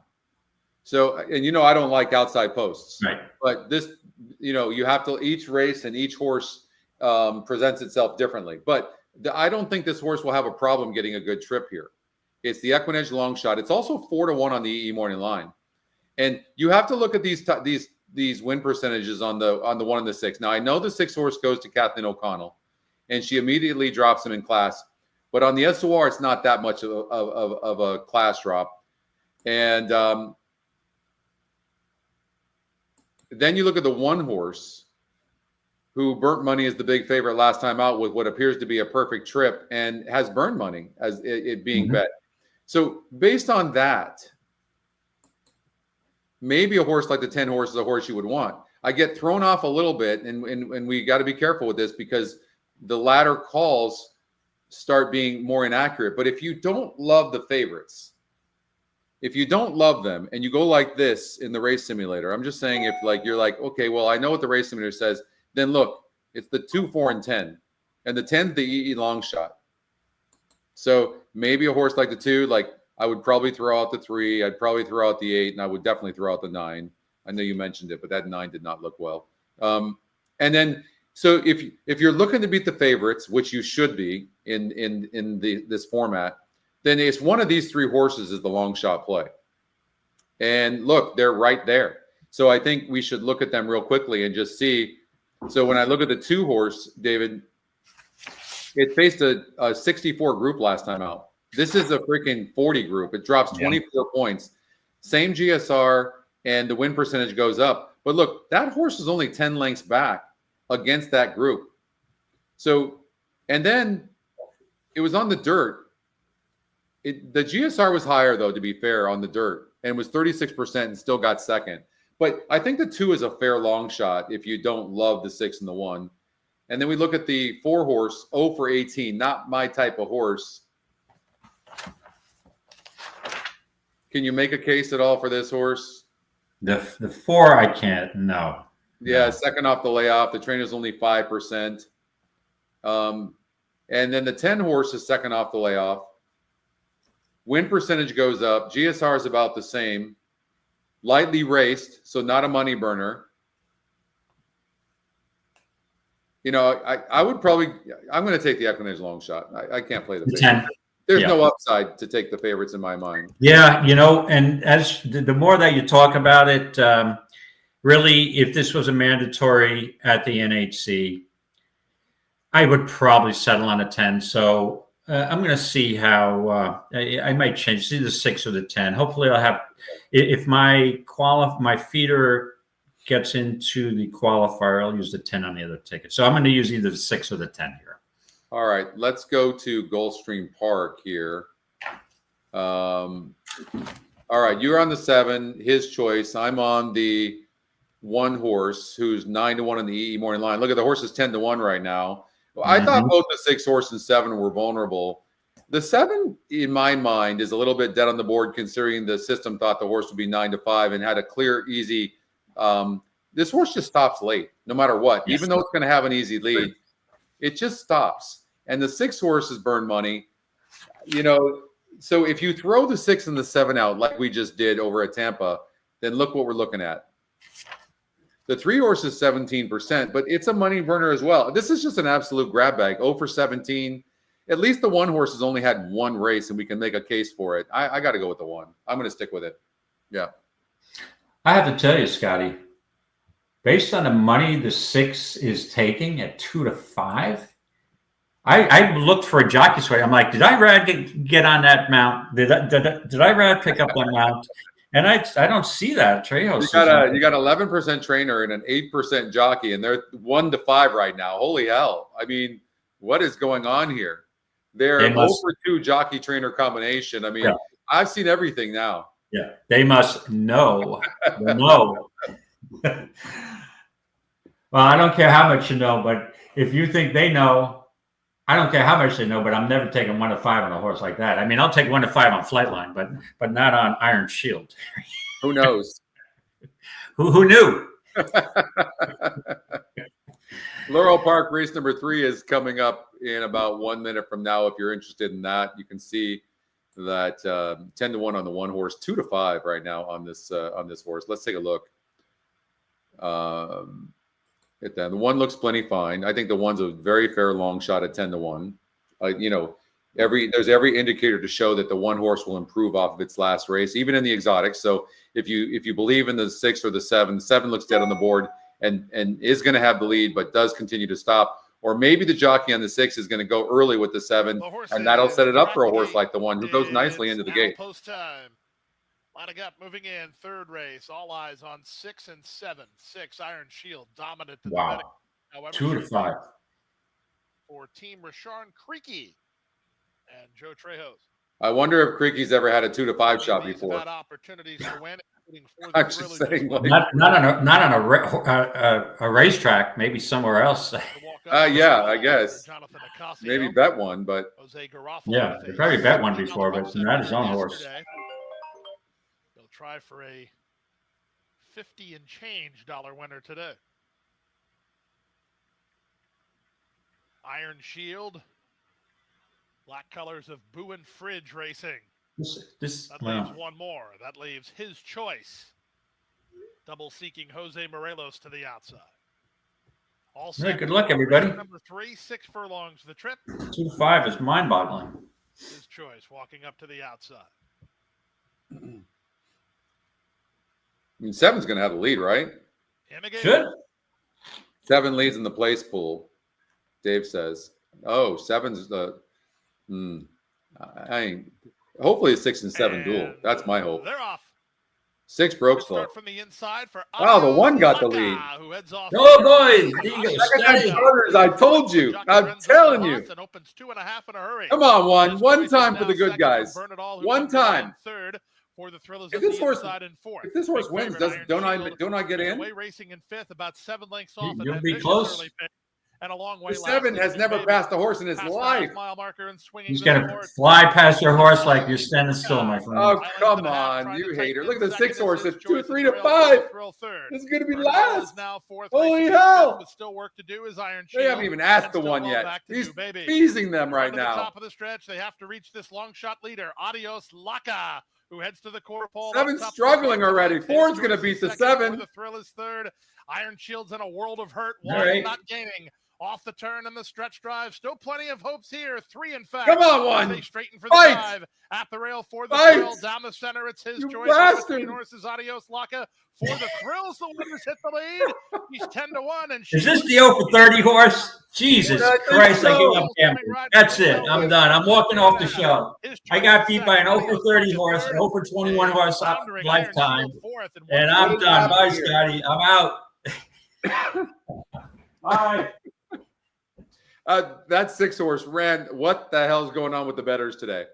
So, and I don't like outside posts, right? But this, you have to, each race and each horse presents itself differently. But I don't think this horse will have a problem getting a good trip here. It's the EquinEdge long shot. It's also 4 to 1 on the EE morning line. And you have to look at these win percentages on the 1 and the 6. Now I know the 6 horse goes to Kathleen O'Connell, and she immediately drops him in class. But on the SOR, it's not that much of a class drop. And then you look at the 1 horse, who burnt money as the big favorite last time out with what appears to be a perfect trip, and has burned money as it being bet. So based on that, maybe a horse like the 10 horse is a horse you would want. I get thrown off a little bit, and we got to be careful with this because the latter calls start being more inaccurate. But if you don't love the favorites, if you don't love them and you go like this in the race simulator, I'm just saying, if like you're like, okay, well, I know what the race simulator says, then look, it's the 2, 4, and 10. And the 10's the EE long shot. So maybe a horse like the 2, like I would probably throw out the 3, I'd probably throw out the 8, and I would definitely throw out the 9. I know you mentioned it, but that 9 did not look well. And then, so if you're looking to beat the favorites, which you should be in this format, then it's one of these 3 horses is the long shot play. And look, they're right there. So I think we should look at them real quickly and just see. So when I look at the 2 horse, David, it faced a 64 group last time out. This is a freaking 40 group. It drops 24 points. Same GSR, and the win percentage goes up. But look, that horse is only 10 lengths back against that group. So, and then it was on the dirt. The GSR was higher, though, to be fair, on the dirt, and was 36% and still got second. But I think the 2 is a fair long shot if you don't love the 6 and the 1. And then we look at the 4 horse, 0 for 18, not my type of horse. Can you make a case at all for this horse? The 4, I can't. No. Yeah, second off the layoff. The trainer's only 5%. And then the 10 horse is second off the layoff. Win percentage goes up. GSR is about the same. Lightly raced, so not a money burner. You know, I would probably, I'm going to take the EquinEdge long shot. I can't play the favorite. 10. There's no upside to take the favorites in my mind. Yeah, you know, and as the more that you talk about it, really, if this was a mandatory at the NHC, I would probably settle on a 10. So I'm going to see how I might change, see the 6 or the 10. Hopefully I'll have, if my feeder gets into the qualifier, I'll use the 10 on the other ticket. So I'm going to use either the 6 or the 10 here. All right, let's go to Gulfstream Park here. All right, you're on the 7, his choice. I'm on the 1 horse, who's 9-1 in the EE morning line. Look at the horse is 10-1 right now. I thought both the 6 horse and 7 were vulnerable. The 7, in my mind, is a little bit dead on the board, considering the system thought the horse would be 9-5 and had a clear, easy. This horse just stops late, no matter what. Even though it's going to have an easy lead, it just stops. And the 6 horses burn money, you know. So if you throw the 6 and the 7 out like we just did over at Tampa, then look what we're looking at. The 3 horse is 17%, but it's a money burner as well. This is just an absolute grab bag. 0 for 17. At least the 1 horse has only had 1 race, and we can make a case for it. I got to go with the 1. I'm going to stick with it. Yeah. I have to tell you, Scotty, based on the money the 6 is taking at 2-5, I looked for a jockey sway. I'm like, did I rather get on that mount? Did I rather pick up that mount? And I don't see that. Trejo's you got 11% trainer and an 8% jockey, and they're 1-5 right now. Holy hell! I mean, what is going on here? They're over 2 jockey trainer combination. I mean, I've seen everything now. Yeah, they must know. Know. Well, I don't care how much you know, but if you think they know, I don't care how much they know, but I'm never taking 1-5 on a horse like that. I mean, I'll take 1-5 on Flightline, but not on Iron Shield. Who knows? Who knew? Laurel Park race number 3 is coming up in about 1 minute from now. If you're interested in that, you can see that 10-1 on the 1 horse, 2-5 right now on this horse. Let's take a look. At that. The 1 looks plenty fine. I think the 1's a very fair long shot at 10-1. You know, there's every indicator to show that the 1 horse will improve off of its last race, even in the exotics. So if you believe in the 6 or the 7, 7 looks dead on the board and is going to have the lead, but does continue to stop. Or maybe the jockey on the 6 is going to go early with the 7, and that'll set it up for a horse like the 1 who goes nicely into the gate. Post time. Lining up, moving in, 3rd race. All eyes on 6 and 7. 6 Iron Shield dominant. Wow. 2-5. For Team Rasharn Creaky and Joe Trejos. I wonder if Creaky's ever had a 2 to 5 shot These have before. had opportunities to win, including for the I'm just Thrillers saying, this like- not on a racetrack, maybe somewhere else. to walk up yeah, I for guess. Jonathan Acasio. Maybe bet one, but Jose Garofalo Yeah, with they a probably bet one $70 before, but upset not his winner own horse. yesterday. He'll try for a 50 and change dollar winner today. Iron Shield, black colors of Boo and Fridge Racing. That leaves one more. That leaves his choice. Double seeking Jose Morelos to the outside. All set. Good luck, everybody. Number 3, 6 furlongs the trip. 2 to 5 is mind-boggling. His choice, walking up to the outside. I mean, 7's going to have the lead, right? Him again. Should. 7 leads in the place pool, Dave says. Oh, 7's the. I ain't. Hopefully, it's 6 and 7 duel. And That's my hope. They're off. 6 broke slow. Start from the inside for Wow, the 1 got the Laka, lead. Who heads off Oh, boys. There you go. Scotty. Starters, I told you. I'm telling you. And opens 2.5 in a hurry. Come on, 1. His 1 choice is time for now the good second guys. for Bernadal, who 1 comes in time. Third for the Thrillers If at this the horse- inside and fourth. If this horse Big wins, favorite, Iron don't I get Shield, in? away racing in 5th, about 7 lengths off. You'll and be then close. early pick, and a long way The last 7 has Big never Baby. passed a horse in his Past life. 5-mile marker and swinging He's to going the to board. fly past your horse like you're standing still, my friend. Oh, Islands come and a half, on, trying you to hater. tighten Look at the in 6 second. horse. His It's 2, choice 3 is to Thrill 5. Thrill third. This is going to be Bernadal last. is now fourth. Holy racing in hell. fifth, with still work to do is Iron They haven't Shield, even asked and the still 1 well yet. back to He's do, baby. teasing them Run right to the now. top of the stretch. They have to reach this long shot leader, Adios Laka, who heads to the quarter pole. 7's Up top struggling to the already. left. 4's His going to choice beat is the second, 7. For the Thrill is third. Iron Shield's in a world of hurt. All One right. not gaining. Off the turn and the stretch drive. Still plenty of hopes here. 3 in fact. Come on, As 1. They straighten for the Fight. drive. At the rail for the Fight. Thrill. Down the center. It's his You choice. bastard. Between horses. Adios Laka. For the Thrills, the winners hit the lead. He's 10-1. And Is this the 0 for 30 horse? Jesus I think Christ, I so. give up gambling. That's it. I'm done. I'm walking off the show. I got beat by an 0 for 30 horse, an 0 for 21 horse lifetime, and I'm done. Bye, Scotty. I'm out. Bye. That 6 horse ran. What the hell's going on with the bettors today?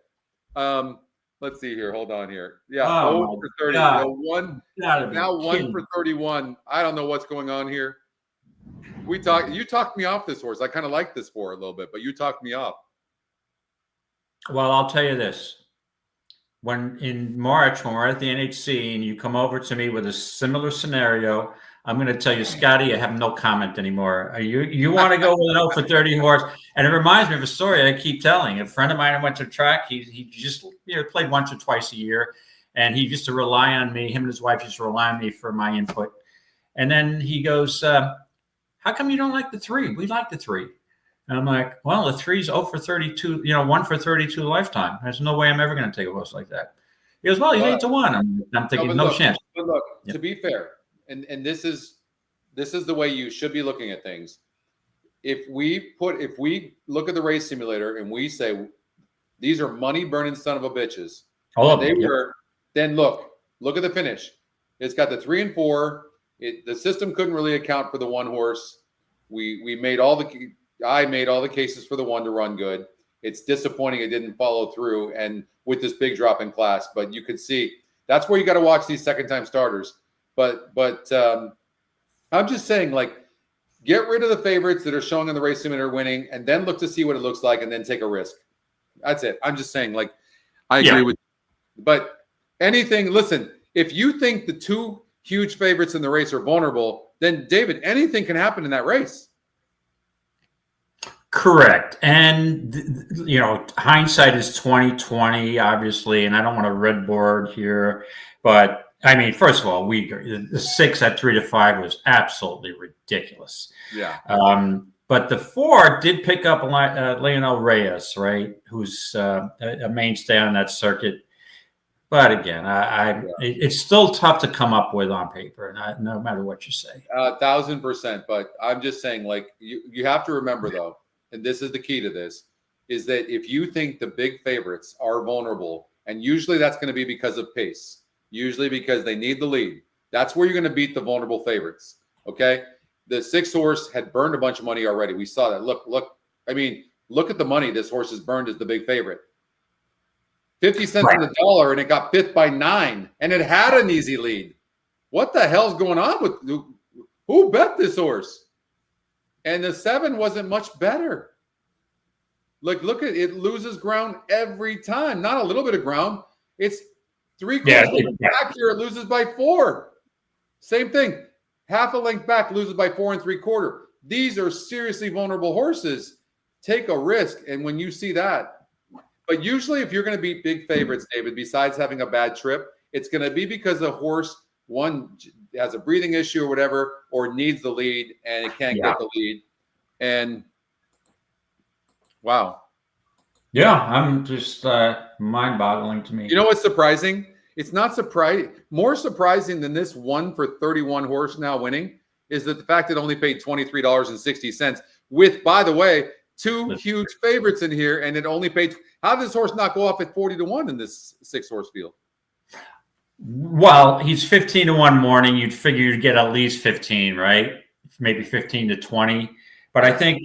Let's see here. Hold on here. Yeah, Oh, 0 for 30. God. No, 1 Gotta be now 1 kidding. for 31. I don't know what's going on here. You talked me off this horse. I kind of like this for a little bit, but you talked me off. Well, I'll tell you this. When in March, when we're at the NHC and you come over to me with a similar scenario, I'm going to tell you, Scotty, I have no comment anymore. You want to go with an 0 for 30 horse? And it reminds me of a story I keep telling. A friend of mine I went to track. He just played once or twice a year, and he used to rely on me. Him and his wife used to rely on me for my input. And then he goes, "How come you don't like the 3? We like the 3." And I'm like, well, the 3's 0 for 32, 1 for 32 lifetime. There's no way I'm ever going to take a horse like that. He goes, well, he's 8-1. I'm thinking, no chance. But look, Yeah. to be fair, and this is the way you should be looking at things. If we look at the race simulator and we say these are money burning son of a bitches, then look at the finish. It's got the 3 and 4. The system couldn't really account for the 1 horse. I made all the cases for the 1 to run good. It's disappointing it didn't follow through, and with this big drop in class. But you could see that's where you got to watch these second-time starters. But I'm just saying, like, get rid of the favorites that are showing on the race simulator winning, and then look to see what it looks like, and then take a risk. That's it. I'm just saying, like, I agree with. But anything. Listen, if you think the 2 huge favorites in the race are vulnerable, then David, anything can happen in that race. Correct. And, hindsight is 2020, obviously, and I don't want to red board here, but I mean, first of all, the 6 at 3 to 5 was absolutely ridiculous. Yeah. But the 4 did pick up Leonel Reyes, right? Who's a mainstay on that circuit. But again, it's still tough to come up with on paper, no matter what you say. 1,000%. But I'm just saying, like, you have to remember, though, and this is the key to this, is that if you think the big favorites are vulnerable, and usually that's going to be because of pace, usually because they need the lead, that's where you're going to beat the vulnerable favorites. Okay? The 6 horse had burned a bunch of money already. We saw that. Look. I mean, look at the money this horse has burned as the big favorite. 50 cents on the dollar, and it got fifth by 9, and it had an easy lead. What the hell's going on with who bet this horse? And the 7 wasn't much better. Look at it, loses ground every time. Not a little bit of ground. It's 3/4 back here. It loses by 4. Same thing. Half a length back, loses by 4 3/4. These are seriously vulnerable horses. Take a risk. And when you see that, but usually if you're going to beat big favorites, David, besides having a bad trip, it's going to be because the horse, one, has a breathing issue or whatever, or needs the lead and it can't get the lead. And wow. Yeah, I'm just mind-boggling to me. You know what's surprising? It's not surprising. More surprising than this 1 for 31 horse now winning is that the fact it only paid $23.60 with, by the way, 2 huge favorites in here, and it only paid. How did this horse not go off at 40-1 in this 6-horse field? Well, he's 15-1 morning. You'd figure you'd get at least 15, right? Maybe 15 to 20. But I think,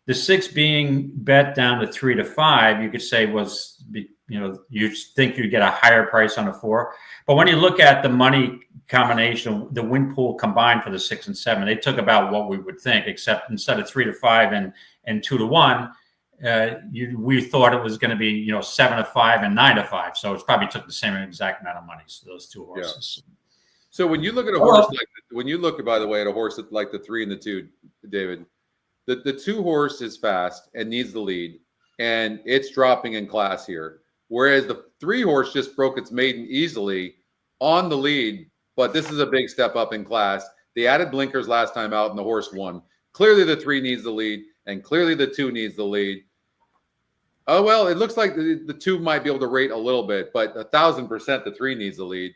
the 6 being bet down to 3 to 5, you could say was, you think you'd get a higher price on a 4. But when you look at the money combination, the win pool combined for the 6 and 7, they took about what we would think, except instead of 3 to 5 and 2 to 1, we thought it was going to be 7 to 5 and 9 to 5. So it's probably took the same exact amount of money. So those 2 horses. Yeah. So when you look at a horse when you look, by the way, at a horse like the 3 and the 2, David, the 2 horse is fast and needs the lead, and it's dropping in class here. Whereas the 3 horse just broke its maiden easily on the lead, but this is a big step up in class. They added blinkers last time out, and the horse won. Clearly, the 3 needs the lead, and clearly the 2 needs the lead. Oh well, it looks like the 2 might be able to rate a little bit, but 1,000% the 3 needs the lead.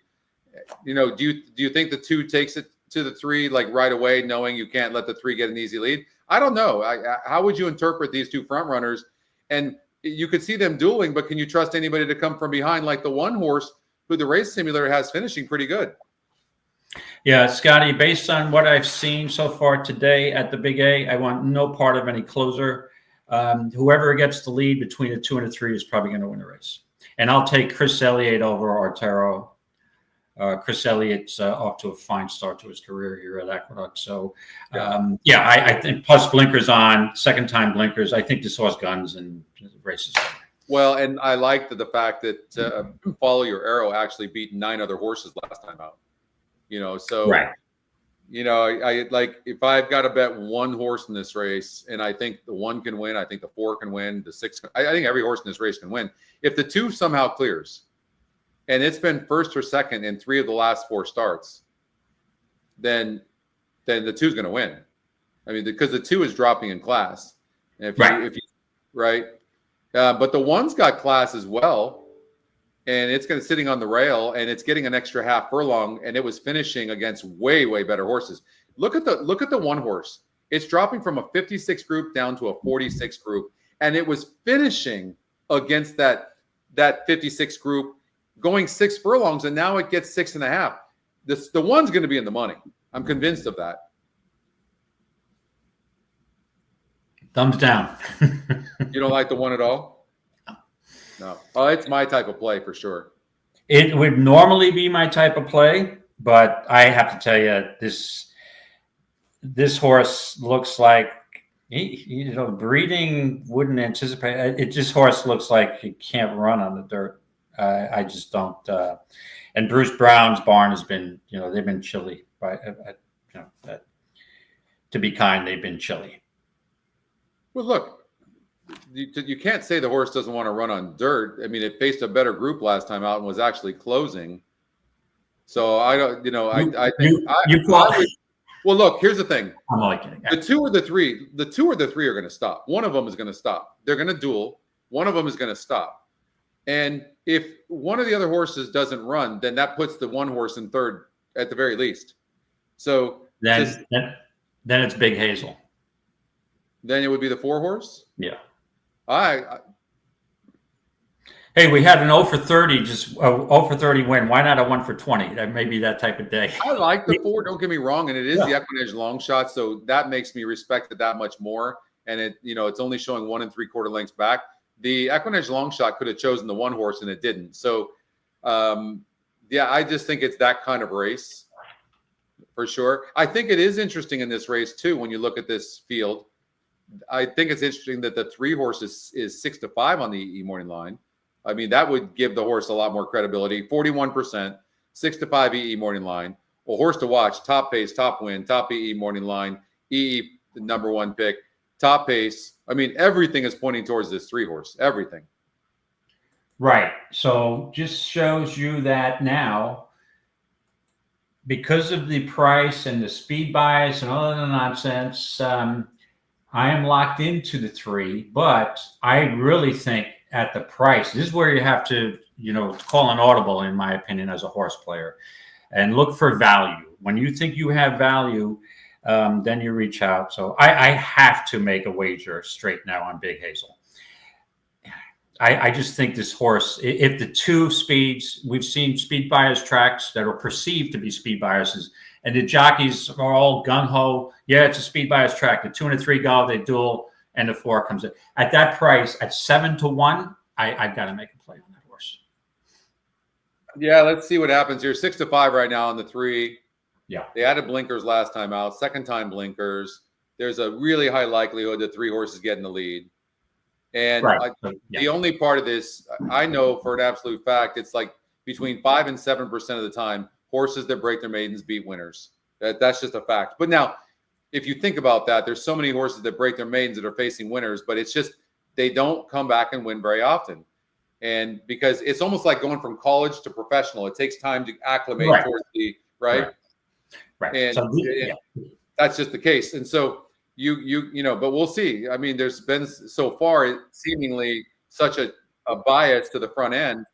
Do you think the 2 takes it to the 3 like right away, knowing you can't let the 3 get an easy lead? I don't know. How would you interpret these 2 front runners? And you could see them dueling, but can you trust anybody to come from behind like the 1 horse who the race simulator has finishing pretty good? Yeah, Scotty, based on what I've seen so far today at the Big A, I want no part of any closer. Whoever gets the lead between the 2 and the 3 is probably going to win the race. And I'll take Chris Elliott over Artero. Chris Elliott's off to a fine start to his career here at Aqueduct. So, I think plus blinkers on, second time blinkers. I think this horse guns and the race is over. Well, and I like the fact that Follow Your Arrow actually beat 9 other horses last time out. So right. I like, if I've got to bet 1 horse in this race, and I think the 1 can win, I think the 4 can win, the 6. I think every horse in this race can win. If the 2 somehow clears, and it's been first or second in 3 of the last 4 starts, then the 2 is going to win. I mean, because the 2 is dropping in class. And but the 1's got class as well, and it's going to sitting on the rail, and it's getting an extra half furlong, and it was finishing against way better horses. Look at the 1 horse. It's dropping from a 56 group down to a 46 group, and it was finishing against that 56 group, going 6 furlongs, and now it gets 6.5. The 1's going to be in the money. I'm convinced of that. Thumbs down. You don't like the 1 at all? No. Oh, it's my type of play for sure. It would normally be my type of play, but I have to tell you, this horse looks like breeding wouldn't anticipate it. This horse looks like he can't run on the dirt. I just don't. And Bruce Brown's barn has been, they've been chilly. To be kind, they've been chilly. Well, look, you can't say the horse doesn't want to run on dirt. I mean, it faced a better group last time out and was actually closing. So I don't, I think. Well, look, here's the thing. I'm only kidding. The 2 or the 3 are going to stop. One of them is going to stop. They're going to duel. One of them is going to stop. And if one of the other horses doesn't run, then that puts the 1 horse in third at the very least. So then it's Big Hazel. Then it would be the 4 horse? Yeah. Hey, we had an 0 for 30, just 0 for 30 win. Why not a 1 for 20? That may be that type of day. I like the 4, don't get me wrong, and it is the EquinEdge long shot, so that makes me respect it that much more. And it's only showing 1 3/4 lengths back. the EquinEdge long shot could have chosen the one horse and it didn't. So, yeah, I just think it's that kind of race for sure. I think it is interesting in this race too. When you look at this field, I think it's interesting that the 3 horse is 6-5 on the EE morning line. I mean, that would give the horse a lot more credibility. 41%, 6-5 EE morning line. Well, horse to watch, top pace, top win, top EE morning line, EE the number 1 pick, top pace. I mean, everything is pointing towards this 3 horse. Everything. Right. So just shows you that now, because of the price and the speed bias and all of the nonsense, I am locked into the 3, but I really think at the price, this is where you have to, call an audible, in my opinion, as a horse player, and look for value. When you think you have value, then you reach out. So I have to make a wager straight now on Big Hazel. I just think this horse, if the 2 speeds, we've seen speed bias tracks that are perceived to be speed biases, and the jockeys are all gung-ho. Yeah, it's a speed bias track. The 2 and the 3 go, they duel, and the 4 comes in. At that price, at 7-1, I've got to make a play on that horse. Yeah, let's see what happens here. 6-5 right now on the 3. Yeah. They added blinkers last time out. Second time blinkers. There's a really high likelihood that 3 horses get in the lead. And right. The only part of this, I know for an absolute fact, it's like between 5 and 7% of the time, horses that break their maidens beat winners. That's just a fact. But now, if you think about that, there's so many horses that break their maidens that are facing winners, but it's just they don't come back and win very often. And because it's almost like going from college to professional, it takes time to acclimate towards the right. And so, that's just the case. And so but we'll see. I mean, there's been so far seemingly such a bias to the front end.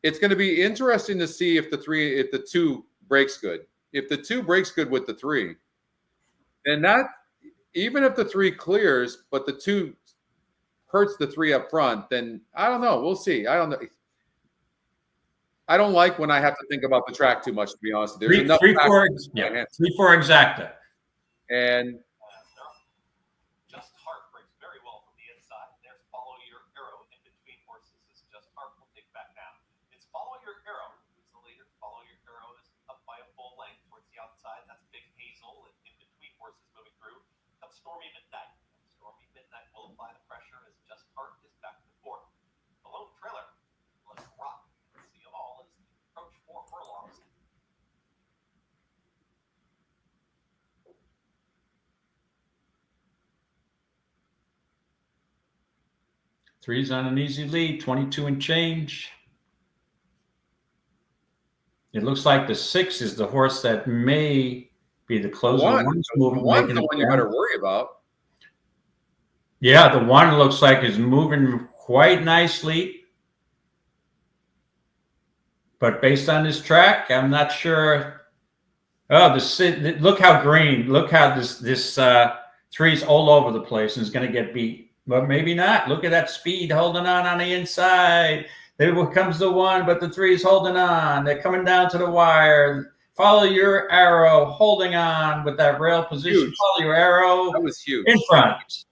It's going to be interesting to see if the 2 breaks good. If the 2 breaks good with the 3, then that, even if the 3 clears, but the 2 hurts the 3 up front, then I don't know. We'll see. I don't know. I don't like when I have to think about the track too much, to be honest. There's enough 3 for exacta. And Just Heart breaks very well from the inside. There's Follow Your Arrow in between horses. As Just Heart will take back now. It's Follow Your Arrow who's the leader. Follow Your Arrow is up by a full length towards the outside. That's Big Hazel, and in between horses moving through. Comes Stormy Midnight. Stormy Midnight will apply the pressure as Just Heart is back to the 4th. The lone trailer. Let's rock. Let's see them all as they approach 4 furlongs. Three's on an easy lead, 22 and change. It looks like the 6 is the horse that may be the closer. One's the one you better worry about. Yeah, the 1 looks like is moving quite nicely. But based on this track, I'm not sure. Oh, look how green. Look how this 3's all over the place and is going to get beat. But maybe not. Look at that speed holding on the inside. There comes the 1, but the 3's holding on. They're coming down to the wire. Follow Your Arrow, holding on with that rail position. Huge. Follow Your Arrow. That was huge. In front.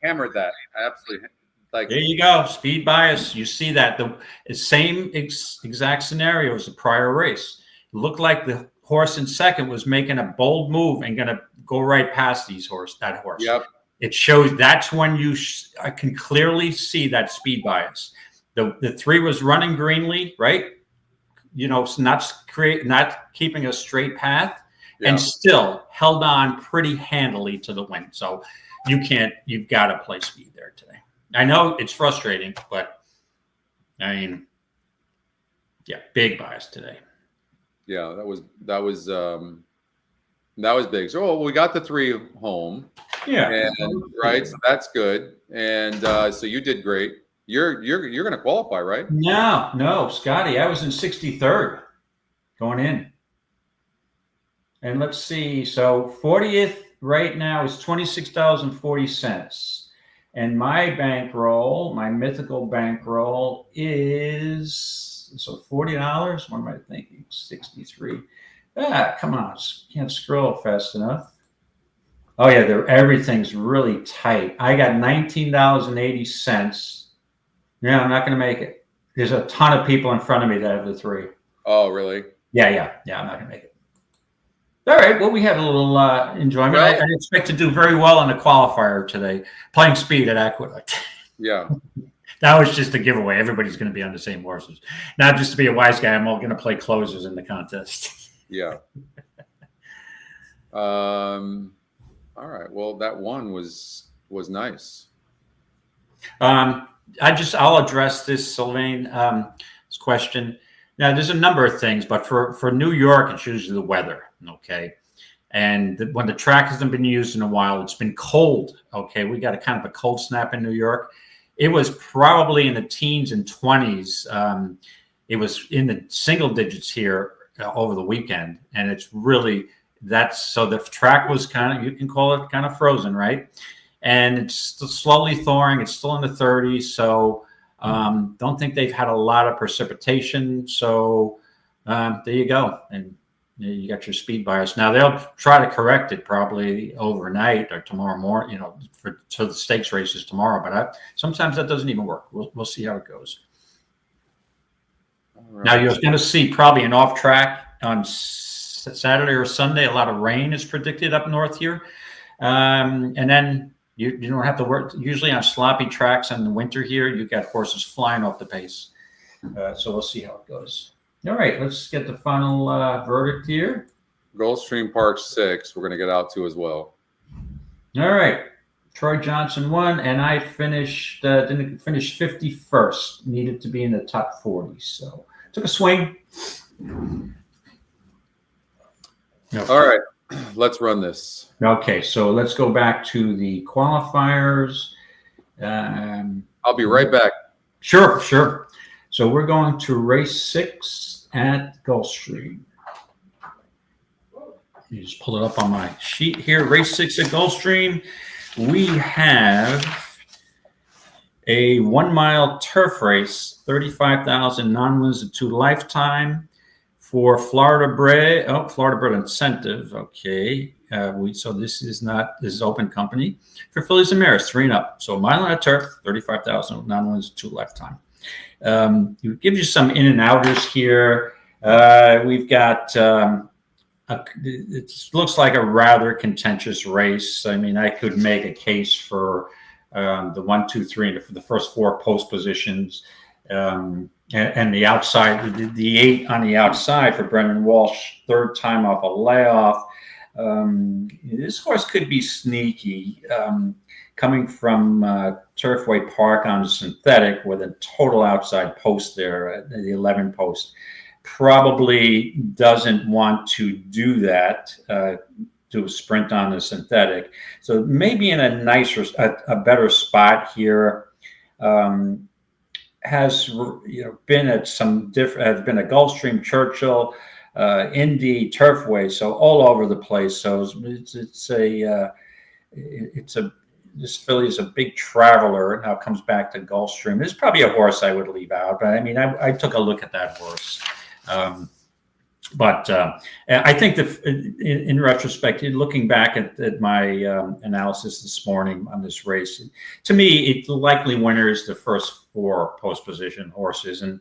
Hammered that. Absolutely. There you go. Speed bias. You see that. The same exact scenario as the prior race. It looked like the horse in second was making a bold move and going to go right past that horse. Yep. It shows that's when I can clearly see that speed bias. The 3 was running greenly, right? Not keeping a straight path, and still held on pretty handily to the win. So you've got to play speed there today. I know it's frustrating, but I mean, big bias today. Yeah, that was big. So we got the 3 home. Yeah. And right, so that's good. And so you did great. You're going to qualify, right? No, Scotty. I was in 63rd going in. And let's see. So 40th right now is $26.40. And my bankroll, my mythical bankroll is $40. What am I thinking? 63. Come on. Can't scroll fast enough. Oh yeah, everything's really tight. I got $19.80 Yeah, I'm not going to make it. There's a ton of people in front of me that have the 3. Oh, really? Yeah. I'm not going to make it. All right. Well, we had a little enjoyment. Well, I expect to do very well in a qualifier today, playing speed at Aqueduct. Yeah. That was just a giveaway. Everybody's going to be on the same horses. Not just to be a wise guy, I'm all going to play closers in the contest. Yeah. All right. Well, that one was nice. I'll address this, Sylvain, this question. Now, there's a number of things, but for New York, it's usually the weather, okay? And when the track hasn't been used in a while, it's been cold, okay? We got a kind of a cold snap in New York. It was probably in the teens and 20s. It was in the single digits here over the weekend, and it's really so the track was kind of, you can call it kind of frozen, right? And it's still slowly thawing. It's still in the 30s, so don't think they've had a lot of precipitation. So there you go, and you got your speed bias. Now they'll try to correct it probably overnight or tomorrow morning, for the stakes races tomorrow. But sometimes that doesn't even work. We'll see how it goes. Right. Now you're going to see probably an off track on Saturday or Sunday. A lot of rain is predicted up north here, and then you don't have to work. Usually on sloppy tracks in the winter here, you got horses flying off the pace. So we'll see how it goes. All right, let's get the final verdict here. Gulfstream Park 6, we're going to get out to as well. All right. Troy Johnson won, and I didn't finish 51st. Needed to be in the top 40. So took a swing. Okay. All right, let's run this. Okay, so let's go back to the qualifiers. I'll be right back. Sure. So we're going to race 6 at Gulfstream. You just pull it up on my sheet here. Race 6 at Gulfstream. We have a 1 mile turf race, 35,000 non-wins and 2 lifetime for Florida Bred. Oh, Florida Bred incentive. Okay. So this is open company for fillies and mares, 3 and up. So a mile on a turf, 35,000 non-wins, 2 lifetime. It gives you some in and outers here. We've got it looks like a rather contentious race. I mean, I could make a case for the 1, 2, 3, and for the first 4 post positions, and the outside, the 8 on the outside for Brendan Walsh, 3rd time off a layoff. This horse could be sneaky. Coming from Turfway Park on synthetic with a total outside post there, the 11 post. Probably doesn't want to do that, do a sprint on the synthetic. So maybe in a nicer, a better spot here. Has been at some different, has been a Gulfstream, Churchill, Indy, Turfway, so all over the place. So this filly is a big traveler. Now comes back to Gulfstream. It's probably a horse I would leave out, but I mean, I took a look at that horse. But I think that in retrospect, looking back at my analysis this morning on this race, to me, the likely winner is the first 4 post position horses. And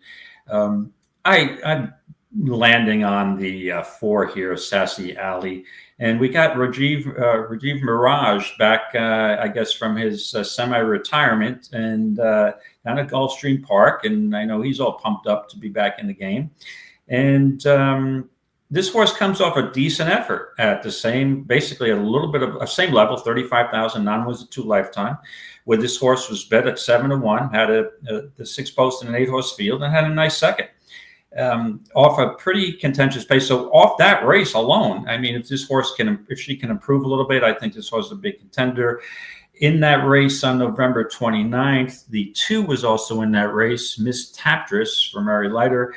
I'm landing on the 4 here, Sassy Alley. And we got Rajiv Mirage back, I guess, from his semi-retirement and down at Gulfstream Park. And I know he's all pumped up to be back in the game. And this horse comes off a decent effort at the same, basically a little bit of a same level, 35,000 non-wins at 2 lifetime, where this horse was bet at 7-1, had the 6 post and an 8 horse field, and had a nice second. Off a pretty contentious pace. So off that race alone, I mean, if she can improve a little bit, I think this horse is a big contender. In that race on November 29th, the 2 was also in that race, Miss Taptress for Mary Leiter.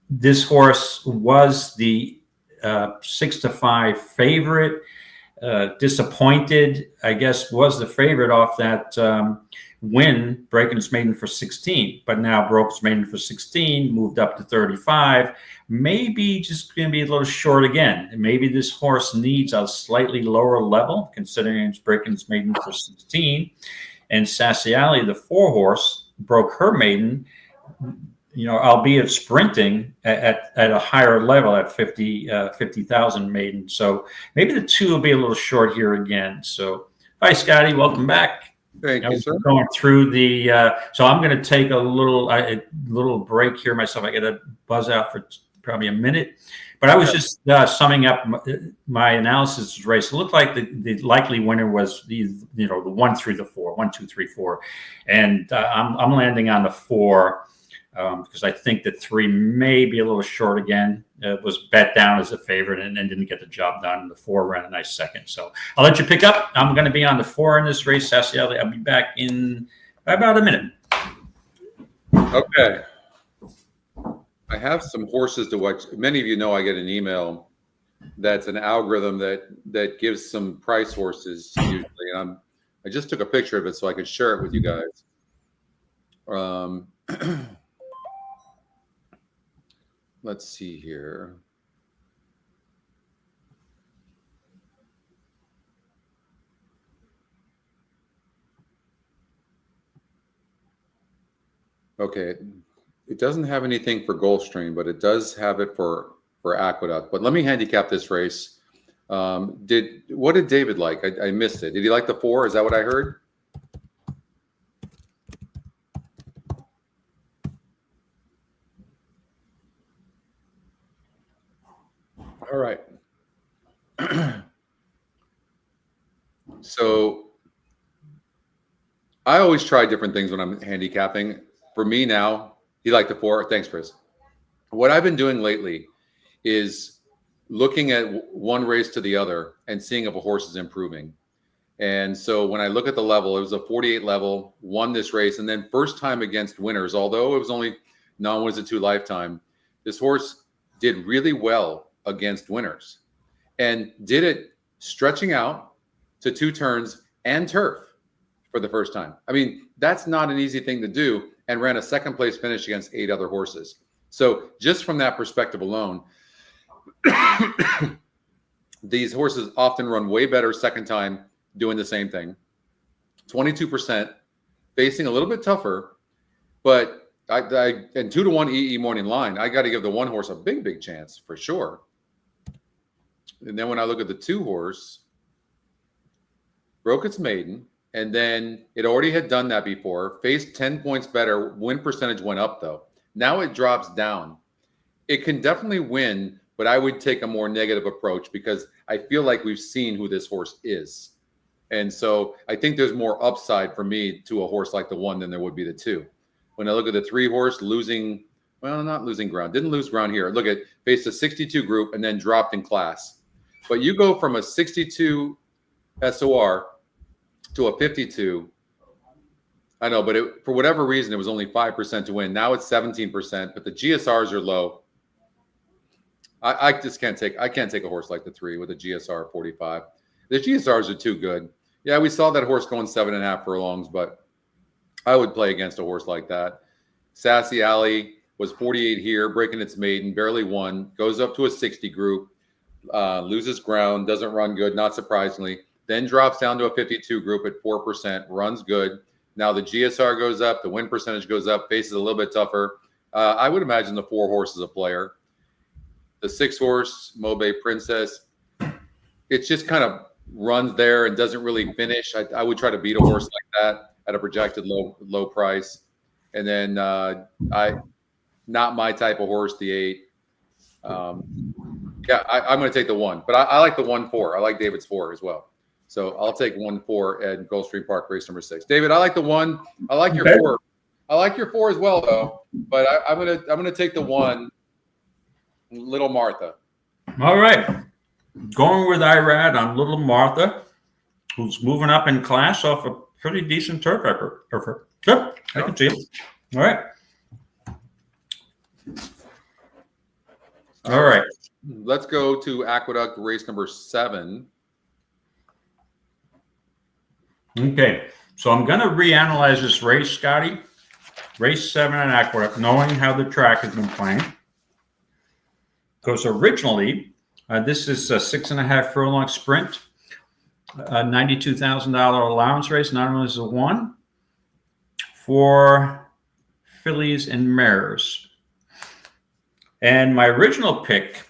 This horse was the 6-5 favorite. Disappointed, I guess, was the favorite off that win, breaking its maiden for 16, but now broke its maiden for 16, moved up to 35. Maybe just going to be a little short again. Maybe this horse needs a slightly lower level, considering it's breaking its maiden for 16. And Sassy Alley, the 4-horse, broke her maiden, albeit sprinting at a higher level at 50,000 maiden. So maybe the 2 will be a little short here again. So, hi, Scotty, welcome back. Thank you, sir. Going through the, so I'm going to take a little break here myself. I got to buzz out for probably a minute, but I was just summing up my analysis of the race. It looked like the likely winner was the 1 through the 4, 1, 2, 3, 4, and I'm landing on the 4 because I think the 3 may be a little short again. It was bet down as a favorite and then didn't get the job done. The 4 ran a nice second. So I'll let you pick up. I'm going to be on the 4 in this race, Sassy Alley. I'll be back in about a minute. Okay. I have some horses to watch. Many of you know I get an email that's an algorithm that gives some price horses usually. And I just took a picture of it so I could share it with you guys. Let's see here. Okay. It doesn't have anything for Gulfstream, but it does have it for Aqueduct. But let me handicap this race. What did David like? I missed it. Did he like the 4? Is that what I heard? All right. So I always try different things when I'm handicapping. For me now, he liked the 4. Thanks, Chris. What I've been doing lately is looking at one race to the other and seeing if a horse is improving. And so when I look at the level, it was a 48 level, won this race, and then first time against winners, although it was only non-winners at 2 lifetime, this horse did really well against winners and did it stretching out to 2 turns and turf for the first time. I mean, that's not an easy thing to do, and ran a 2nd place finish against 8 other horses. So just from that perspective alone, these horses often run way better second time doing the same thing. 22%, facing a little bit tougher, but and 2-to-1 EE morning line, I got to give the 1 horse a big chance for sure. And then when I look at the 2 horse, broke its maiden, and then it already had done that before, faced 10 points better, win percentage went up though. Now it drops down. It can definitely win, but I would take a more negative approach because I feel like we've seen who this horse is. And so I think there's more upside for me to a horse like the 1 than there would be the 2. When I look at the 3 horse losing, well, not losing ground, didn't lose ground here. Look at faced a 62 group and then dropped in class. But you go from a 62 SOR to a 52. I know, but for whatever reason, it was only 5% to win. Now it's 17%, but the GSRs are low. I just can't take a horse like the 3 with a GSR 45. The GSRs are too good. Yeah, we saw that horse going 7.5 furlongs, but I would play against a horse like that. Sassy Alley was 48 here, breaking its maiden, barely won, goes up to a 60 group, loses ground, doesn't run good, not surprisingly, then drops down to a 52 group at 4%, runs good. Now the GSR goes up, the win percentage goes up, faces a little bit tougher. I would imagine the 4 horse is a player. The 6 horse, Mobe Princess, it's just kind of runs there and doesn't really finish. I would try to beat a horse like that at a projected low price. And then not my type of horse, the 8. Yeah, I'm going to take the 1, but I like the 1-4. I like David's 4 as well. So I'll take 1-4 at Gulfstream Park, race number 6. David, I like the 1. I like your 4. I like your 4 as well, though. But I'm gonna take the 1, Little Martha. All right, going with Irad on Little Martha, who's moving up in class off a pretty decent turf effort. Yep, I can see it. All right. All right. Let's go to Aqueduct, race number 7. Okay, so I'm going to reanalyze this race, Scotty. Race 7 at Aqueduct, knowing how the track has been playing. Because originally, this is a 6.5 furlong sprint, a $92,000 allowance race, not only is a 1. for fillies and mares. And my original pick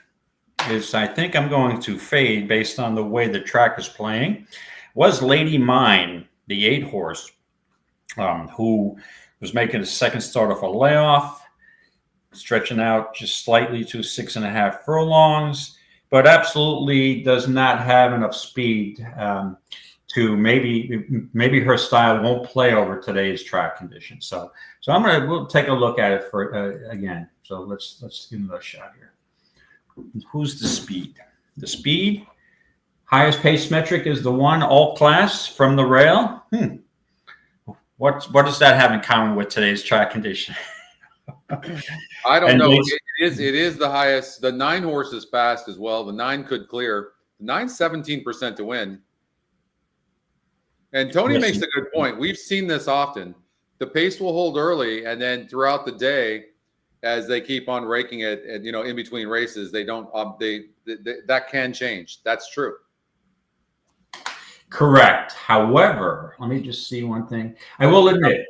is, I think I'm going to fade based on the way the track is playing, was Lady Mine, the 8 horse, who was making a second start off a layoff, stretching out just slightly to 6.5 furlongs, but absolutely does not have enough speed to maybe her style won't play over today's track conditions. So we'll take a look at it for again. So let's give it a shot here. Who's the speed? The speed highest pace metric is the 1 all class from the rail. What does that have in common with today's track condition? I don't know. It is the highest. The 9 horse is fast as well. The 9 could clear. The 9's 17% to win. And Tony makes a good point. We've seen this often. The pace will hold early, and then throughout the day, as they keep on raking it, and in between races, they don't. That can change. That's true. Correct. However, let me just see one thing. I will admit,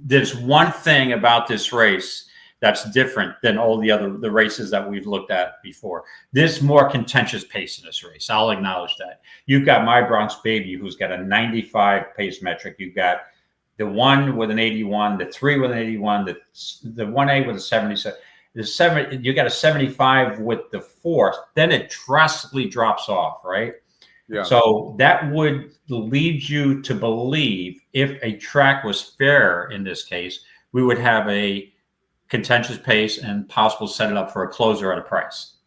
there's one thing about this race that's different than all the races that we've looked at before. There's more contentious pace in this race. I'll acknowledge that. You've got My Bronx Baby, who's got a 95 pace metric. You've got the 1 with an 81, the 3 with an 81, the 1A with a 77. The 7, you got a 75 with the 4. Then it drastically drops off, right? Yeah. So that would lead you to believe if a track was fair in this case, we would have a contentious pace and possible set it up for a closer at a price.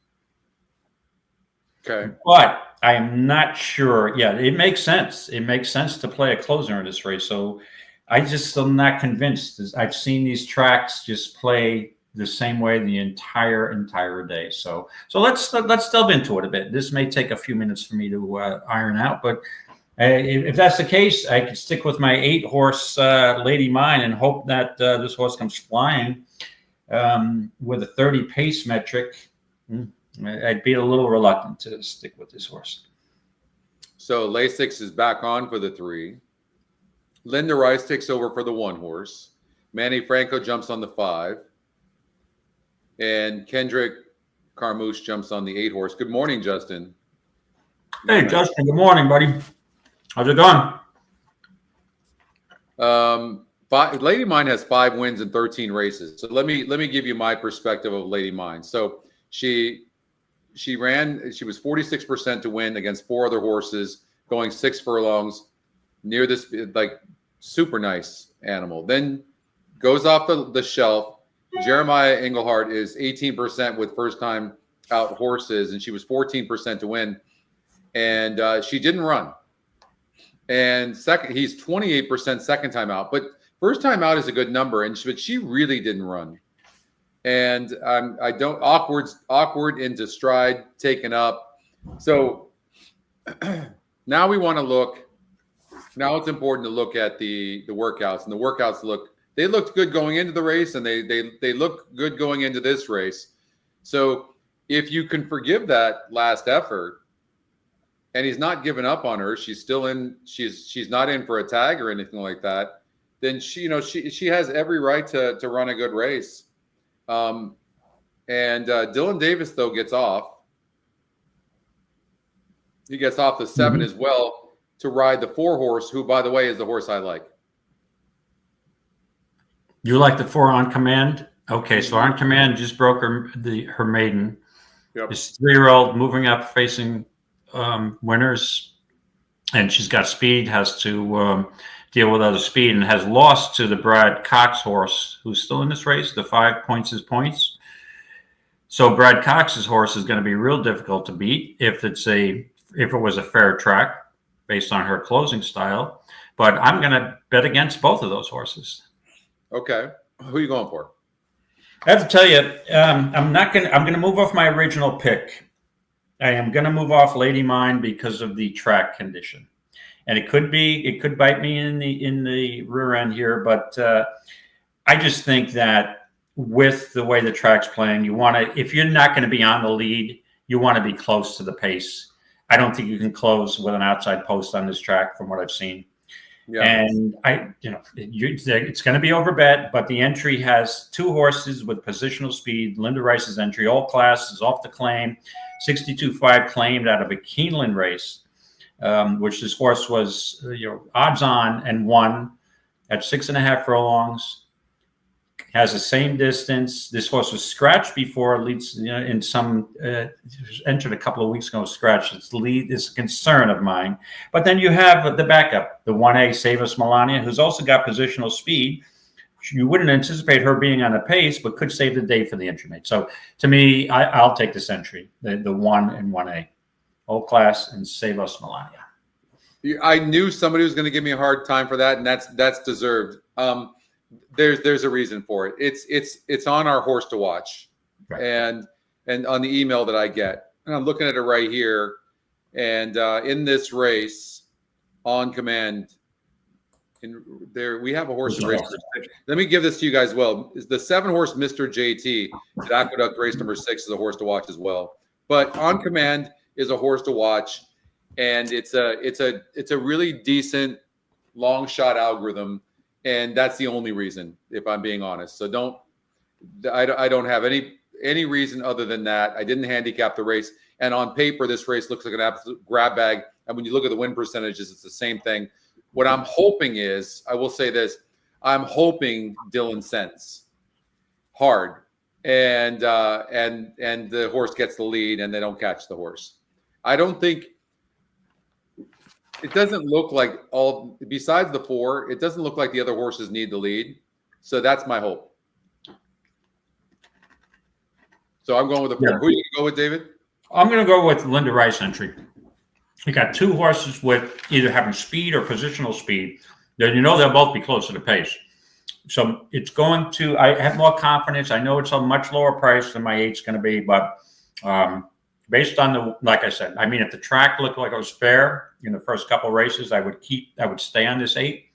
Okay. But I am not sure. Yeah, it makes sense. It makes sense to play a closer in this race. So I just am not convinced. I've seen these tracks just play the same way the entire day. So let's delve into it a bit. This may take a few minutes for me to iron out, but if that's the case, I can stick with my 8 horse Lady Mine and hope that this horse comes flying with a 30 pace metric. I'd be a little reluctant to stick with this horse. So Lasix is back on for the 3. Linda Rice takes over for the 1 horse. Manny Franco jumps on the 5. And Kendrick Carmouche jumps on the 8 horse. Good morning, Justin. Hey, Justin. Good morning, buddy. How's it going? Lady Mine has 5 wins in 13 races. So let me give you my perspective of Lady Mine. So she was 46% to win against 4 other horses, going 6 furlongs near this, like, super nice animal. Then goes off the shelf. Jeremiah Engelhardt is 18% with first-time out horses, and she was 14% to win. And she didn't run. And second, he's 28% second time out. But first time out is a good number, but she really didn't run. And I don't awkward into stride taken up. So now we want to look. Now it's important to look at the workouts, and the workouts they looked good going into the race, and they look good going into this race. So if you can forgive that last effort, and he's not given up on her, she's still in. She's not in for a tag or anything like that. Then she has every right to run a good race. And Dylan Davis though gets off. He gets off the 7 as well to ride the 4 horse, who, by the way, is the horse I like. You like the 4 On Command? Okay, so On Command just broke her maiden. Yep. This 3-year-old moving up, facing winners, and she's got speed, has to deal with other speed, and has lost to the Brad Cox horse, who's still in this race. The 5 points is points. So Brad Cox's horse is going to be real difficult to beat if it was a fair track based on her closing style. But I'm going to bet against both of those horses. Okay, who are you going for? I have to tell you, I'm going to move off my original pick. I am going to move off Lady Mine because of the track condition, and it could bite me in the rear end here. But I just think that with the way the track's playing, if you're not going to be on the lead, you want to be close to the pace. I don't think you can close with an outside post on this track, from what I've seen. Yeah. And it's going to be overbet, but the entry has 2 horses with positional speed. Linda Rice's entry, all classes off the claim, 62.5 claimed out of a Keeneland race, which this horse was odds on and won at 6.5 furlongs. Has the same distance. This horse was scratched before, leads in some entered a couple of weeks ago, scratched. It's a concern of mine. But then you have the backup, the 1A Save Us Melania, who's also got positional speed. You wouldn't anticipate her being on the pace, but could save the day for the entry mate. So to me, I'll take this entry, the 1 and 1A, Old Class and Save Us Melania. I knew somebody was going to give me a hard time for that, and that's deserved. There's a reason for it. It's on our horse to watch, right. and on the email that I get, and I'm looking at it right here. And in this race, On Command, we have a horse in race number 6. Let me give this to you guys. Well, the 7-horse Mr. JT at Aqueduct race number 6 is a horse to watch as well. But On Command is a horse to watch, and it's a really decent long shot algorithm. And that's the only reason, if I'm being honest. So I don't have any reason other than that. I didn't handicap the race. And on paper, this race looks like an absolute grab bag. And when you look at the win percentages, it's the same thing. What I'm hoping is, I will say this, I'm hoping Dylan sends hard and the horse gets the lead and they don't catch the horse. I don't think, it doesn't look like besides the 4, it doesn't look like the other horses need the lead. So that's my hope. So I'm going with the 4. Yeah. Who are you going to go with, David? I'm going to go with Linda Rice entry. You got 2 horses with either having speed or positional speed. They'll both be close to the pace. So it's going to, I have more confidence. I know it's a much lower price than my 8's going to be, but based on like I said, I mean, if the track looked like it was fair in the first couple of races, I would stay on this 8.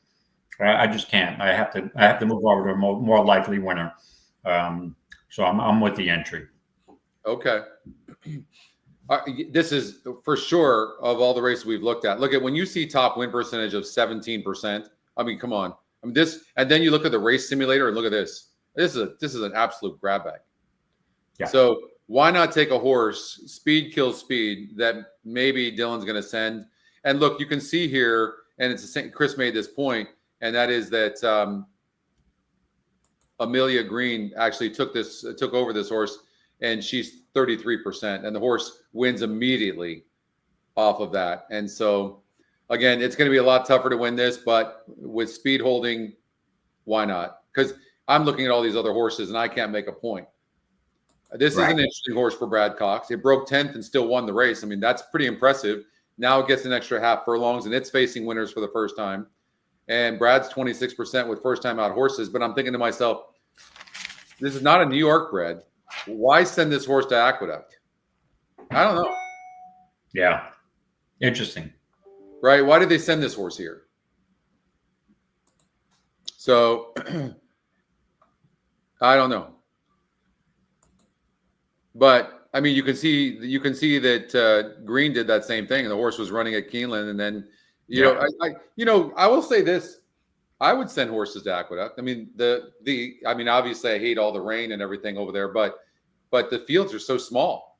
I just can't. I have to move over to a more likely winner. So I'm with the entry. Okay. This is for sure of all the races we've looked at. Look at when you see top win percentage of 17%. I mean, come on. I mean this, and then you look at the race simulator and look at this. This is an absolute grab bag. Yeah. So why not take a horse? Speed kills speed that maybe Dylan's going to send. And look, you can see here, and it's the same. Chris made this point, and that is that Amelia Green actually took over this horse, and she's 33%, and the horse wins immediately off of that. And so, again, it's going to be a lot tougher to win this, but with speed holding, why not? Because I'm looking at all these other horses, and I can't make a point. This is an interesting horse for Brad Cox. It broke 10th and still won the race. I mean, that's pretty impressive. Now it gets an extra half furlongs, and it's facing winners for the first time. And Brad's 26% with first-time out horses. But I'm thinking to myself, this is not a New York bred. Why send this horse to Aqueduct? I don't know. Yeah. Interesting. Right? Why did they send this horse here? So, I don't know. But I mean, you can see that Green did that same thing, and the horse was running at Keeneland, and then I will say this: I would send horses to Aqueduct. I mean, obviously I hate all the rain and everything over there, but the fields are so small.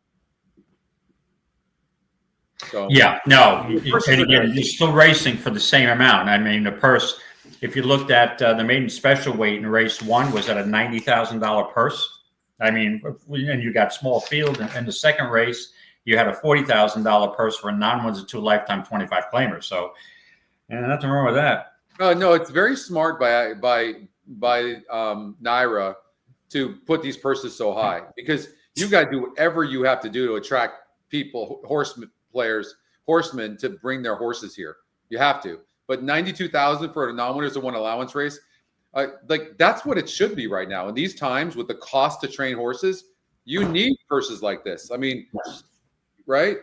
So yeah, no, and again, you're still racing for the same amount. I mean, the purse. If you looked at the maiden special weight in race 1, was at a $90,000 purse. I mean, and you got small field. In the second race, you had a $40,000 purse for a non-1-2 lifetime 25 claimer. So, nothing wrong with that. No, it's very smart by Naira to put these purses so high, because you got to do whatever you have to do to attract people, horsemen to bring their horses here. You have to. But 92,000 for a non-winners of one allowance race. Like that's what it should be right now. In these times with the cost to train horses, you need purses like this. I mean, right?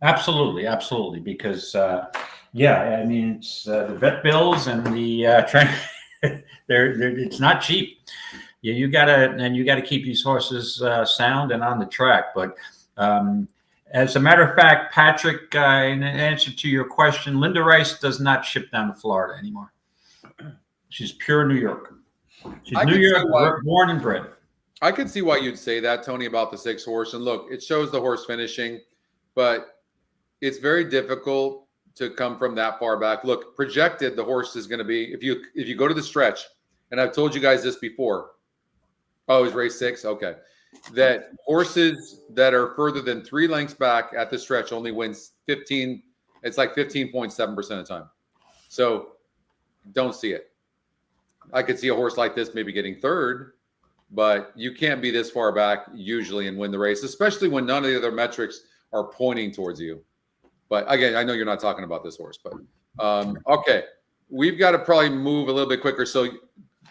Absolutely. Because, I mean, it's the vet bills and the train. It's not cheap. You gotta keep these horses sound and on the track. But As a matter of fact, Patrick, in answer to your question, Linda Rice does not ship down to Florida anymore. She's pure New York. She's New York, born and bred. I could see why you'd say that, Tony, about the 6 horse. And look, it shows the horse finishing, but it's very difficult to come from that far back. Look, projected, the horse is going to be, if you go to the stretch, and I've told you guys this before. Oh, it was race 6? Okay. That horses that are further than 3 lengths back at the stretch only wins 15. It's like 15.7% of the time. So don't see it. I could see a horse like this maybe getting 3rd, but you can't be this far back usually and win the race, especially when none of the other metrics are pointing towards you. But again, I know you're not talking about this horse, but okay. We've got to probably move a little bit quicker. So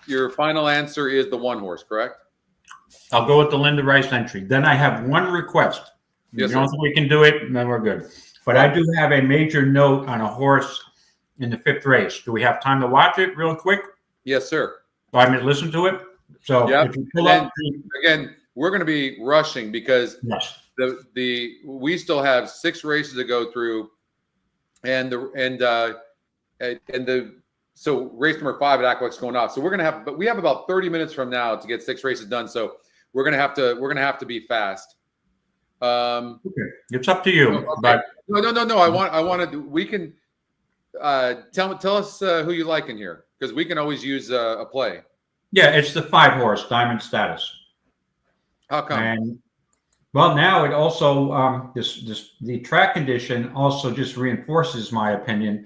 your final answer is the 1 horse, correct? I'll go with the Linda Rice entry. Then I have one request. Yes, you don't think we can do it, then we're good. But I do have a major note on a horse in the 5th race. Do we have time to watch it real quick? Yes, sir. I mean, listen to it. So yep. If you pull up again, we're going to be rushing because yes. we still have 6 races to go through, so race number 5 at Aqueduct's going off. So we have about 30 minutes from now to get 6 races done. So we're gonna have to be fast. Okay. It's up to you. Okay. But No. I want to. We can tell us who you like in here, because we can always use a play. Yeah, it's the 5 horse Diamond Status. How come? And well, now it also the track condition also just reinforces my opinion.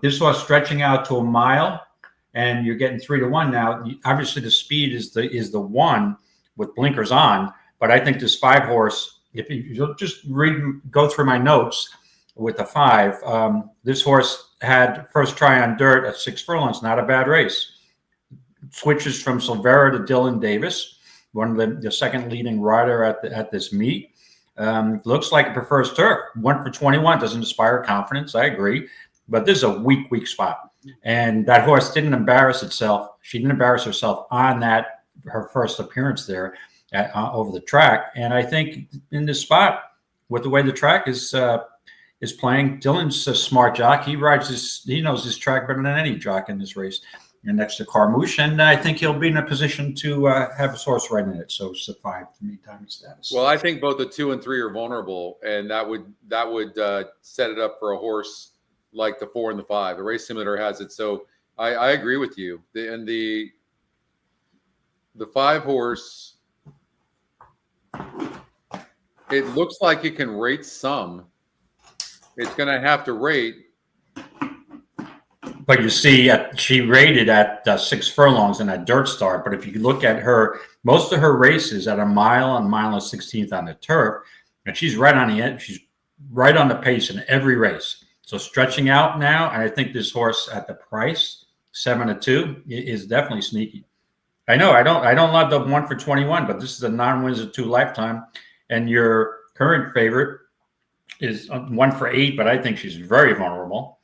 This horse stretching out to a mile, and you're getting 3 to 1 now. Obviously, the speed is the 1 with blinkers on, but I think this 5 horse, if you'll just go through my notes with the 5, this horse had first try on dirt at 6 furlongs, not a bad race. Switches from Silvera to Dylan Davis, one of the second leading rider at this meet. Looks like it prefers turf. 1 for 21 doesn't inspire confidence. I agree. But this is a weak spot. And that horse didn't embarrass itself. She didn't embarrass herself on her first appearance there over the track. And I think in this spot, with the way the track is playing, Dylan's a smart jock. He knows his track better than any jock in this race. And next to Carmouche, and I think he'll be in a position to have his horse right in it. So it's a 5 for me, Diamond Status. Well, I think both the 2 and 3 are vulnerable, and that would set it up for a horse like the 4 and the 5. The race simulator has it. So I agree with you. The 5 horse, it looks like it can rate some. It's going to have to rate. But you see, she rated at 6 furlongs in that dirt start. But if you look at most of her races at a mile and 16th on the turf, and she's right on the end. She's right on the pace in every race. So stretching out now, and I think this horse at the price 7 to 2 is definitely sneaky. I know I don't love the 1 for 21, but this is a non-wins of 2 lifetime, and your current favorite is 1 for 8, but I think she's very vulnerable.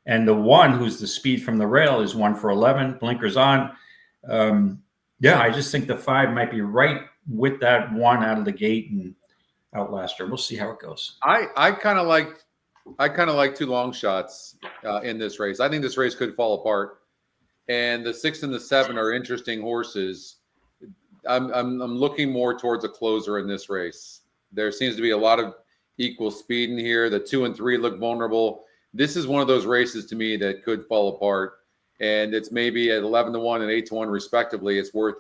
And the 1 who's the speed from the rail is 1 for 11, blinkers on. I just think the 5 might be right with that 1 out of the gate and outlast her. We'll see how it goes. I kind of like 2 long shots in this race. I think this race could fall apart, and the 6 and the 7 are interesting horses. I'm looking more towards a closer in this race. There seems to be a lot of equal speed in here. The 2 and 3 look vulnerable. This is one of those races to me that could fall apart, and it's maybe at 11 to 1 and 8 to 1 respectively. It's worth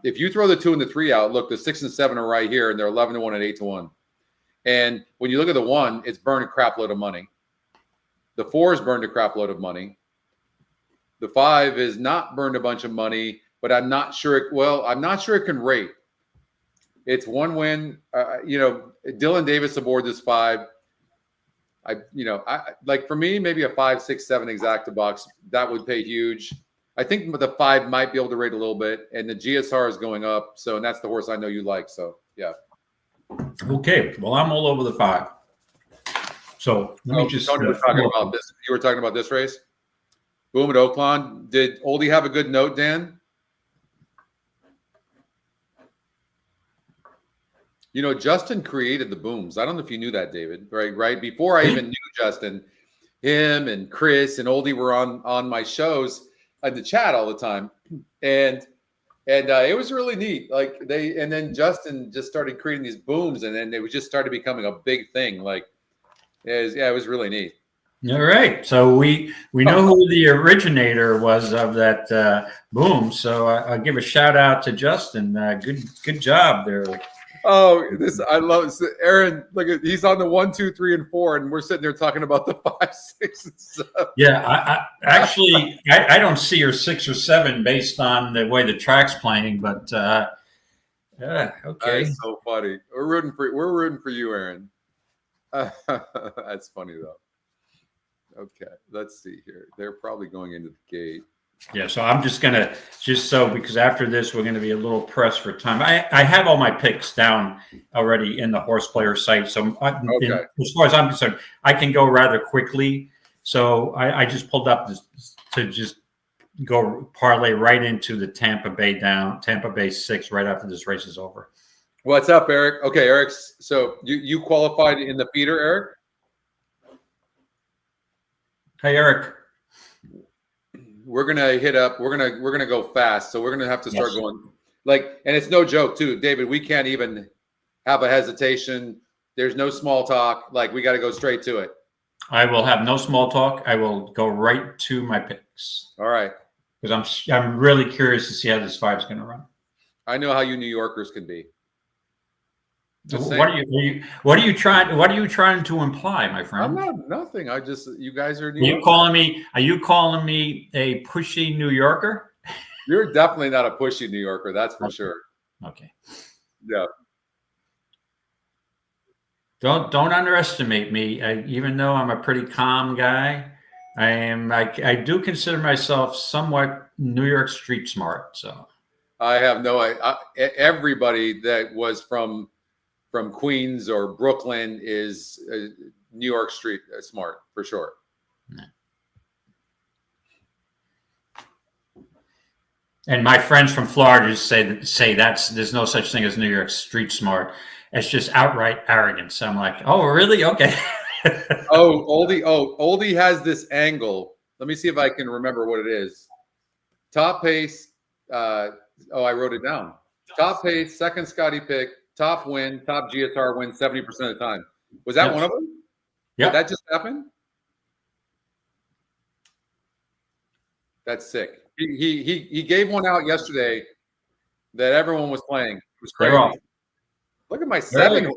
if you throw the 2 and the 3 out. Look, the 6 and 7 are right here, and they're 11 to 1 and 8 to 1. And when you look at the 1, it's burned a crap load of money. The 4 is burned a crap load of money. The 5 is not burned a bunch of money, but I'm not sure it can rate. It's 1 win. Dylan Davis aboard this 5. For me, maybe a 5, 6, 7 exacta box that would pay huge. I think the 5 might be able to rate a little bit, and the GSR is going up. So, and that's the horse I know you like. So, yeah. Okay. Well, I'm all over the 5. So let me just. Tony was talking about this. You were talking about this race. Boom at Oaklawn. Did Oldie have a good note, Dan? You know, Justin created the booms. I don't know if you knew that, David. Right. Before I even knew Justin, him and Chris and Oldie were on my shows in the chat all the time, and it was really neat. Like and then Justin just started creating these booms, and then it just started becoming a big thing. Like, it was really neat. All right, so we know who the originator was of that boom. So I'll give a shout out to Justin. Good job there. Oh, I love Aaron. Look at, he's on the 1, 2, 3, and 4, and we're sitting there talking about the 5, 6, and 7. Yeah, I actually don't see her 6 or 7 based on the way the track's playing, but okay. That's so funny. We're rooting for you, Aaron. That's funny though. Okay, let's see here. They're probably going into the gate. Yeah, so I'm just gonna because after this we're gonna be a little pressed for time. I have all my picks down already in the horse player site, so as far as I'm concerned, I can go rather quickly. So I just pulled up to just go parlay right into the Tampa Bay 6 right after this race is over. What's up, Eric? Okay, Eric. So you qualified in the feeder, Eric? Hey, Eric. We're gonna hit up. We're gonna go fast. So we're gonna have to start going and it's no joke too, David. We can't even have a hesitation. There's no small talk. Like, we got to go straight to it. I will have no small talk. I will go right to my picks. All right. Because I'm really curious to see how this 5 is going to run. I know how you New Yorkers can be. What are you trying to imply, my friend? I'm not nothing. You guys are. Are you calling me a pushy New Yorker? You're definitely not a pushy New Yorker. That's for sure. Okay. Yeah. Don't underestimate me. Even though I'm a pretty calm guy, I do consider myself somewhat New York street smart. So I have no idea. Everybody that was from Queens or Brooklyn is New York street smart for sure. Yeah. And my friends from Florida just say there's no such thing as New York street smart. It's just outright arrogance. I'm like, oh, really? Okay. Oldie has this angle. Let me see if I can remember what it is. Top pace. I wrote it down. Top pace, second Scotty pick, top win, top GSR win 70% of the time. Was that one of them? Yeah. Did that just happen? That's sick. He gave one out yesterday that everyone was playing. It was crazy. Look at my 7.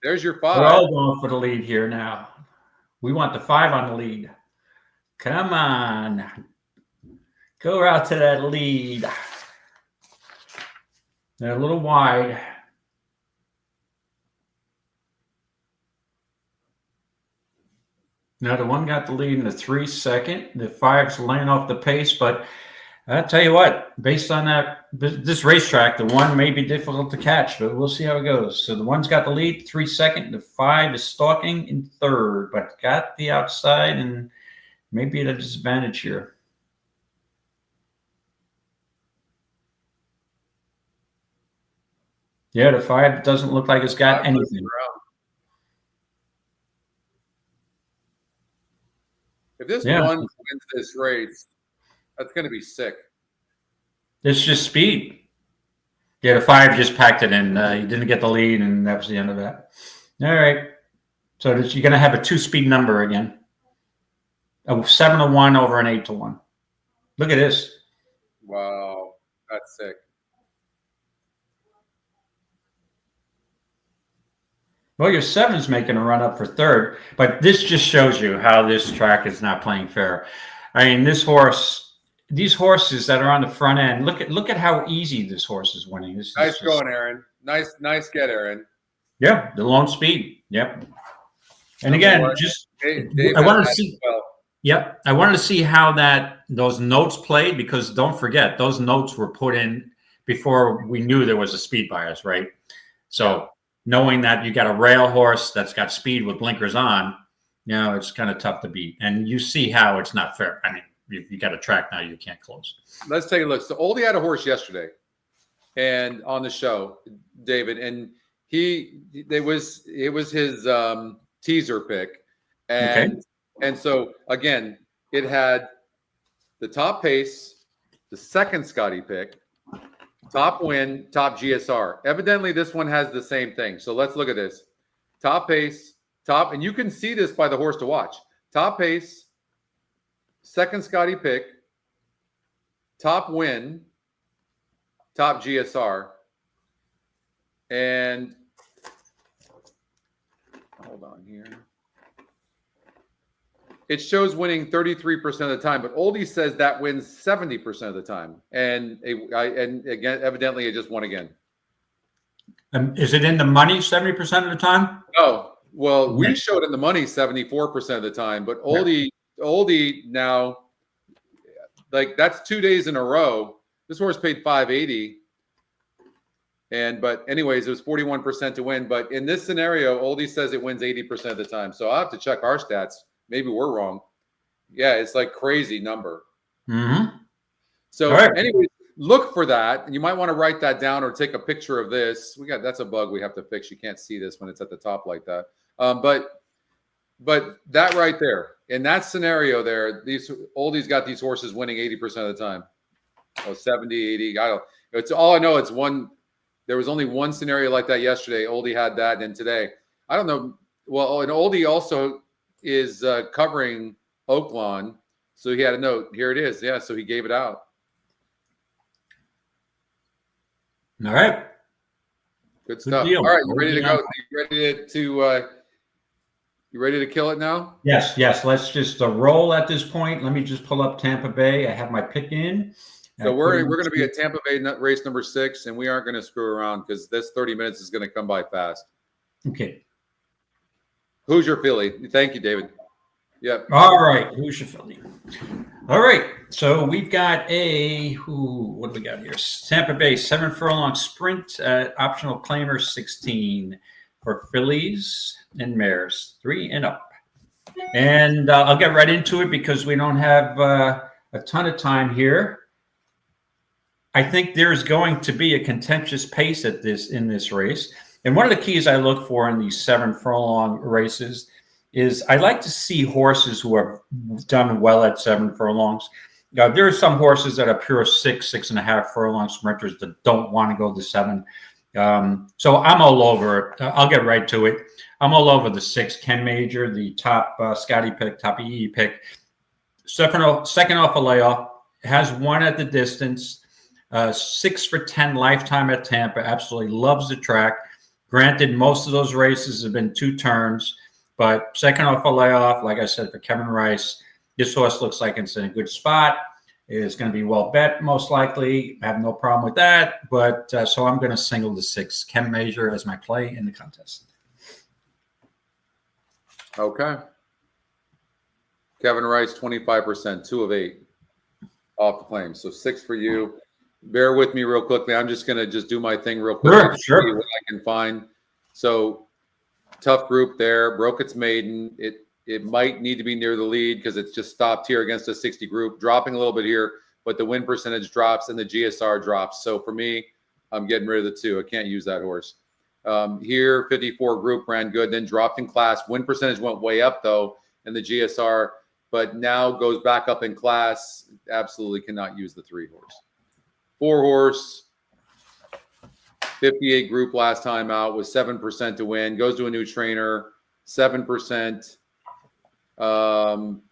There's your 5. We're all going for the lead here now. We want the 5 on the lead. Come on. Go out to that lead. They're a little wide. Now the 1 got the lead in the 3 second. The 5's laying off the pace, but I'll tell you what, based on this racetrack, the 1 may be difficult to catch, but we'll see how it goes. So the 1's got the lead, 3 second. The 5 is stalking in 3rd, but got the outside and maybe at a disadvantage here. Yeah, the 5 doesn't look like it's got anything. If this 1 wins this race, that's going to be sick. It's just speed. Yeah, the 5 just packed it in. He didn't get the lead, and that was the end of that. All right. So you're going to have a 2-speed number again. A 7-1 over an 8-1. Look at this. Wow, that's sick. Well, your 7's making a run up for 3rd, but this just shows you how this track is not playing fair. I mean, these horses that are on the front end, look at how easy this horse is winning. Nice going, Aaron. Nice get, Aaron. Yeah, the lone speed. Yep. And again, I wanted to see. Yep, I wanted to see how those notes played, because don't forget those notes were put in before we knew there was a speed bias, right? So knowing that you got a rail horse that's got speed with blinkers on, it's kind of tough to beat. And you see how it's not fair. I mean, you got a track now you can't close. Let's take a look. So Oldie had a horse yesterday. and on the show, David, and it was his teaser pick, and so again, it had the top pace, the second Scotty pick, top win, top GSR. Evidently, this one has the same thing. So let's look at this. Top pace, top, and you can see this by the horse to watch. Top pace, second Scotty pick, top win, top GSR, and hold on here. It shows winning 33% of the time, but Oldie says that wins 70% of the time. And again, evidently, it just won again. Is it in the money 70% of the time? Oh, well, we showed in the money 74% of the time, but Oldie now, like, that's 2 days in a row. This horse paid $580. But anyways, it was 41% to win. But in this scenario, Oldie says it wins 80% of the time. So I'll have to check our stats. Maybe we're wrong. Yeah, it's like crazy number. Mm-hmm. So anyway, look for that. And you might want to write that down or take a picture of this. That's a bug we have to fix. You can't see this when it's at the top like that. But that right there, in that scenario there, these Oldie's got these horses winning 80% of the time. Oh, 70, 80. It's all I know. It's one. There was only one scenario like that yesterday. Oldie had that, and today, I don't know. Well, and Oldie also is covering Oaklawn, so he had a note. Here it is. Yeah, so he gave it out. All right. Good stuff. All right, you ready to go? You ready to kill it now? Yes. Let's just roll at this point. Let me just pull up Tampa Bay. I have my pick in. So we're going to be at Tampa Bay race number 6, and we aren't going to screw around because this 30 minutes is going to come by fast. Okay. Who's your filly? Thank you, David. Yep. All right. Who's your filly? All right. So we've got what do we got here? Tampa Bay 7 furlong sprint, optional claimer 16 for fillies and mares 3 and up. And I'll get right into it because we don't have a ton of time here. I think there's going to be a contentious pace in this race. And one of the keys I look for in these 7 furlong races is I like to see horses who have done well at 7 furlongs. There are some horses that are pure 6.5 furlong sprinters that don't want to go to 7. So I'm all over it. I'll get right to it. I'm all over the 6 Ken Major, the top Scotty pick, top EE pick. Second off a layoff, has won at the distance. 6 for 10 lifetime at Tampa. Absolutely loves the track. Granted, most of those races have been 2 turns, but second off a layoff, like I said, for Kevin Rice, this horse looks like it's in a good spot. It's going to be well bet, most likely. I have no problem with that. But so I'm going to single the 6 Ken Major as my play in the contest. Okay. Kevin Rice, 25%, 2 of 8 off the claim. So 6 for you. Bear with me real quickly. I'm just going to do my thing real quick. Sure. See what I can find. So tough group there. Broke its maiden. It might need to be near the lead because it's just stopped here against a 60 group, dropping a little bit here, but the win percentage drops and the GSR drops. So for me, I'm getting rid of the 2. I can't use that horse. Here, 54 group ran good, then dropped in class. Win percentage went way up though in the GSR, but now goes back up in class. Absolutely cannot use the 3 horse. 4 horse, 58 group last time out was 7% to win. Goes to a new trainer, 7%.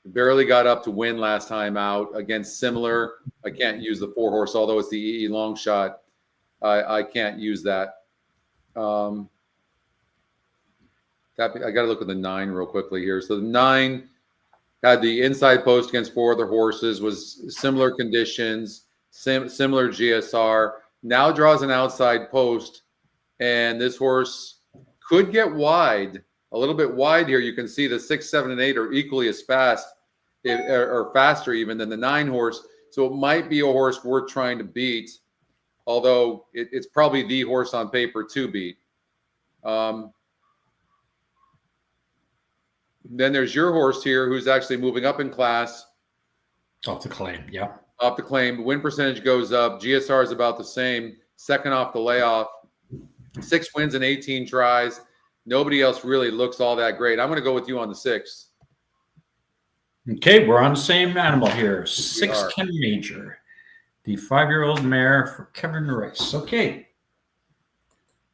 Barely got up to win last time out against similar. I can't use the 4 horse, although it's the EE long shot. I can't use that. I got to look at the 9 real quickly here. So the 9 had the inside post against 4 other horses, was similar conditions. Similar GSR, now draws an outside post, and this horse could get wide, a little bit wide here. You can see the 6, 7, and 8 are equally as fast, or faster even than the 9 horse. So it might be a horse worth trying to beat, although it's probably the horse on paper to beat. Then there's your horse here who's actually moving up in class. Off the claim, yeah. Off the claim, win percentage goes up. GSR is about the same. second off the layoff, 6 wins and 18 tries. Nobody else really looks all that great. I'm going to go with you on the 6. Okay, we're on the same animal here. 6 Ken Major, the 5-year-old mare for Kevin Rice. Okay.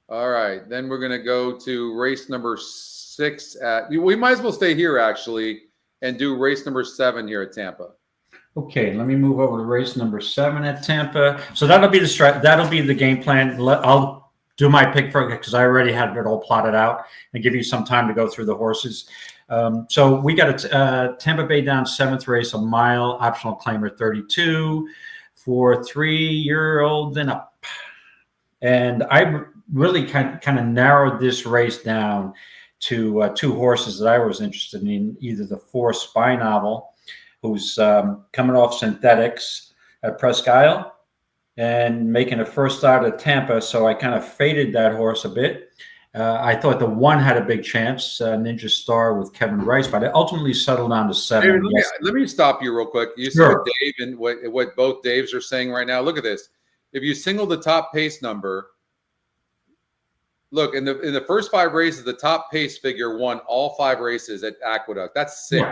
All right, then we're going to go to race number 6 we might as well stay here actually and do race number 7 here at Tampa. Okay, let me move over to race number 7 at Tampa. So that'll be the game plan. I'll do my pick for it because I already had it all plotted out and give you some time to go through the horses. So we got a Tampa Bay down 7th race, a mile, optional claimer 32 for 3-year-olds and up. And I really kind of narrowed this race down to 2 horses that I was interested in, either the 4 Spy Novel, who's coming off synthetics at Presque Isle and making a first start at Tampa. So I kind of faded that horse a bit. I thought the 1 had a big chance, Ninja Star with Kevin Rice, but I ultimately settled down to 7. David, let me stop you real quick. You see what Dave and what both Daves are saying right now. Look at this. If you single the top pace number, look, in the first 5 races, the top pace figure won all 5 races at Aqueduct. That's sick.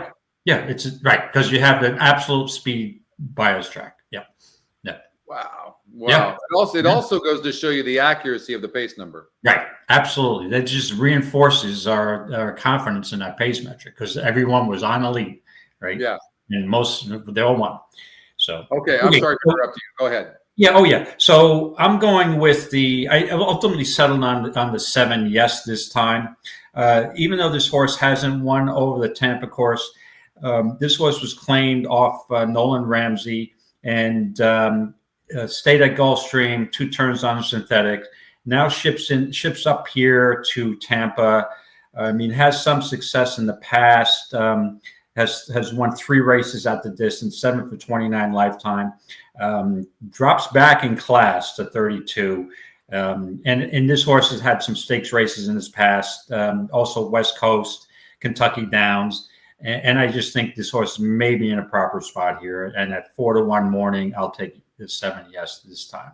Yeah, it's right, because you have the absolute speed bias track. Yeah. Wow. Yeah. It also goes to show you the accuracy of the pace number. Right. Absolutely. That just reinforces our confidence in that pace metric because everyone was on elite, right? Yeah. And they all won. So okay, I'm sorry to interrupt you. Go ahead. Yeah. Oh, yeah. So I'm going with I ultimately settled on the 7. Yes, this time, even though this horse hasn't won over the Tampa course, this horse was claimed off Nolan Ramsey and stayed at Gulfstream, 2 turns on synthetic. Now ships up here to Tampa. I mean, has some success in the past. Has won 3 races at the distance, 7 for 29 lifetime. Drops back in class to 32. And this horse has had some stakes races in his past. Also West Coast, Kentucky Downs. And I just think this horse may be in a proper spot here. And at 4-1 morning, I'll take the 7 yes this time.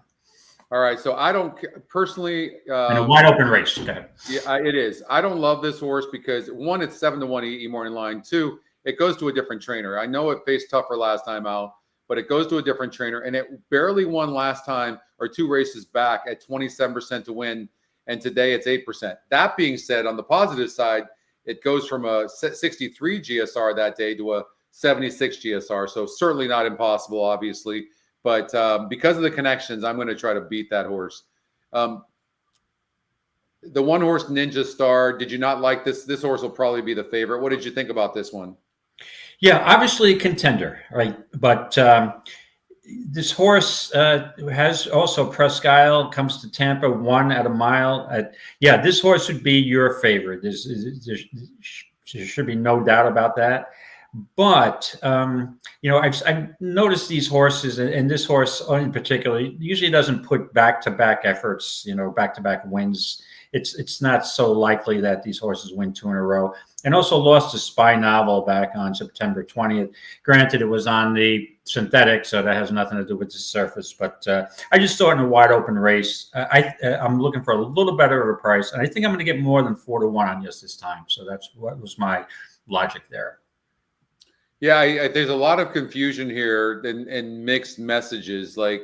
All right. So I don't personally. And a wide open race. Okay. Yeah, it is. I don't love this horse because 1, it's 7-1 E morning line. 2, it goes to a different trainer. I know it faced tougher last time out, but it goes to a different trainer. And it barely won last time or 2 races back at 27% to win. And today it's 8%. That being said, on the positive side, it goes from a 63 GSR that day to a 76 GSR. So certainly not impossible, obviously. But because of the connections, I'm going to try to beat that horse. The 1 horse Ninja Star, did you not like this? This horse will probably be the favorite. What did you think about this one? Yeah, obviously a contender, right? But this horse has also Presque Isle, comes to Tampa, 1 at a mile. This horse would be your favorite. There should be no doubt about that. But, I've noticed these horses, and this horse in particular, usually doesn't put back-to-back efforts, back-to-back wins. It's not so likely that these horses win 2 in a row. And also lost to Spy Novel back on September 20th. Granted, it was on the synthetic, so that has nothing to do with the surface. But I just thought in a wide open race, I'm looking for a little better of a price. And I think I'm going to get more than 4-1 on yes this time. So that's what was my logic there. Yeah, there's a lot of confusion here and mixed messages. Like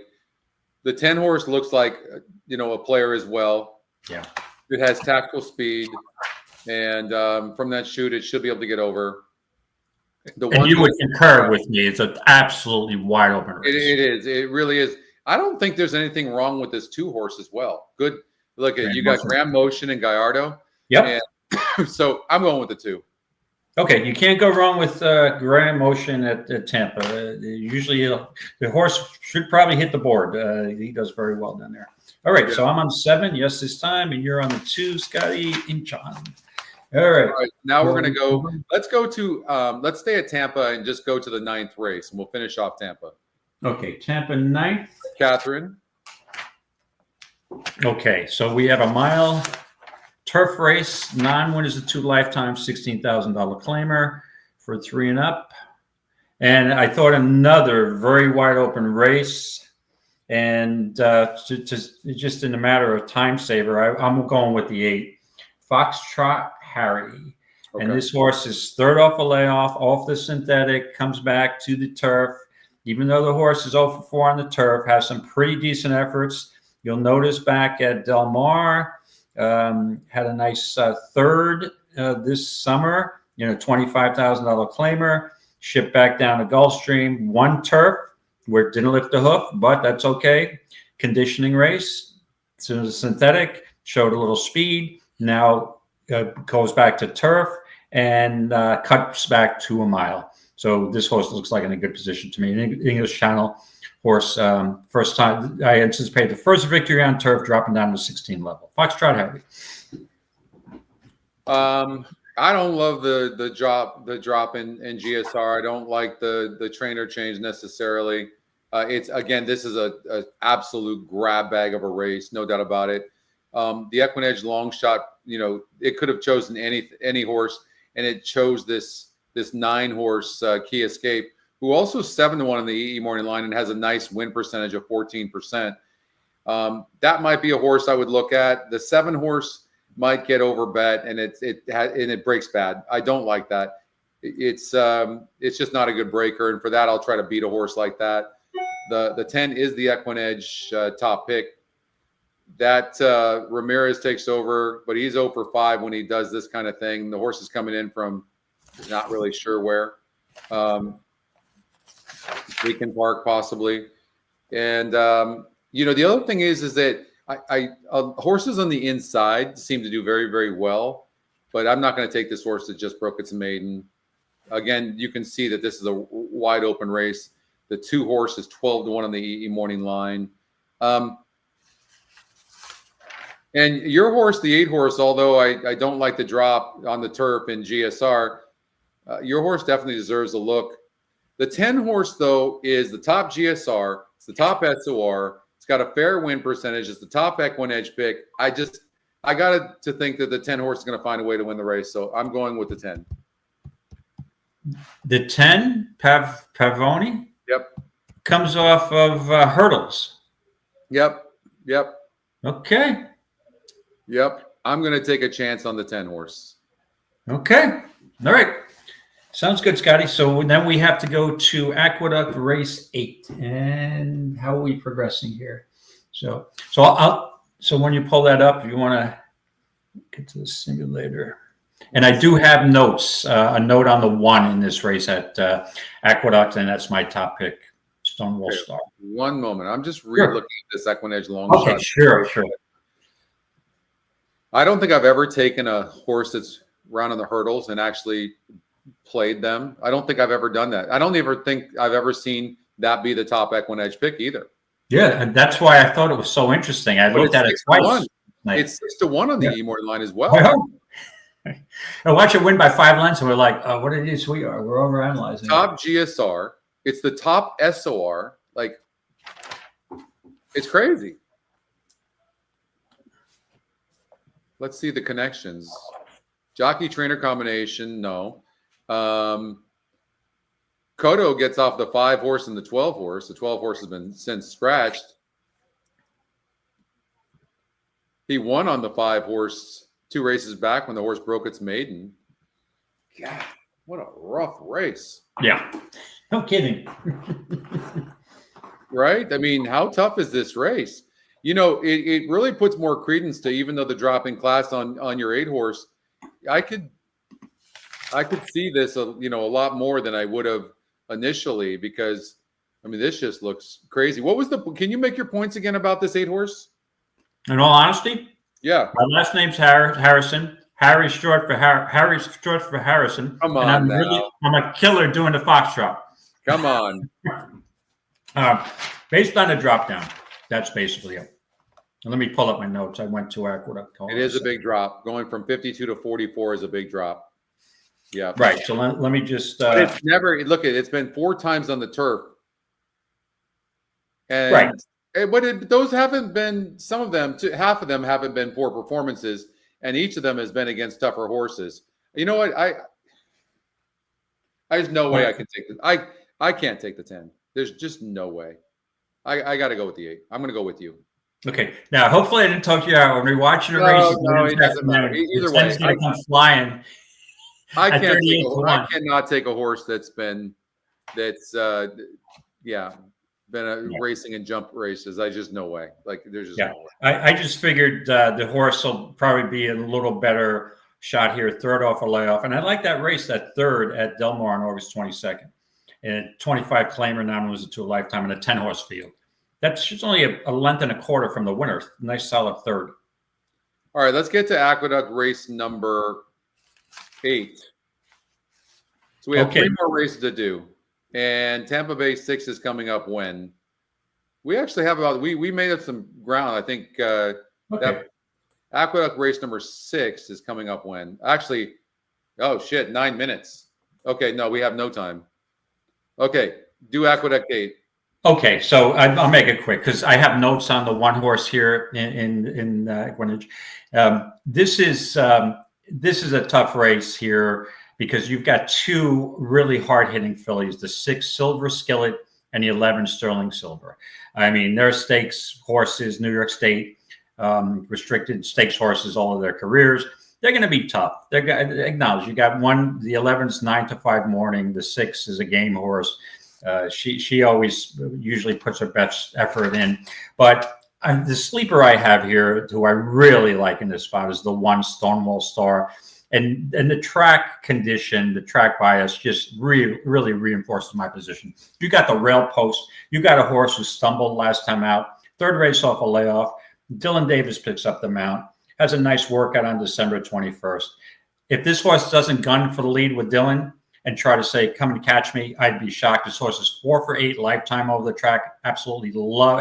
the 10 horse looks like, a player as well. Yeah. It has tactical speed. And from that chute, it should be able to get over. And you would concur with me. It's an absolutely wide open race. It is. It really is. I don't think there's anything wrong with this 2 horse as well. Good. Look at you got Graham Motion and Gallardo. Yep. And so I'm going with the 2. Okay, you can't go wrong with Graham Motion at Tampa. Usually, the horse should probably hit the board. He does very well down there. All right, so I'm on 7, yes this time, and you're on the 2, Scotty Inchon. All right. Now we're going to go. Let's go to. Let's stay at Tampa and just go to the 9th race, and we'll finish off Tampa. Okay, Tampa 9th. Catherine. Okay, so we have a mile turf race, non-winners of 2 lifetimes, $16,000 claimer for 3 and up. And I thought another very wide open race. And just in a matter of time saver, I'm going with the 8, Foxtrot Harry. Okay. And this horse is third off a layoff, off the synthetic, comes back to the turf. Even though the horse is 0 for 4 on the turf, has some pretty decent efforts. You'll notice back at Del Mar, had a nice third this summer, $25,000 claimer, shipped back down to Gulfstream, won turf, where it didn't lift the hoof, but that's okay. Conditioning race, so the synthetic, showed a little speed, now goes back to turf and cuts back to a mile. So this horse looks like in a good position to me. An English Channel horse, first time, I anticipate the first victory on turf, dropping down to 16 level. Foxtrot Harry. I don't love the drop in GSR. I don't like the trainer change necessarily. It's, again, this is a absolute grab bag of a race, no doubt about it. The EquinEdge long shot, it could have chosen any horse, and it chose this 9-horse Key Escape, who also 7-1 on the EE morning line and has a nice win percentage of 14%. That might be a horse I would look at. The 7-horse might get overbet, and it breaks bad. I don't like that. It's just not a good breaker, and for that I'll try to beat a horse like that. The 10 is the EquinEdge top pick. That Ramirez takes over, but he's 0 for 5 when he does this kind of thing. The horse is coming in from not really sure where. Beacon Park possibly. And the other thing is that horses on the inside seem to do very, very well, but I'm not going to take this horse that just broke its maiden. Again, you can see that this is a wide open race. The 2 horse is 12-1 on the EE morning line. And your horse, the 8-horse, although I don't like the drop on the turf in GSR, your horse definitely deserves a look. The 10-horse, though, is the top GSR. It's the top SOR. It's got a fair win percentage. It's the top EquinEdge pick. I got to think that the 10-horse is going to find a way to win the race, so I'm going with the 10. The 10, Pavoni? Yep. Comes off of hurdles. Yep. Okay. Yep. I'm going to take a chance on the 10-horse. Okay. All right. Sounds good, Scotty. So then we have to go to Aqueduct Race 8. And how are we progressing here? So when you pull that up, if you want to get to the simulator. And I do have notes, a note on the 1 in this race at Aqueduct, and that's my top pick, Stonewall Star. One moment. I'm just looking at this EquinEdge long shot. Okay, sure. I don't think I've ever taken a horse that's run on the hurdles and actually played them. I don't think I've ever done that. I don't ever think I've ever seen that be the top EquinEdge pick either. Yeah, and that's why I thought it was so interesting. I looked at it twice. It's 6-1 on the E-morning line as well. I watch it win by 5 lengths, and we're like, oh, what it is we are. We're overanalyzing. Top GSR. It's the top SOR. Like, it's crazy. Let's see the connections. Jockey trainer combination, no. Cotto gets off the 5-horse and the 12-horse. The 12-horse has been since scratched. He won on the 5-horse 2 races back when the horse broke its maiden. God, what a rough race. Yeah, no kidding. Right? I mean, how tough is this race? It really puts more credence to, even though the drop in class on your 8-horse, I could see this, a lot more than I would have initially, because, I mean, this just looks crazy. Can you make your points again about this 8-horse? In all honesty? Yeah. My last name's Harrison. Harry's short for Harrison. Come on, I'm a killer doing the foxtrot. Come on. Based on the drop down, that's basically it. Let me pull up my notes. I went to Aqueduct. It is a big drop. Going from 52 to 44 is a big drop. Yeah. Right. So let me just. But it's never. It's been 4 times on the turf. And right. But those haven't been. Some of them, half of them, haven't been poor performances, and each of them has been against tougher horses. You know what? There's no way I can take this. I can't take the 10. There's just no way. I got to go with the 8. I'm going to go with you. Okay. Now, hopefully, I didn't talk you out when we're watching the No, race. no, it doesn't matter. Either way, going to come flying. I cannot take a horse that's been been racing and jump races. I just no way. Like there's just no way. I just figured the horse will probably be a little better shot here, third off a layoff, and I like that race, that third at Del Mar on August 22nd, and 25 claimer, now loses to a lifetime in a 10-horse field. That's just only a length and a quarter from the winner. Nice solid third. All right, let's get to Aqueduct race number 8. So we have 3 more races to do. And Tampa Bay 6 is coming up when? We actually have we made up some ground. I think that Aqueduct race number 6 is coming up when? Actually, oh shit, 9 minutes. Okay, no, we have no time. Okay, do Aqueduct 8. Okay, so I'll make it quick because I have notes on the one horse here in EquinEdge. This is a tough race here because you've got 2 really hard-hitting fillies: the 6 Silver Skillet and the 11 Sterling Silver. I mean, they're stakes horses, New York State restricted stakes horses all of their careers. They're going to be tough. They're acknowledge you got one. The 11's 9 to 5 morning. The 6 is a game horse. She always usually puts her best effort in, but the sleeper I have here, who I really like in this spot, is the 1 Stonewall Star, and the track condition, the track bias, just really reinforces my position. You got the rail post. You got a horse who stumbled last time out. Third race off a layoff. Dylan Davis picks up the mount. Has a nice workout on December 21st. If this horse doesn't gun for the lead with Dylan and try to say, come and catch me, I'd be shocked. This horse is 4 for 8 lifetime over the track. Absolutely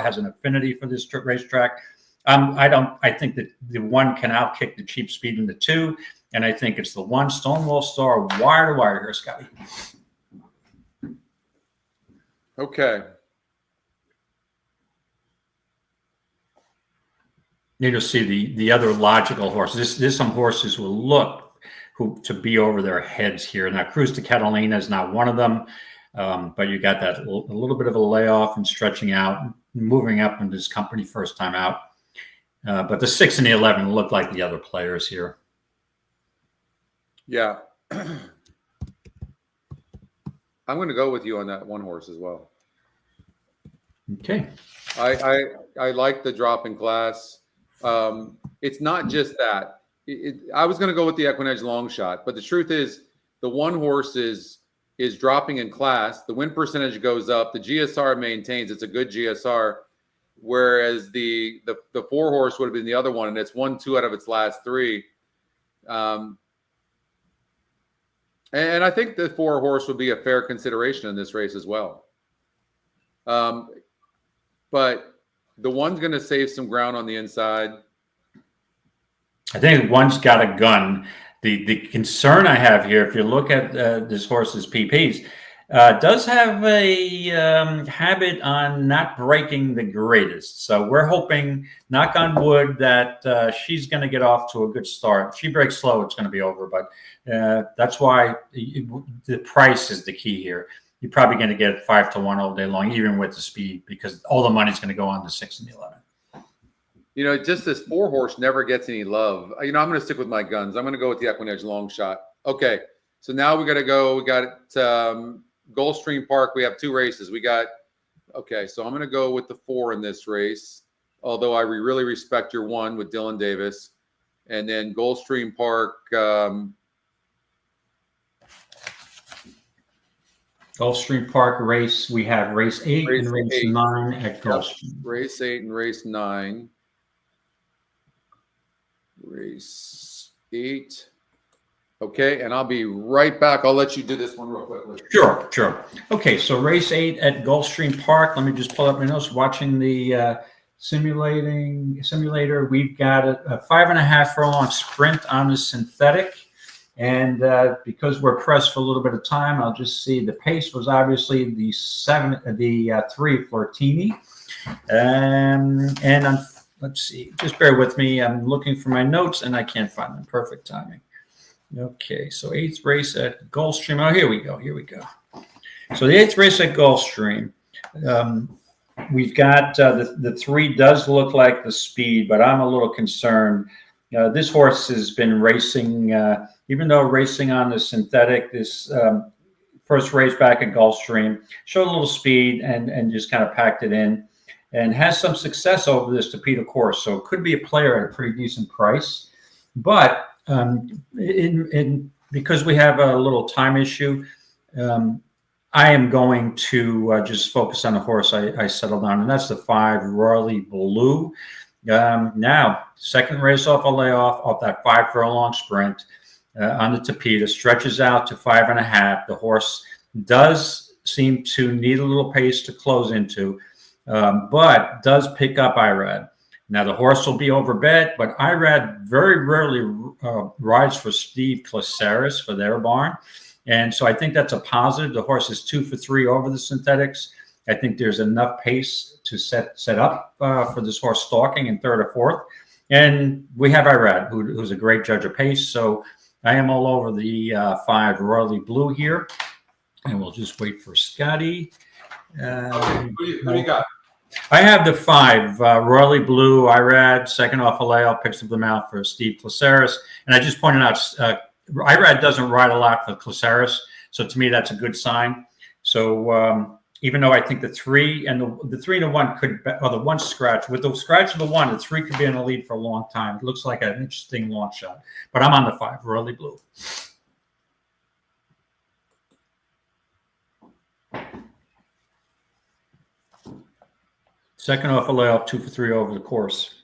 has an affinity for this racetrack. I think that the 1 can outkick the cheap speed in the 2. And I think it's the 1 Stonewall Star, wire to wire here, Scotty. Okay. You'll see the other logical horses. There's some horses who look to be over their heads here. Now, Cruz de Catalina is not one of them, but you got that a little bit of a layoff and stretching out, moving up in this company first time out. But the 6 and the 11 look like the other players here. Yeah. I'm going to go with you on that 1 horse as well. Okay. I like the drop in class. It's not just that. I was going to go with the EquinEdge long shot, but the truth is the 1 horse is dropping in class. The win percentage goes up. The GSR maintains. It's a good GSR, whereas the 4 horse would have been the other one, and it's won 2 out of its last 3. And I think the 4 horse would be a fair consideration in this race as well. But the 1's going to save some ground on the inside. I think 1's got a gun. The concern I have here, if you look at this horse's PPs, does have a habit on not breaking the greatest. So we're hoping, knock on wood, that she's going to get off to a good start. If she breaks slow, it's going to be over. But that's why the price is the key here. You're probably going to get 5 to 1 all day long, even with the speed, because all the money's going to go on the 6 and the 11. You know, just this 4 horse never gets any love. You know, I'm going to stick with my guns. I'm going to go with the EquinEdge long shot. Okay, so now we got to go. We got Gulfstream Park. We have 2 races. Okay, so I'm going to go with the 4 in this race, although I really respect your 1 with Dylan Davis. And then Gulfstream Park. Gulfstream Park race. We have race 8 and race 9 at Gulfstream. Race 8 and race 9. Race 8. Okay, and I'll be right back. I'll let you do this one real quick. Sure. Okay, so race 8 at Gulfstream Park. Let me just pull up my notes. Watching the simulator, we've got a 5.5 furlong sprint on the synthetic. And because we're pressed for a little bit of time, I'll just see the pace was obviously the 3 Flirtini. And let's see, just bear with me. I'm looking for my notes and I can't find them. Perfect timing. Okay, so 8th race at Gulfstream. Oh, here we go. So the 8th race at Gulfstream. we've got the 3 does look like the speed, but I'm a little concerned. This horse has been racing, even though racing on the synthetic, this first race back at Gulfstream, showed a little speed and just kind of packed it in, and has some success over this Tapeta course. So it could be a player at a pretty decent price. But because we have a little time issue, I am going to just focus on the horse I settled on, and that's the 5 Royally Blue. Now, second race off a layoff, off that 5 furlong sprint on the Tapeta, stretches out to 5.5. The horse does seem to need a little pace to close into, but does pick up Irad. Now, the horse will be overbet, but Irad very rarely rides for Steve Claceris for their barn. And so I think that's a positive. The horse is 2 for 3 over the synthetics. I think there's enough pace to set up for this horse stalking in 3rd or 4th. And we have Irad, who's a great judge of pace. So I am all over the 5 Royally Blue here. And we'll just wait for Scotty. Who do you got? I have the 5 Royally Blue, Irad, second off a layoff, picks up the mount for Steve Claceris. And I just pointed out, Irad doesn't ride a lot for Claceris, so to me that's a good sign. So even though I think the 3 and the 3 and the 1 could, or the 1 scratch, with the scratch of the 1, the 3 could be in the lead for a long time. It looks like an interesting long shot. But I'm on the 5 Royally Blue. Second off a layoff, 2 for 3 over the course.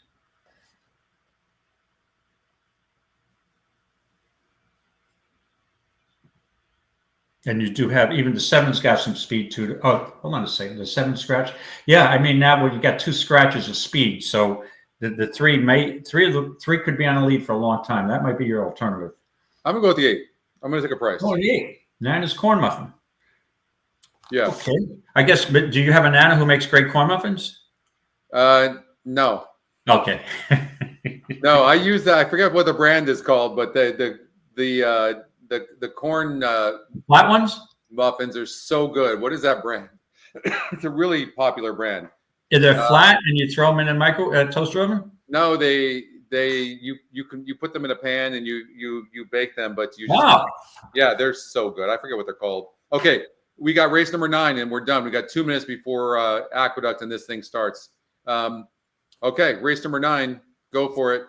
And you do have, even the 7's got some speed too. Oh, hold on a second. The 7 scratch. Yeah, I mean, now you got 2 scratches of speed. So the 3 could be on a lead for a long time. That might be your alternative. I'm gonna go with the 8. I'm gonna take a price. Oh, the 8. Nana's corn muffin. Yeah. Okay. I guess, but do you have a Nana who makes great corn muffins? No. Okay. No, I use that. I forget what the brand is called, but the corn Flat ones? muffins are so good. What is that brand? It's a really popular brand. Is they flat and you throw them in a toaster oven? No, you put them in a pan and you bake them, but you just, Wow. Yeah, they're so good. I forget what they're called. Okay, we got race number 9 and we're done. We got 2 minutes before Aqueduct and this thing starts. Okay, race number 9. Go for it.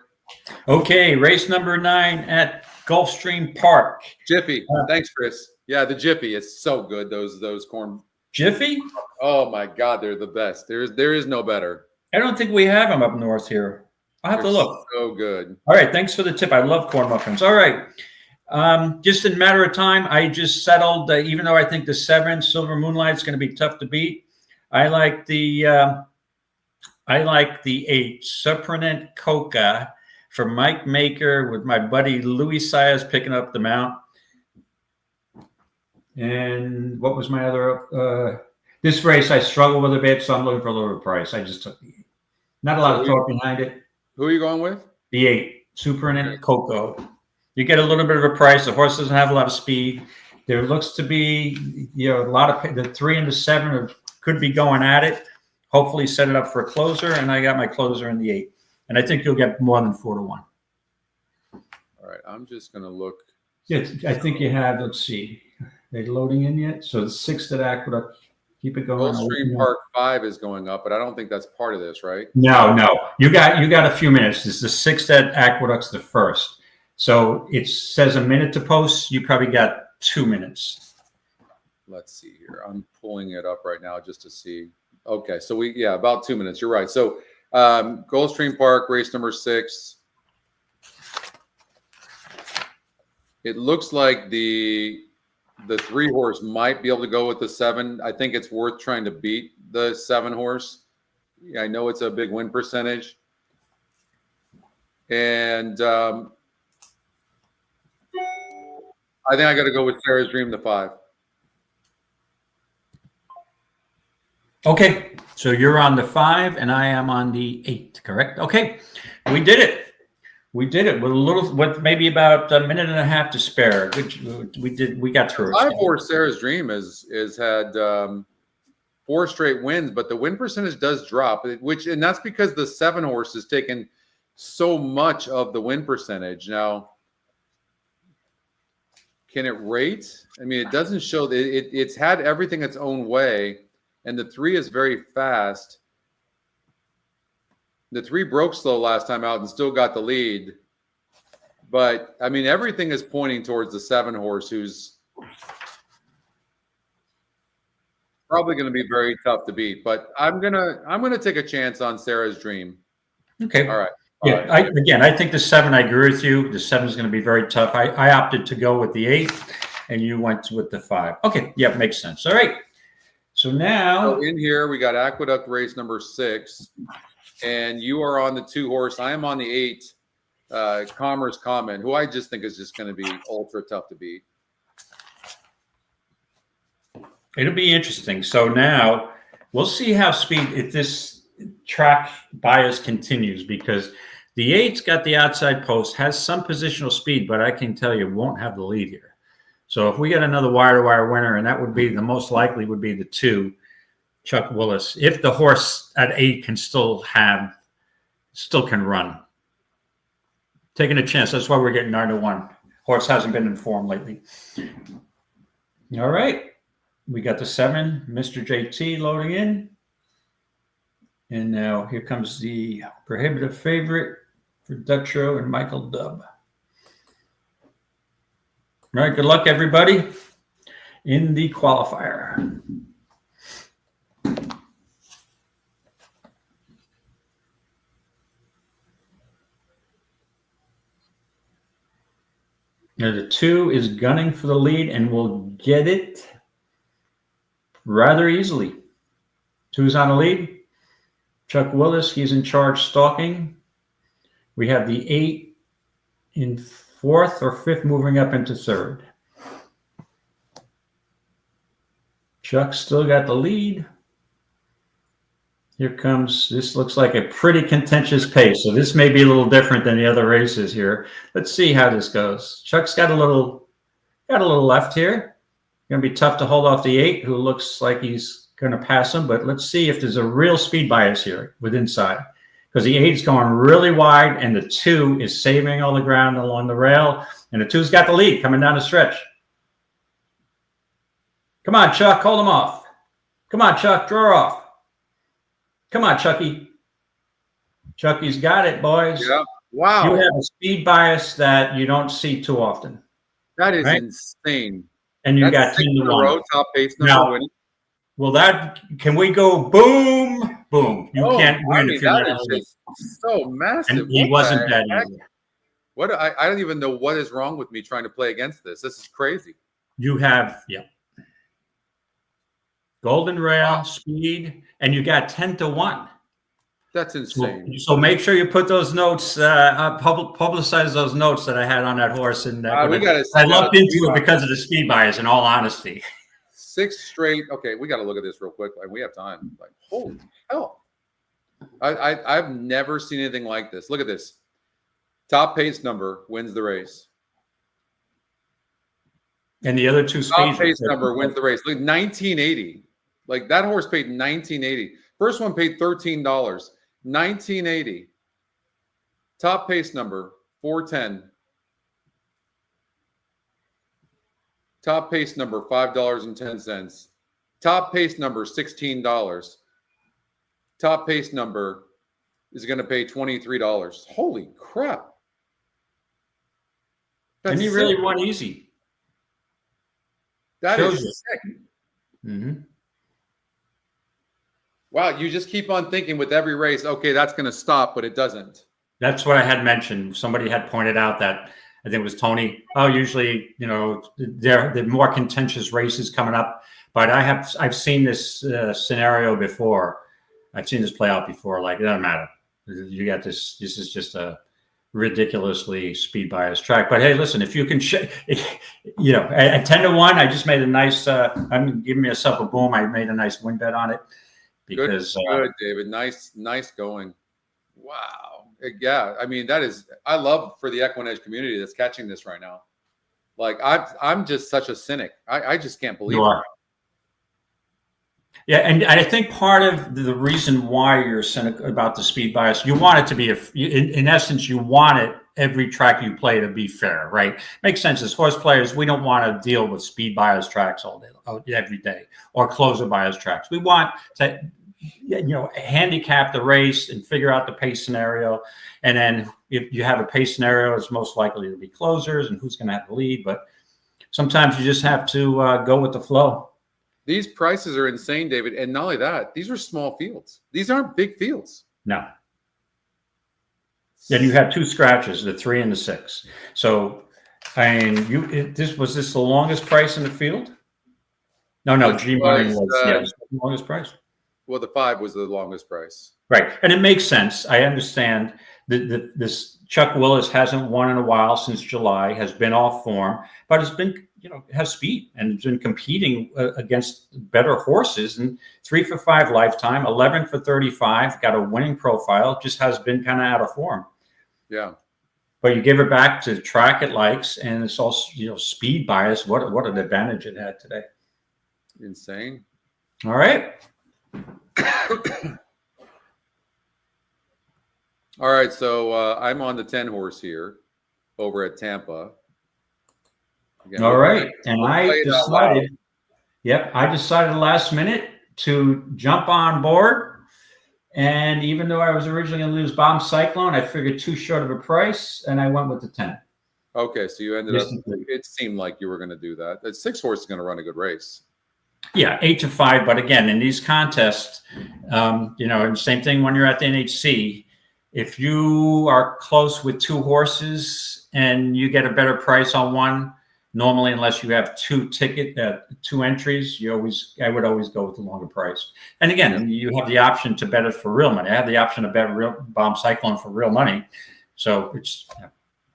Okay, race number 9 at Gulfstream Park. Jiffy. Thanks, Chris. Yeah, the Jiffy. It's so good. Those corn. Jiffy? Oh my God, they're the best. There is no better. I don't think we have them up north here. I'll have to look. So good. All right, thanks for the tip. I love corn muffins. All right. Just in a matter of time, I just settled, even though I think the 7 Silver Moonlight is going to be tough to beat. I like the 8 Supernant Coca for Mike Maker with my buddy Louis Saez picking up the mount. And what was my other? This race I struggle with a bit, so I'm looking for a little price. I just took the 8. Not a lot of thought behind it. Who are you going with? The 8 Supernant Coco. You get a little bit of a price. The horse doesn't have a lot of speed. There looks to be, a lot of the 3 and the 7 could be going at it. Hopefully set it up for a closer, and I got my closer in the 8. And I think you'll get more than 4 to 1. All right, I'm just going to look. Yeah, I think you have, let's see. Are they loading in yet? So the 6th at Aqueduct, keep it going. Gulfstream Park 5 is going up, but I don't think that's part of this, right? No. You got a few minutes. This is the 6th at Aqueduct's the 1st. So it says a minute to post. You probably got 2 minutes. Let's see here. I'm pulling it up right now just to see. Okay, so about 2 minutes. You're right. So Gulfstream Park, race number 6. It looks like the 3 horse might be able to go with the 7. I think it's worth trying to beat the 7 horse. Yeah, I know it's a big win percentage. And I think I got to go with Sarah's Dream, the 5. Okay, so you're on the 5 and I am on the 8, correct? Okay, we did it. We did it with maybe about a minute and a half to spare. We got through it. 5 horse Sarah's Dream has had 4 straight wins, but the win percentage does drop, and that's because the 7 horse has taken so much of the win percentage. Now, can it rate? I mean, it doesn't show that it's had everything its own way, and the 3 is very fast. The 3 broke slow last time out and still got the lead. But I mean, everything is pointing towards the 7 horse, who's probably going to be very tough to beat. But I'm gonna take a chance on Sarah's Dream. Okay. All right. Yeah. I think the 7. I agree with you. The 7 is going to be very tough. I opted to go with the 8, and you went with the 5. Okay. Yeah, makes sense. All right. So now in here we got Aqueduct race number 6, and you are on the 2 horse. I am on the 8. Commerce Common, who I just think is just going to be ultra tough to beat. It'll be interesting. So now we'll see how if this track bias continues, because the 8's got the outside post, has some positional speed, but I can tell you won't have the lead here. So if we get another wire-to-wire winner, and that would be the most likely would be the 2, Chuck Willis, if the horse at 8 can still can run. Taking a chance. That's why we're getting 9-1. Horse hasn't been in form lately. All right. We got the 7, Mr. JT loading in. And now here comes the prohibitive favorite for Dutro and Michael Dubb. All right. Good luck, everybody, in the qualifier. Now the 2 is gunning for the lead and will get it rather easily. 2's on the lead. Chuck Willis, he's in charge stalking. We have the 8 in 4th or 5th, moving up into 3rd. Chuck still got the lead. Here comes, this looks like a pretty contentious pace. So this may be a little different than the other races here. Let's see how this goes. Chuck's got a little left here. Going to be tough to hold off the 8, who looks like he's going to pass him. But let's see if there's a real speed bias here with inside. Because the 8 is going really wide, and the 2 is saving all the ground along the rail. And the 2's got the lead coming down the stretch. Come on, Chuck, hold him off. Come on, Chuck, draw off. Come on, Chucky. Chucky's got it, boys. Yeah. Wow. You have a speed bias that you don't see too often. That is insane. And you got 10 to 1. Top pace number winning. Well, can we go boom, boom? You can't win if you're not that is just so massive. And he wasn't that easy. What I don't even know what is wrong with me trying to play against this. This is crazy. You have golden rail, speed, and you got 10 to 1. That's insane. So make sure you put those notes, publicize those notes that I had on that horse. And I looked into it because of the speed bias, in all honesty. 6 straight. Okay, we got to look at this real quick. Like, we have time. Like, holy hell. I've never seen anything like this. Look at this. Top pace number wins the race. And the other 2 speeds. Top pace number wins the race. Like 1980. Like, that horse paid $19.80. First one paid $13. $19.80. Top pace number 410. Top pace number $5.10. Top pace number $16. Top pace number is going to pay $23. Holy crap. And he really won easy. That is sick. Mm-hmm. Wow, you just keep on thinking with every race, okay, that's going to stop, but it doesn't. That's what I had mentioned. Somebody had pointed out that, I think it was Tony. Oh, usually, there are more contentious races coming up, but I've seen this scenario before. I've seen this play out before. Like, it doesn't matter. You got this. This is just a ridiculously speed bias track. But hey, listen, if you can, at 10 to 1, I just made a nice. I'm giving myself a boom. I made a nice win bet on it. Because good, David. Nice going. Wow. Yeah, I mean, I love for the EquinEdge community that's catching this right now. Like, I'm just such a cynic. I just can't believe it. Yeah, and I think part of the reason why you're cynical about the speed bias, you want it to be, in essence, you want it every track you play to be fair, right? Makes sense. As horse players, we don't want to deal with speed bias tracks all day, every day, or closer bias tracks. We want to, handicap the race and figure out the pace scenario. And then if you have a pace scenario, it's most likely to be closers and who's going to have the lead. But sometimes you just have to go with the flow. These prices are insane, David. And not only that, these are small fields. These aren't big fields. No. Then you have two scratches, the 3 and the 6. So, I mean, was this the longest price in the field? No. G Martin was the longest price. Well, the 5 was the longest price. Right, and it makes sense. I understand that this Chuck Willis hasn't won in a while since July, has been off form, but has been, has speed and has been competing against better horses. And 3 for 5 lifetime, 11 for 35, got a winning profile, just has been kind of out of form. Yeah. But you give it back to track it likes, and it's also, speed bias. What an advantage it had today. Insane. All right. All right, so I'm on the 10 horse here over at Tampa. Again, all right, and I decided last minute to jump on board. And even though I was originally going to lose Bomb Cyclone, I figured too short of a price, and I went with the 10. Okay, so you ended up, it seemed like you were going to do that. That 6 horse is going to run a good race. Yeah, 8 to 5. But again, in these contests, and same thing when you're at the NHC, if you are close with 2 horses and you get a better price on one, normally, unless you have 2 entries, I would always go with the longer price. And again, you have the option to bet it for real money. I have the option to bet real Bomb Cyclone for real money. So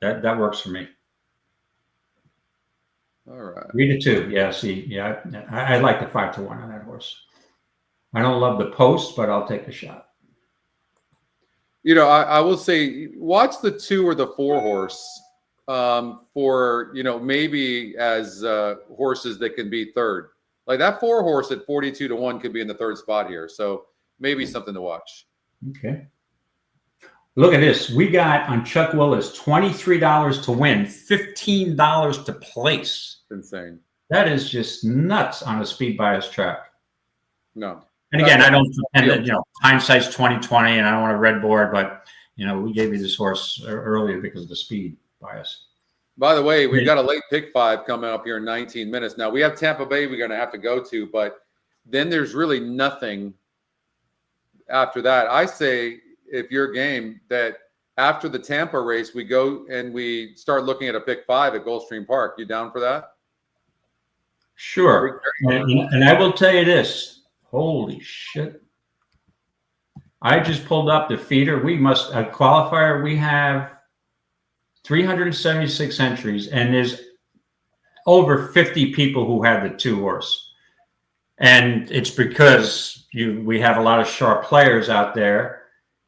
that works for me. All right. 3 to 2. Yeah. See, yeah, I like the 5 to 1 on that horse. I don't love the post, but I'll take the shot. I will say, watch the 2 or the 4 horse for, maybe as horses that can be third. Like that 4 horse at 42 to 1 could be in the 3rd spot here. So maybe something to watch. Okay. Look at this. We got on Chuck Willis $23 to win, $15 to place. Insane. That is just nuts on a speed bias track. No. And again, I don't pretend that, hindsight's 20/20 and I don't want a red board, but we gave you this horse earlier because of the speed bias. By the way, we've got a late pick 5 coming up here in 19 minutes. Now we have Tampa Bay we're going to have to go to, but then there's really nothing after that. I say, if you're game, that after the Tampa race, we go and we start looking at a pick 5 at Gulfstream Park. You down for that? Sure. And I will tell you this. Holy shit. I just pulled up the feeder. We must, a qualifier, we have 376 entries, and there's over 50 people who have the 2 horse. And it's because we have a lot of sharp players out there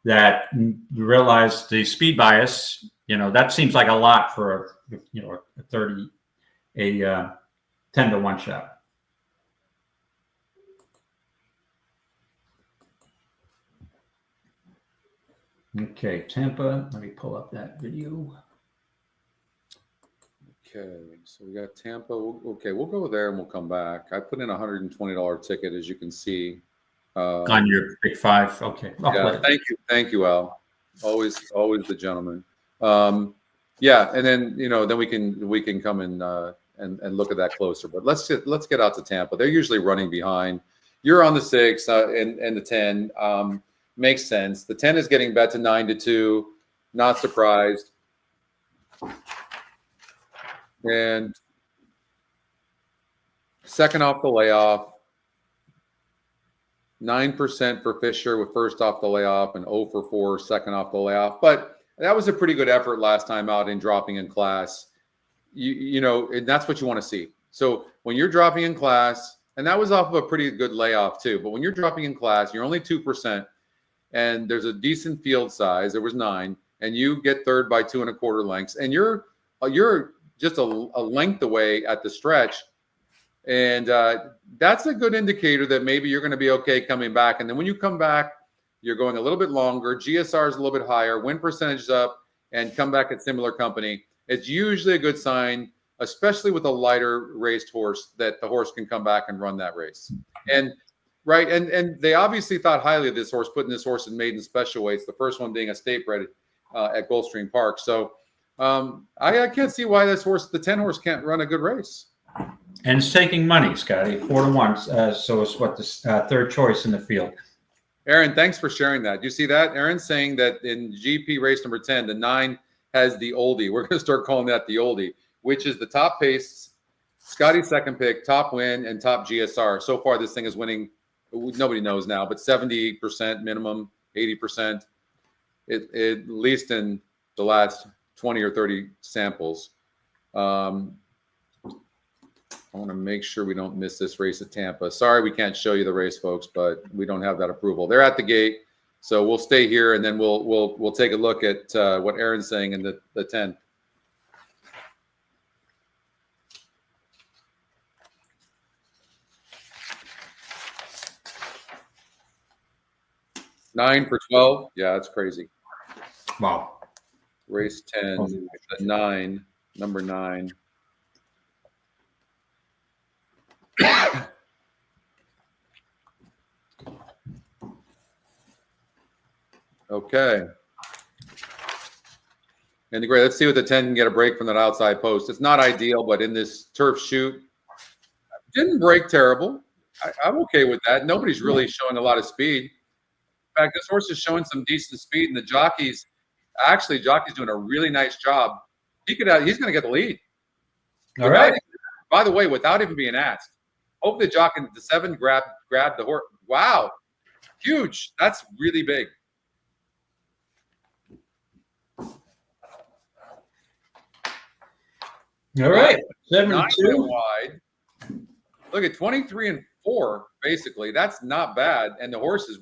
that realize the speed bias, that seems like a lot for a 10 to 1 shot. Okay, Tampa. Let me pull up that video. Okay, so we got Tampa. Okay, we'll go there and we'll come back. I put in a $120 ticket, as you can see. On your pick 5. Okay. Yeah, thank you, Al. Always the gentleman. Yeah, and then then we can come and look at that closer. But let's get out to Tampa. They're usually running behind. You're on the 6 and the 10. Makes sense. The 10 is getting bet to 9 to 2. Not surprised. And second off the layoff. 9% for Fisher with first off the layoff and 0 for 4 second off the layoff. But that was a pretty good effort last time out in dropping in class. And that's what you want to see. So when you're dropping in class, and that was off of a pretty good layoff too, but when you're dropping in class, you're only 2%. And there's a decent field size. There was 9, and you get third by 2 1/4 lengths, and you're just a length away at the stretch. And that's a good indicator that maybe you're going to be okay coming back. And then when you come back, you're going a little bit longer. GSR is a little bit higher. Win percentage is up, and come back at similar company. It's usually a good sign, especially with a lighter raced horse, that the horse can come back and run that race. And right, and they obviously thought highly of this horse, putting this horse in maiden special weights. The first one being a state bred at Gulfstream Park. So I can't see why this horse, the 10 horse, can't run a good race. And it's taking money, Scotty, 4-1. So it's what the third choice in the field. Aaron, thanks for sharing that. You see that? Aaron's saying that in GP race number 10, the 9 has the oldie. We're going to start calling that the oldie, which is the top pace, Scotty's second pick, top win, and top GSR. So far, this thing is winning. Nobody knows now, but 78% minimum, 80%, at least in the last 20 or 30 samples. I want to make sure we don't miss this race at Tampa. Sorry, we can't show you the race, folks, but we don't have that approval. They're at the gate, so we'll stay here, and then we'll take a look at what Aaron's saying in the 10. Nine for 12. Yeah, that's crazy. Wow. Race 10, the 9, number 9. Okay. And the great, let's see what the 10 can get a break from that outside post. It's not ideal, but in this turf shoot, didn't break terrible. I'm okay with that. Nobody's really showing a lot of speed. In fact, this horse is showing some decent speed, and the jockey's doing a really nice job. He's going to get the lead. All right. By the way, without even being asked, hope the jockey, the 7 grabbed the horse. Wow, huge. That's really big. All right, 9 72. wide. Look at 23 and 4. Basically, that's not bad. And the horse is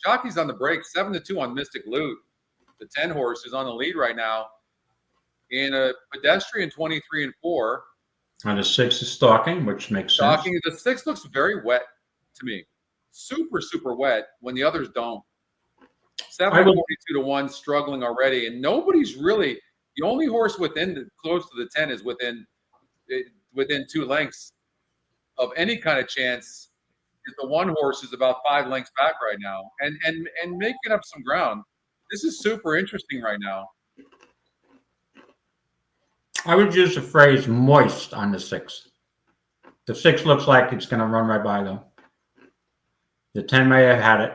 jockey's on the break. 7-2 on Mystic Loot. The 10 horse is on the lead right now. In a pedestrian 23 and 4. And the 6 is stalking, which makes sense. The 6 looks very wet to me. Super, super wet when the others don't. 7-42-1 struggling already. And nobody's really, the only horse close to the 10 is within 2 lengths of any kind of chance. Is the one horse is about 5 lengths back right now and making up some ground. This is super interesting right now. I would use the phrase moist on the 6. The 6 looks like it's going to run right by them. The 10 may have had it.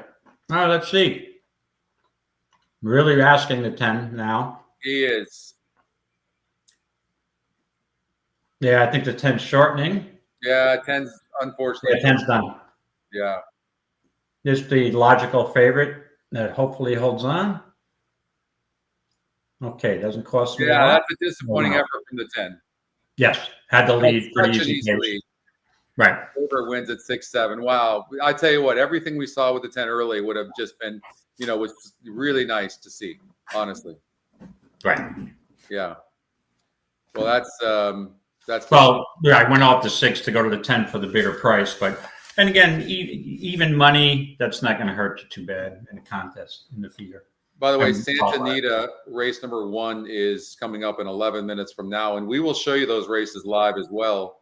All right, let's see. Really asking the 10 now. He is. Yeah, I think the 10's shortening. Yeah, 10's unfortunately. Yeah, 10's done. Yeah. This is the logical favorite that hopefully holds on. Okay, doesn't cost me. Yeah, that's a disappointing effort from the 10. Yes, had the lead. Such an easy lead. Right. Over wins at 6-7. Wow. I tell you what, everything we saw with the 10 early would have just been, was really nice to see, honestly. Right. Yeah. Well, that's well, yeah, I went off the 6 to go to the 10 for the bigger price, and again, even money, that's not going to hurt you too bad in a contest in the feeder. By the way, Santa Anita race number 1 is coming up in 11 minutes from now, and we will show you those races live as well.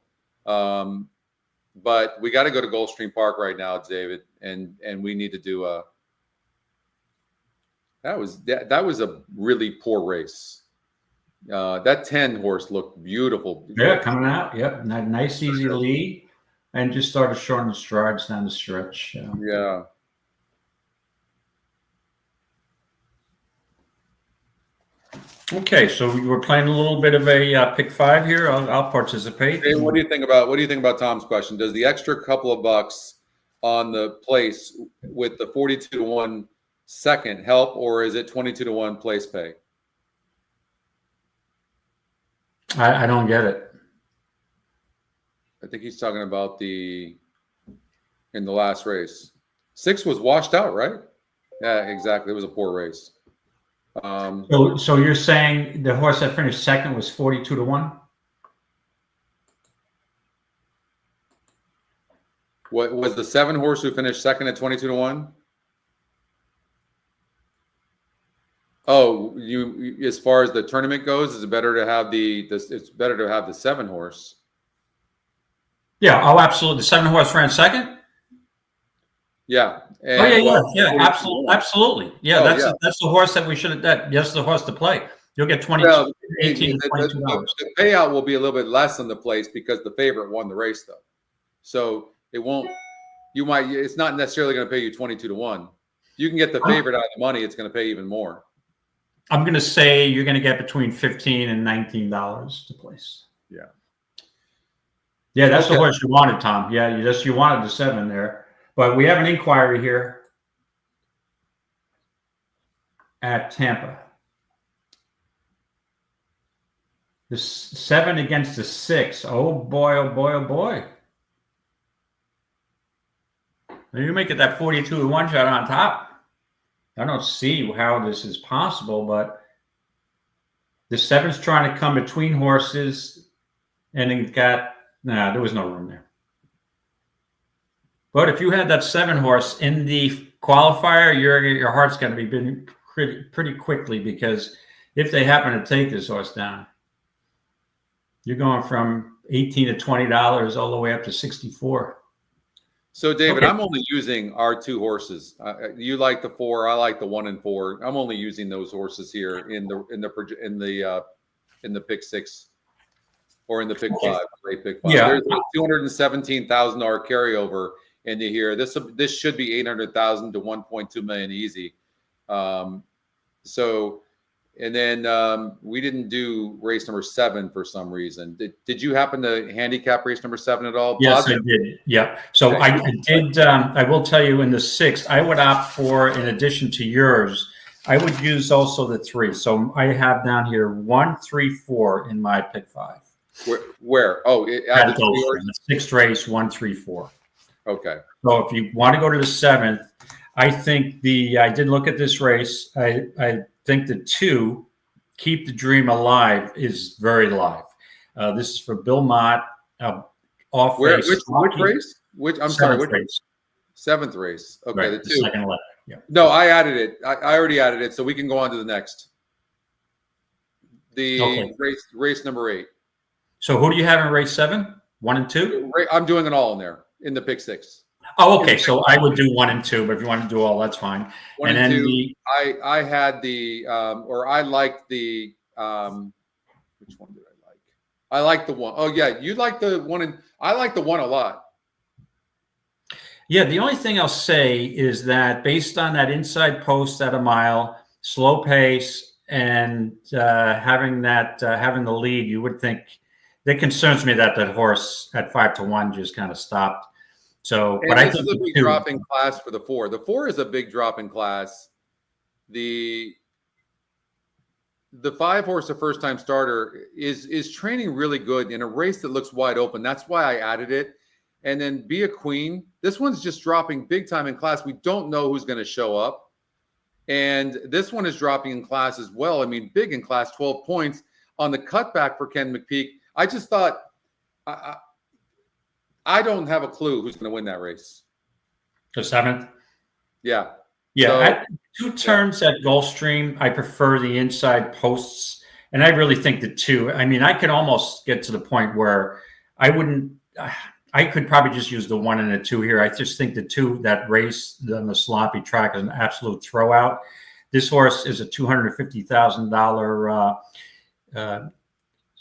But we got to go to Gulfstream Park right now, David, and we need to do that was a really poor race. That 10 horse looked beautiful. Yeah, coming out. Yep, nice easy lead, and just started shorting the strides down the stretch. Yeah. Okay, so we're playing a little bit of a pick 5 here. I'll participate. Hey, what do you think about Tom's question? Does the extra couple of bucks on the place with the 42-1 second help, or is it 22-1 place pay? I don't get it. I think he's talking about in the last race. 6 was washed out, right? Yeah, exactly. It was a poor race. So you're saying the horse that finished second was 42-1? What was the 7 horse who finished second at 22-1? Oh, you as far as the tournament goes, is it better to have it's better to have the 7 horse? Yeah. Oh, absolutely. The 7 horse ran second. Yeah. And, Oh yeah, well, yeah, absolutely. Yeah, Oh, that's the horse that we should have. That's the horse to play. You'll get 18 to $22. The payout will be a little bit less than the place because the favorite won the race, though. So it won't. You might. It's not necessarily going to pay you 22-1. You can get the favorite out of the money. It's going to pay even more. I'm going to say you're going to get between $15 and $19 to place. Yeah. Yeah, that's the horse you wanted, Tom. Yeah, you wanted the 7 there. But we have an inquiry here at Tampa. The 7 against the 6. Oh boy, oh boy, oh boy. You make it that 42-1 shot on top. I don't see how this is possible, but the 7's trying to come between horses, and it got there was no room there. But if you had that 7 horse in the qualifier, your heart's going to be beating pretty quickly, because if they happen to take this horse down, you're going from $18 to $20 all the way up to $64. So, David, I'm only using our 2 horses. You like the 4, I like the 1 and 4. I'm only using those horses here in the pick 6 or in the pick 5. Great pick 5. Yeah. There's a $217,000 carryover into here. This should be $800,000 to $1.2 million easy. And then we didn't do race number 7 for some reason. Did you happen to handicap race number 7 at all? Yes, I did. Yeah. So I did. I will tell you, in the 6th, I would opt for, in addition to yours, I would use also the 3. So I have down here 1, 3, 4 in my pick 5. Where? Oh, at the 6th race, 1, 3, 4. Okay. So if you want to go to the 7th, I think I did look at this race. I think the 2, Keep the Dream Alive, is very live. This is for Belmont. Off race. Which race? I'm sorry. Which race? 7th race. Okay, right, the 2. Second leg. Yeah. No, I added it. I already added it, so we can go on to the next. Race number 8. So who do you have in race 7? 1 and 2? I'm doing it all in there in the pick 6. Oh, okay. So I would do 1 and 2, but if you want to do all, that's fine. 1 and 2. I had the I liked the which one did I like? I like the 1. Oh yeah, you like the 1, and I like the 1 a lot. Yeah, the only thing I'll say is that based on that inside post at a mile, slow pace, and having the lead, you would think it concerns me that horse at 5-1 just kind of stopped. So, but I think this is a big drop in class for the 4. The 4 is a big drop in class. The 5 horse, a first time starter, is training really good in a race that looks wide open. That's why I added it. And then Be a Queen. This one's just dropping big time in class. We don't know who's going to show up. And this one is dropping in class as well. I mean, big in class, 12 points on the cutback for Ken McPeak. I just thought, I don't have a clue who's going to win that race. The 7th? Yeah. Yeah. So, at 2 turns at Gulfstream, I prefer the inside posts. And I really think the 2, I mean, I could almost get to the point where I could probably just use the 1 and the 2 here. I just think the 2, that race on the sloppy track, is an absolute throwout. This horse is a $250,000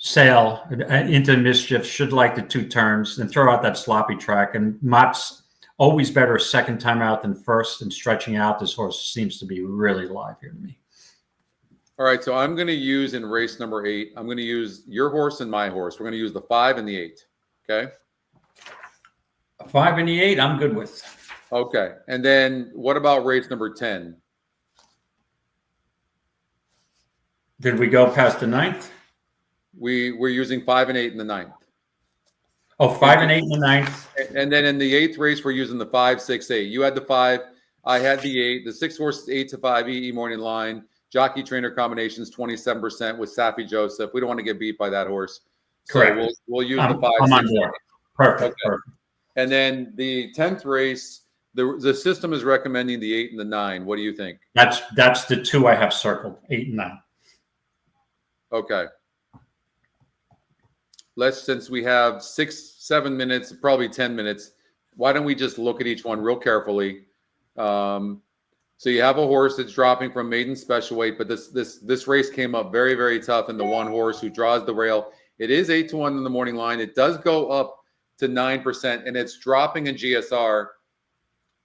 sale into mischief, should like the 2 turns, and throw out that sloppy track. And Mott's always better second time out than first, and stretching out. This horse seems to be really live here to me. All right, so I'm going to use in race number 8, I'm going to use your horse and my horse. We're going to use the 5 and the 8. Okay. 5 and the 8, I'm good with. Okay. And then what about race number 10? Did we go past the 9th? We're using 5 and 8 in the 9th. Oh, 5 and 8 in the 9th. And then in the 8th race, we're using the 5, 6, 8. You had the 5. I had the 8. The 6 horse is 8-5 EE morning line. Jockey trainer combinations 27% with Safi Joseph. We don't want to get beat by that horse. So Correct. we'll use the 5. I'm on board. Perfect. Okay. Perfect. And then the 10th race, the system is recommending the 8 and the 9. What do you think? That's the 2 I have circled, 8 and 9. Okay. Since we have 6-7 minutes, probably 10 minutes, why don't we just look at each one real carefully? So you have a horse that's dropping from maiden special weight, but this race came up very, very tough in the one horse who draws the rail. It is 8-1 in the morning line. It does go up to 9%, and it's dropping in GSR.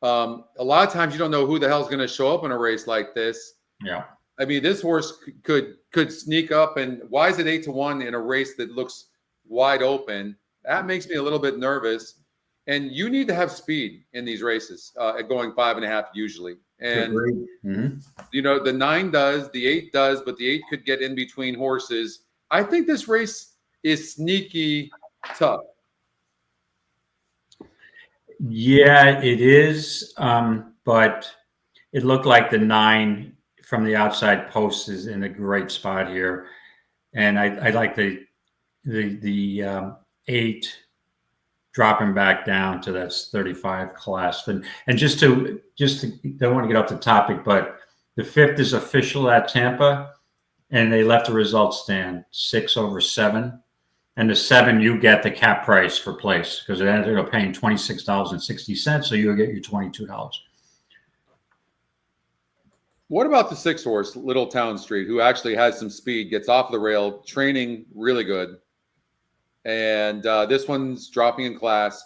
A lot of times you don't know who the hell's going to show up in a race like this. Yeah. I mean, this horse could sneak up, and why is it 8-1 in a race that looks wide open? That makes me a little bit nervous. And you need to have speed in these races at going 5.5 usually. And, you know, the 9 does, the 8 does, but the 8 could get in between horses. I think this race is sneaky tough. Yeah, it is. But it looked like the 9 from the outside post is in a great spot here. And I like the 8 dropping back down to that 35 class. And just to don't want to get off the topic, but the 5th is official at Tampa, and they left the results stand 6/7. And the 7, you get the cap price for place because it ended up paying $26.60. So you'll get your $22. What about the 6 horse, Little Town Street, who actually has some speed, gets off the rail, training really good. And this one's dropping in class.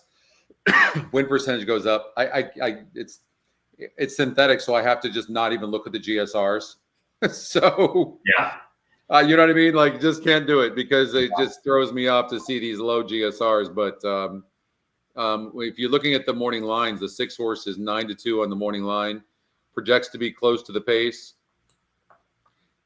Win percentage goes up. It's synthetic, so I have to just not even look at the GSRs. So yeah, you know what I mean? Like, just can't do it because it just throws me off to see these low GSRs. But if you're looking at the morning lines, the 6 horse is 9-2 on the morning line, projects to be close to the pace.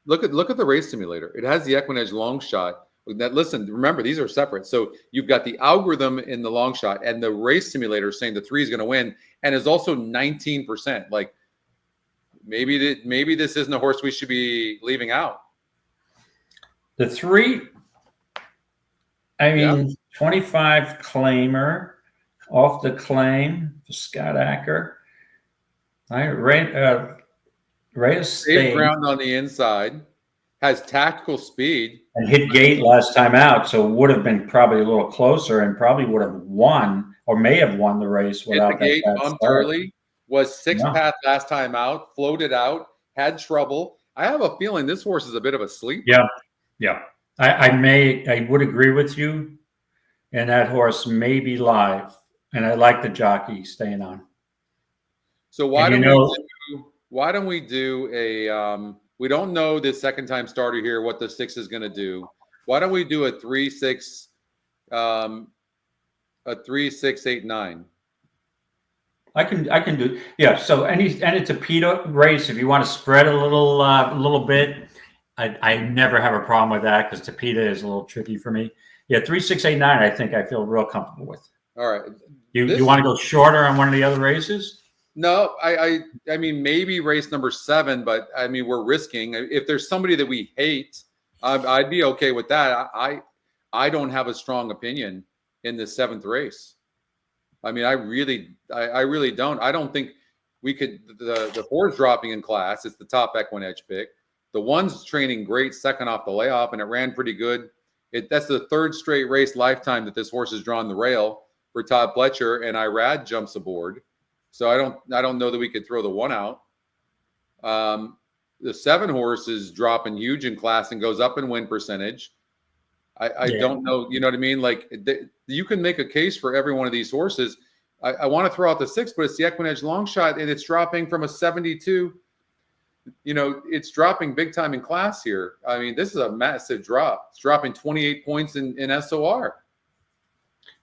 Look at the race simulator. It has the EquinEdge long shot. Listen, remember, these are separate. So you've got the algorithm in the long shot and the race simulator saying the 3 is going to win, and is also 19%. Like, maybe this isn't a horse we should be leaving out. The 3, I mean, 25 claimer off the claim for Scott Acker. Safe ground on the inside, has tactical speed. And hit gate last time out, so would have been probably a little closer and probably would have won or may have won the race without hit the gate, bumped early, was 6th path last time out, floated out, had trouble. I have a feeling this horse is a bit of a sleeper. Yeah. I would agree with you, and that horse may be live, and I like the jockey staying on. So why don't we do a we don't know this second time starter here what the 6 is going to do. Why don't we do a 3-6 8 9? I can do, yeah. So and it's a PETA race. If you want to spread a little bit, I never have a problem with that because PETA is a little tricky for me. Yeah, 3, 6, 8, 9. I think I feel real comfortable with. All right. You want to go shorter on one of the other races? No, I mean, maybe race number 7, but I mean, we're risking. If there's somebody that we hate, I'd be okay with that. I don't have a strong opinion in the 7th race. I mean, I really don't. I don't think we could. The 4's dropping in class. It's the top EquinEdge pick. The 1's training great, second off the layoff, and it ran pretty good. That's the 3rd straight race lifetime that this horse has drawn the rail for Todd Pletcher, and Irad jumps aboard. So I don't know that we could throw the 1 out. The 7 horse is dropping huge in class and goes up in win percentage. I don't know. You know what I mean? Like, you can make a case for every one of these horses. I want to throw out the 6, but it's the EquinEdge long shot, and it's dropping from a 72. You know, it's dropping big time in class here. I mean, this is a massive drop. It's dropping 28 points in SOR.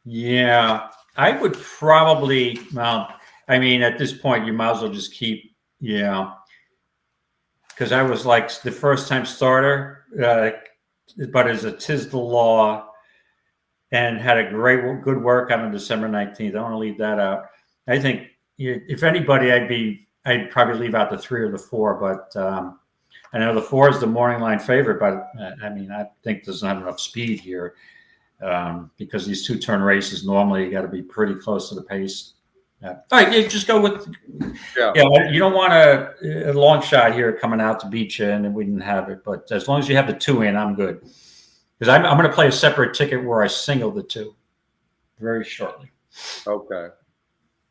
Yeah, I would probably, well, I mean, at this point, you might as well just keep, because I was like the first time starter, but as a tis the law, and had a good workout on December 19th. I want to leave that out. I think if anybody, I'd probably leave out the 3 or the 4, but I know the 4 is the morning line favorite, but I mean, I think doesn't have enough speed here. because these 2-turn races, normally you got to be pretty close to the pace. Yeah. All right, yeah, just go with. Yeah, you don't want a long shot here coming out to beat you, and we didn't have it. But as long as you have the 2 in, I'm good. Because I'm going to play a separate ticket where I single the 2 very shortly. Okay.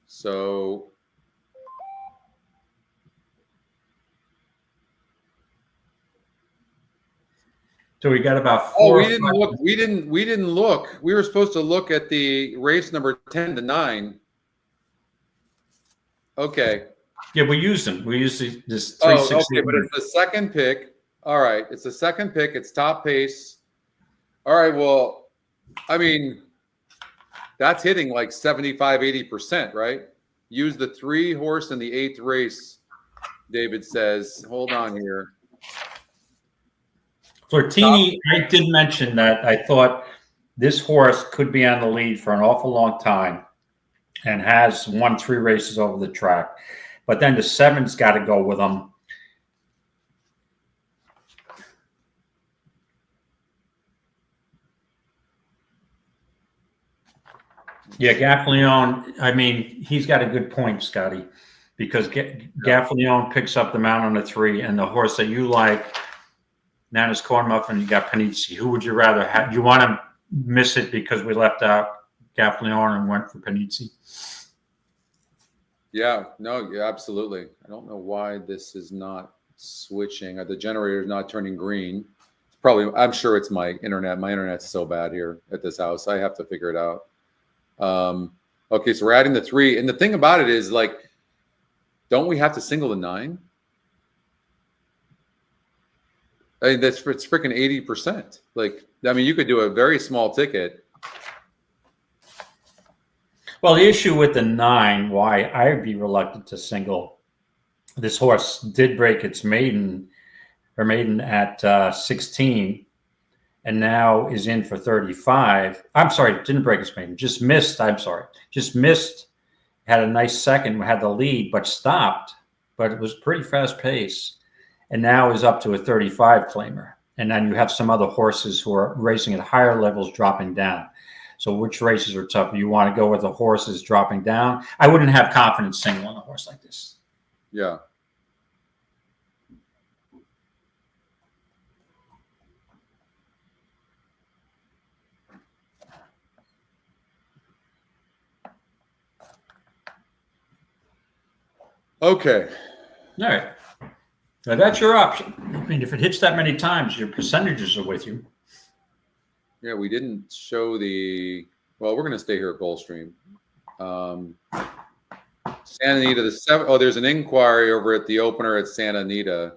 So we got about 4. we didn't look. We didn't look. We were supposed to look at the race number 10 to 9. Okay. Yeah, we used them. We used this 360. Oh, okay, but it's the second pick. All right, it's the second pick. It's top pace. All right, well, I mean, that's hitting like 75-80%, right? Use the 3 horse in the 8th race, David says. Hold on here. Flirtini, I did mention that I thought this horse could be on the lead for an awful long time and has won 3 races over the track. But then the 7's got to go with him. Yeah, Gaffalione, I mean, he's got a good point, Scotty, because Gaffalione picks up the mount on the 3, and the horse that you like, Nana's Corn Muffin, you got Panizzi. Who would you rather have? You want to miss it because we left out Gaffalione and went for Panizzi? Yeah, no, yeah, absolutely. I don't know why this is not switching. The generator is not turning green. It's probably, I'm sure it's my internet. My internet's so bad here at this house. I have to figure it out. Okay, so we're adding the 3. And the thing about it is, like, don't we have to single the 9? I mean, it's freaking 80%. Like, I mean, you could do a very small ticket. Well, the issue with the 9, why I'd be reluctant to single, this horse did break its maiden at 16, and now is in for 35. I'm sorry, didn't break its maiden, just missed. Had a nice second, had the lead, but stopped. But it was pretty fast pace, and now is up to a 35 claimer. And then you have some other horses who are racing at higher levels dropping down. So which races are tougher? You want to go with the horses dropping down? I wouldn't have confidence singling a horse like this. Yeah. Okay. All right. Now that's your option. I mean, if it hits that many times, your percentages are with you. Yeah, we didn't show the. Well, we're going to stay here at Gulfstream. Santa Anita, the 7. Oh, there's an inquiry over at the opener at Santa Anita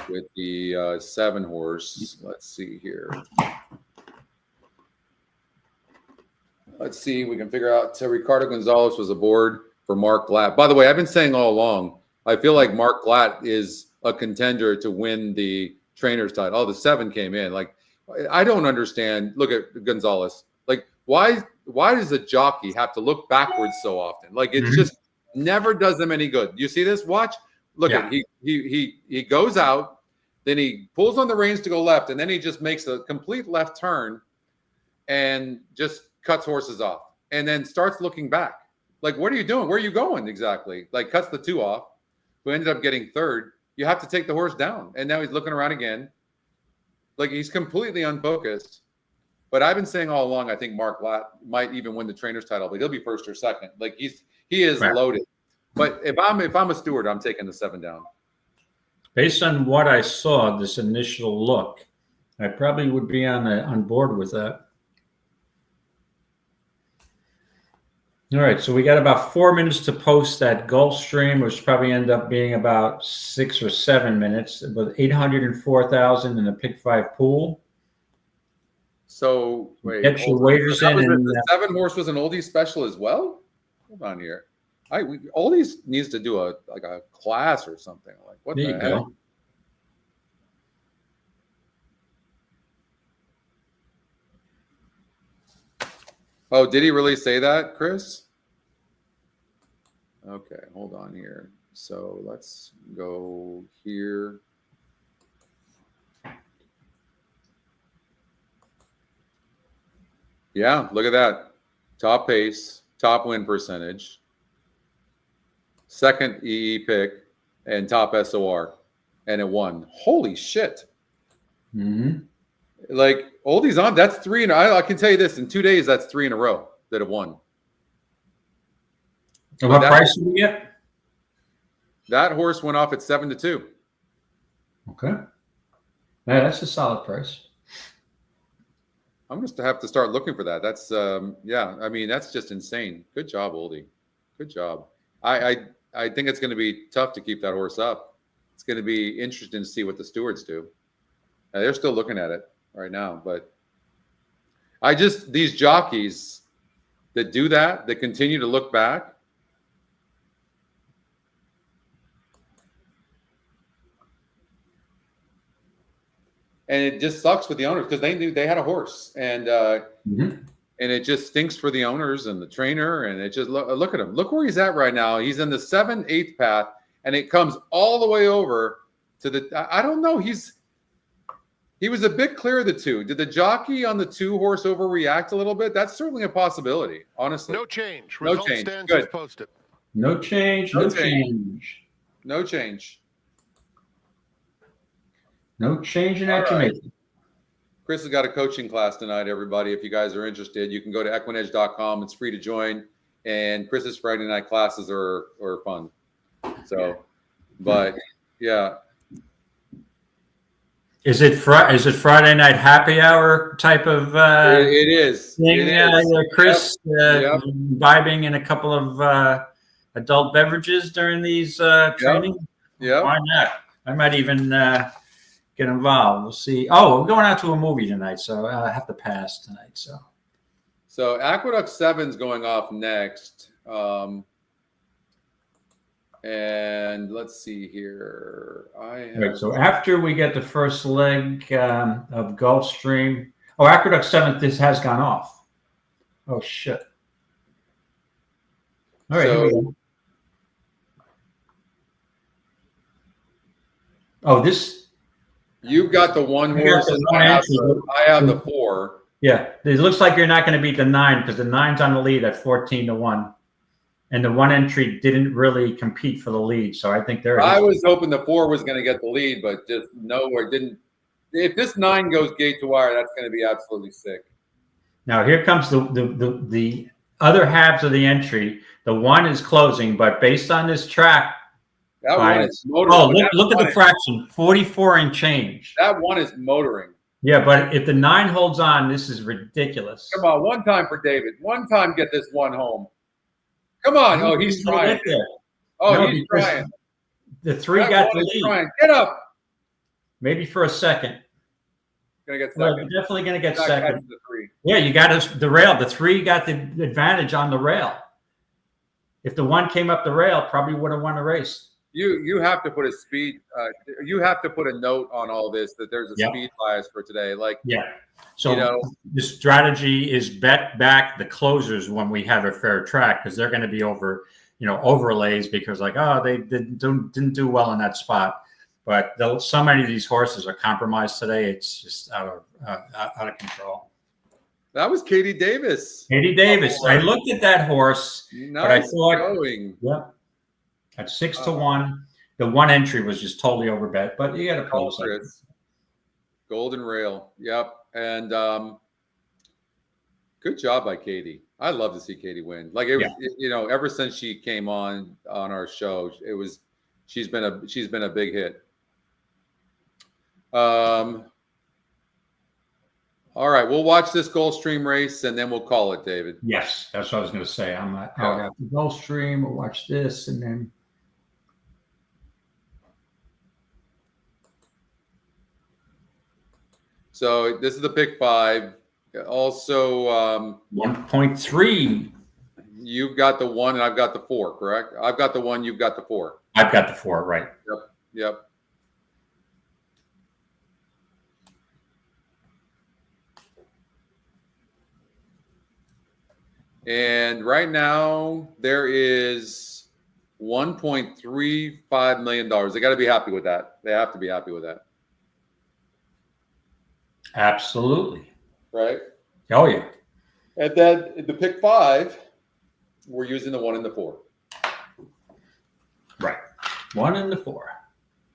with the 7 horse. Let's see here. Let's see. We can figure out. Ricardo Gonzalez was aboard for Mark Glatt. By the way, I've been saying all along, I feel like Mark Glatt is a contender to win the trainer's title. Oh, the 7 came in. Like, I don't understand. Look at Gonzalez. Like, why does a jockey have to look backwards so often? Like, it just never does them any good. You see this? Watch. Look at he goes out, then he pulls on the reins to go left, and then he just makes a complete left turn and just cuts horses off, and then starts looking back. Like, what are you doing? Where are you going exactly? Like, cuts the 2 off, who ended up getting 3rd. You have to take the horse down, and now he's looking around again. Like, he's completely unfocused. But I've been saying all along, I think Mark Glatt might even win the trainer's title, but he'll be 1st or 2nd. Like, he is loaded. But if I'm a steward, I'm taking the 7 down. Based on what I saw, this initial look, I probably would be on board with that. All right, so we got about 4 minutes to post that Gulfstream, which probably end up being about 6 or 7 minutes, with 804,000 in the pick 5 pool. So wait, get your wagers in. And the 7 horse was an oldie special as well. Hold on here. Oldies needs to do a class or something. Like, what the heck? Go. Oh, did he really say that, Chris? Okay, hold on here. So let's go here. Yeah, look at that. Top pace, top win percentage, second EE pick, and top SOR. And it won. Holy shit. Mm-hmm. Like, Oldie's on. That's three. And I can tell you this, in 2 days, that's 3 in a row that have won. And what price did we get? That horse went off at 7-2. Okay. Yeah, that's a solid price. I'm going to have to start looking for that. That's, yeah, I mean, that's just insane. Good job, Oldie. Good job. I think it's going to be tough to keep that horse up. It's going to be interesting to see what the stewards do. They're still looking at it right now, but these jockeys that do that continue to look back. And it just sucks with the owners because they knew they had a horse, and and it just stinks for the owners and the trainer. And it just look at him. Look where he's at right now. He's in the 7/8 path, and it comes all the way over to the. I don't know. He was a bit clear of the 2. Did the jockey on the 2 horse overreact a little bit? That's certainly a possibility. Honestly, no change. No Result change. stands Good. as posted. No change. No No change. change. no change. No change in All that right. Jamaican. Chris has got a coaching class tonight, everybody. If you guys are interested, you can go to EquinEdge.com. It's free to join. And Chris's Friday night classes are fun. So, but yeah. Is it Friday night happy hour type of It is. thing, It is. Chris? Yep. Imbibing in a couple of adult beverages during these training? Yeah. Why not? I might even get involved. We'll see. Oh, we're going out to a movie tonight, so I have to pass tonight. So Aqueduct 7's going off next. And let's see here. Right, so after we get the first leg of Gulfstream, Aqueduct 7th, this has gone off. Oh shit! All right. Here we go. Oh, this. You've got the 1 horse, and I have the 4. Yeah, it looks like you're not going to beat the 9 because the 9's on the lead at 14-1. And the 1 entry didn't really compete for the lead. So I think I was hoping the 4 was going to get the lead, but just nowhere didn't. If this 9 goes gate to wire, that's going to be absolutely sick. Now here comes the other halves of the entry. The 1 is closing, but based on this track, that 1 is motoring. Look at the fraction, 44 and change. That 1 is motoring. Yeah, but if the 9 holds on, this is ridiculous. Come on, one time for David. One time, get this 1 home. Come on. Oh, he's trying. Oh, no, he's trying. The 3 got the lead. Trying. Get up. Maybe for a second. Gonna get second. Well, you're definitely going to get second. The 3. Yeah, you got the rail. The 3 got the advantage on the rail. If the 1 came up the rail, probably would have won the race. You have to put a speed. You have to put a note on all this that there's a speed bias for today. So the strategy is bet back the closers when we have a fair track because they're going to be over, overlays because they didn't do well in that spot. But so many of these horses are compromised today. It's just out of control. That was Katie Davis. Katie Davis. I looked at that horse, but I thought, at 6-1, the 1 entry was just totally overbet. But you got to close it. Golden Rail. Yep. And good job by Katie. I love to see Katie win. Ever since she came on our show, she's been a big hit. All right, we'll watch this Gulfstream race and then we'll call it, David. Yes, that's what I was going to say. I'll have the Gulfstream. We'll watch this and then. So this is the pick 5. Also, 1.3. You've got the 1 and I've got the 4, correct? I've got the 1, you've got the 4. I've got the 4, right. Yep. And right now there is $1.35 million. They got to be happy with that. They have to be happy with that. Absolutely. Right? Oh, yeah. And then the pick 5, we're using the 1 and the 4. Right. 1 and the 4.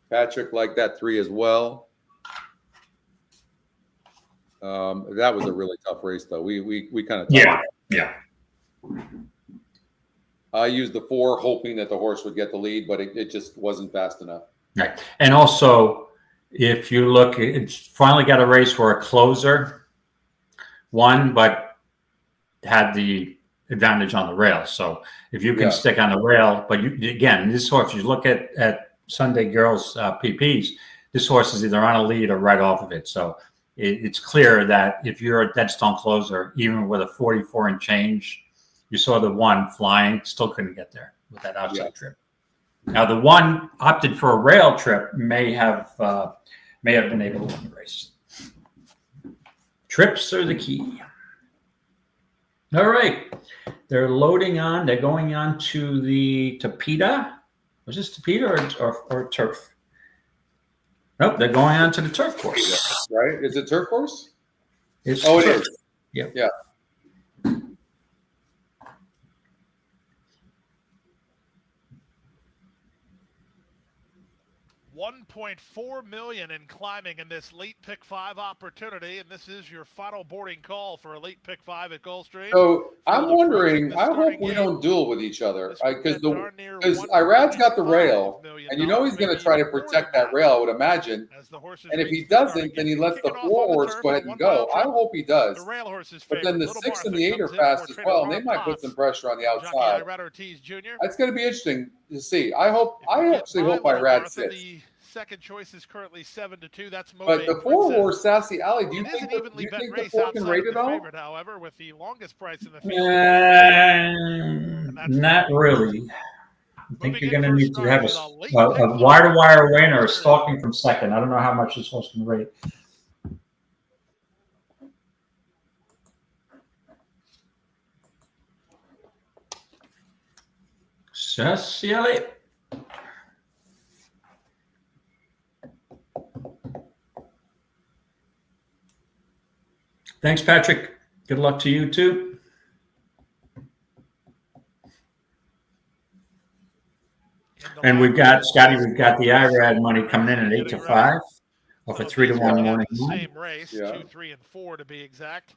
Patrick liked that 3 as well. That was a really tough race, though. We kind of yeah. I used the 4, hoping that the horse would get the lead, but it just wasn't fast enough. Right. And also, if you look, it's finally got a race where a closer won, but had the advantage on the rail. So if you can stick on the rail, but again, this horse, if you look at Sunday Girls PPs, this horse is either on a lead or right off of it. So it's clear that if you're a dead stone closer, even with a 44 and change, you saw the 1 flying, still couldn't get there with that outside trip. Now the 1 opted for a rail trip may have been able to win the race. Trips are the key. All right, they're loading on. They're going on to the Tapeta. Was this Tapeta or turf? Nope, they're going on to the turf course. Right? Is it turf course? It's turf. It is. Yep. Yeah. $1.4 million in climbing in this late pick 5 opportunity, and this is your final boarding call for a late pick 5 at Gulfstream. So I'm wondering, I hope we don't duel with each other, because Irad's got the rail, and you know he's going to try to protect that rail, I would imagine. And if he doesn't, then he lets the 4 horse go ahead and go. I hope he does. But then the 6 and the 8 are fast as well, and they might put some pressure on the outside. That's going to be interesting to see. I actually hope Irad sits. Second choice is currently 7-2. That's but the 4 horse Sassy Alley. Do you think the 4 can rate it all? Favorite, however, with the longest price in the field. Not really. I think you're going to need to have a wire-to-wire winner or stalking from second. I don't know how much this horse can rate. Sassy Alley. Thanks, Patrick. Good luck to you, too. And we've got, Scotty, we've got the IRAD money coming in at 8 to 5 off a 3 to 1 morning. Same race, 2, 3, and 4 to be exact.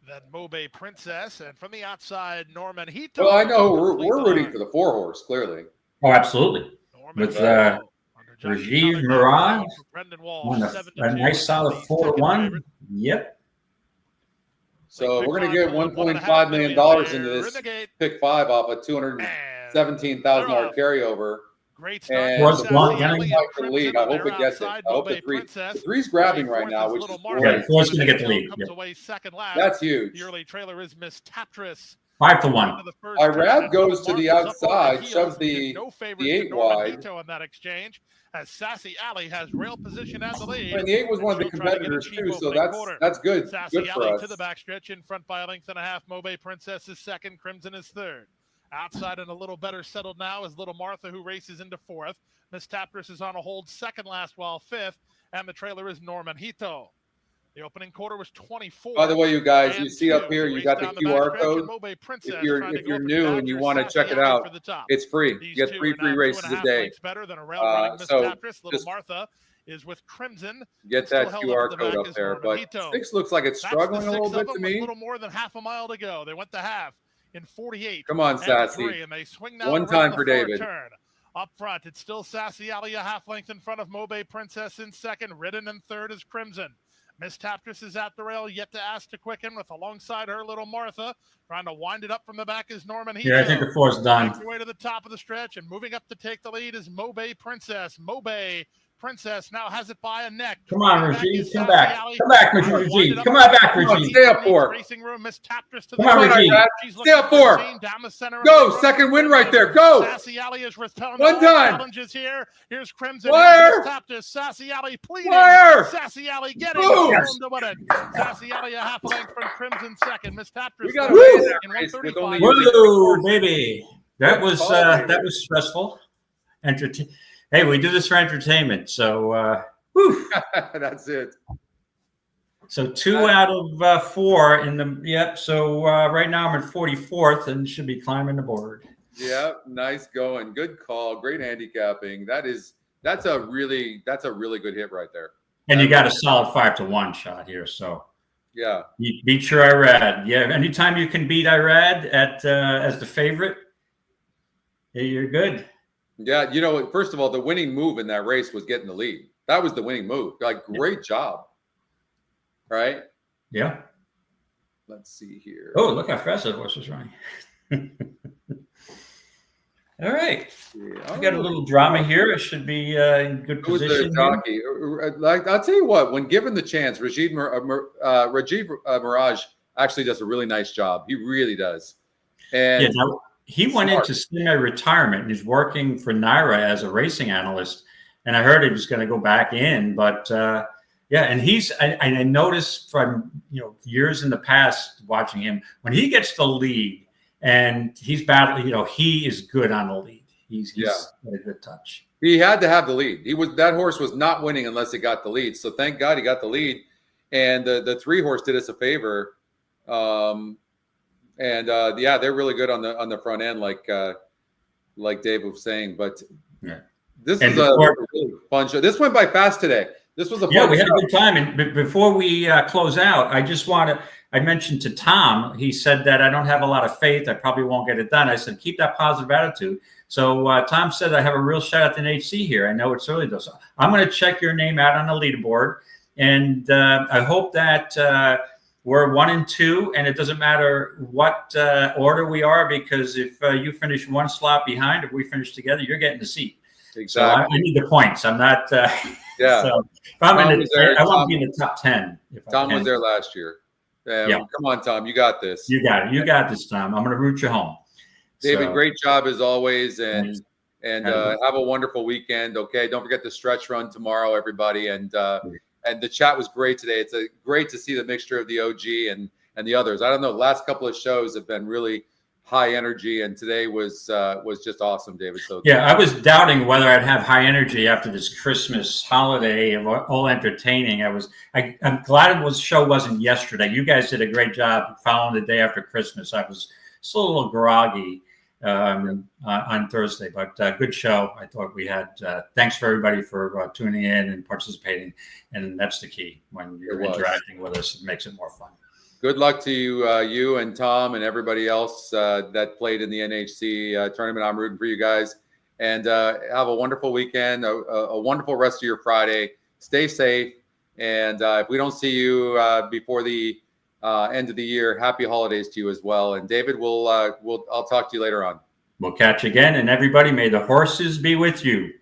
Then Mobe Princess, and from the outside, Norman Hito. Well, I know we're rooting for the 4 horse, clearly. Oh, absolutely. With Rajiv Mirage on a nice solid 4-1. Yep. So we're going to get $1.5 million into this pick 5 off a $217,000 carryover. Great start. And the lead. I hope it gets it. I hope the 3. The 3's grabbing right now, which is great. Yeah, 4's going to get the lead. That's huge. The early trailer is Miss Taptress. 5 to 1. Irad goes to the outside, shoves the 8 wide. On that exchange, as Sassy Alley has rail position at the lead. And the 8 was one of the competitors too, so that's good. Sassy good for Alley us. to the backstretch in front by a length and a half. Mobe Princess is second. Crimson is third. Outside and a little better settled now is Little Martha, who races into 4th. Miss Taptress is on a hold second last, while 5th, and the trailer is Norman Hito. The opening quarter was 24. By the way, you guys, you see up here, you got the QR code. If you're new and you want to check it out, it's free. You get 3 free races a day. Better than a rail running Miss Taptress. Little Martha is with Crimson. Get that QR code up there. But 6 looks like it's struggling a little bit to me. A little more than half a mile to go. They went to half in 48. Come on, Sassy. And they swing now 1 time for David. Turn. Up front, it's still Sassy Alley, a half length in front of Mobe Princess in second. Ridden in third is Crimson. Miss Taptress is at the rail, yet to ask to quicken with alongside her Little Martha. Trying to wind it up from the back is Norman Hito. Yeah, I think the 4's done. Makes her way to the top of the stretch, and moving up to take the lead is Mobe Princess. Mobe Princess now has it by a neck. Come on, Rajiv. Come back. Come back, Rajiv. Come on back, Rajiv. Stay up 4. Racing room, Miss Taptress to Come on, Rajiv. Stay up 4. Down the center. Go. Second win right there. Go. Sassy Alley is returned. 1 time. Challenges here. Here's Crimson. Wire. Miss Taptress. Sassy Alley pleading. Wire. Sassy Alley getting Yes. to win it. Sassy Alley a half length from Crimson second. Miss Taptress. We got to win that race with only Whoa, baby. That was stressful. Hey, we do this for entertainment, so that's it. So 2 out of 4 in the yep. So right now I'm at 44th and should be climbing the board. Yeah, nice going. Good call. Great handicapping. That's a really good hit right there. And you got a solid 5-1 shot here. So yeah, you beat your Irad. Yeah, anytime you can beat Irad at as the favorite, you're good. Yeah, you know, first of all, the winning move in that race was getting the lead. That was the winning move. Like, great job. Right? Yeah. Let's see here. Oh, look how fast that horse was running. All right. Yeah, we got a little drama here. It should be in good position. The jockey? Like, I'll tell you what, when given the chance, Rajiv Mirage actually does a really nice job. He really does. And yeah, now, he went into semi-retirement and he's working for Naira as a racing analyst. And I heard he was going to go back in, but yeah, and I noticed from years in the past watching him, when he gets the lead and he's battling, he is good on the lead. He's got a good touch. He had to have the lead. That horse was not winning unless he got the lead. So thank God he got the lead. And the 3 horse did us a favor. Yeah, they're really good on the front end, like Dave was saying. But this is a really fun show. This went by fast today. This was a fun we had show. a good time. And before we close out, I mentioned to Tom, he said that I don't have a lot of faith. I probably won't get it done. I said, keep that positive attitude. So Tom said, I have a real shot at the NHC here. I know it's early though. So I'm going to check your name out on the leaderboard. And I hope that we're 1 and 2, and it doesn't matter what order we are, because if you finish 1 slot behind, if we finish together, you're getting the seat. Exactly. So I need the points. I'm not. Yeah. So if I'm in the, I want to be in the top 10. Tom was there last year. Yeah. Come on, Tom. You got this. You got it. You got this, Tom. I'm going to root you home. David, great job as always, and have a wonderful weekend. Okay, don't forget the stretch run tomorrow, everybody, and the chat was great today. It's great to see the mixture of the OG and the others. I don't know, the last couple of shows have been really high energy, and today was just awesome, David. So yeah, I was doubting whether I'd have high energy after this Christmas holiday of all entertaining. I'm glad the show wasn't yesterday. You guys did a great job following the day after Christmas. I was still a little groggy on Thursday, but good show. I thought we had. Thanks for everybody for tuning in and participating, and that's the key. When you're interacting with us, it makes it more fun. Good luck to you and Tom and everybody else that played in the NHC tournament. I'm rooting for you guys, and have a wonderful weekend, a wonderful rest of your Friday. Stay safe, and if we don't see you before the end of the year, happy holidays to you as well. And David, I'll talk to you later on. We'll catch you again, and everybody, may the horses be with you.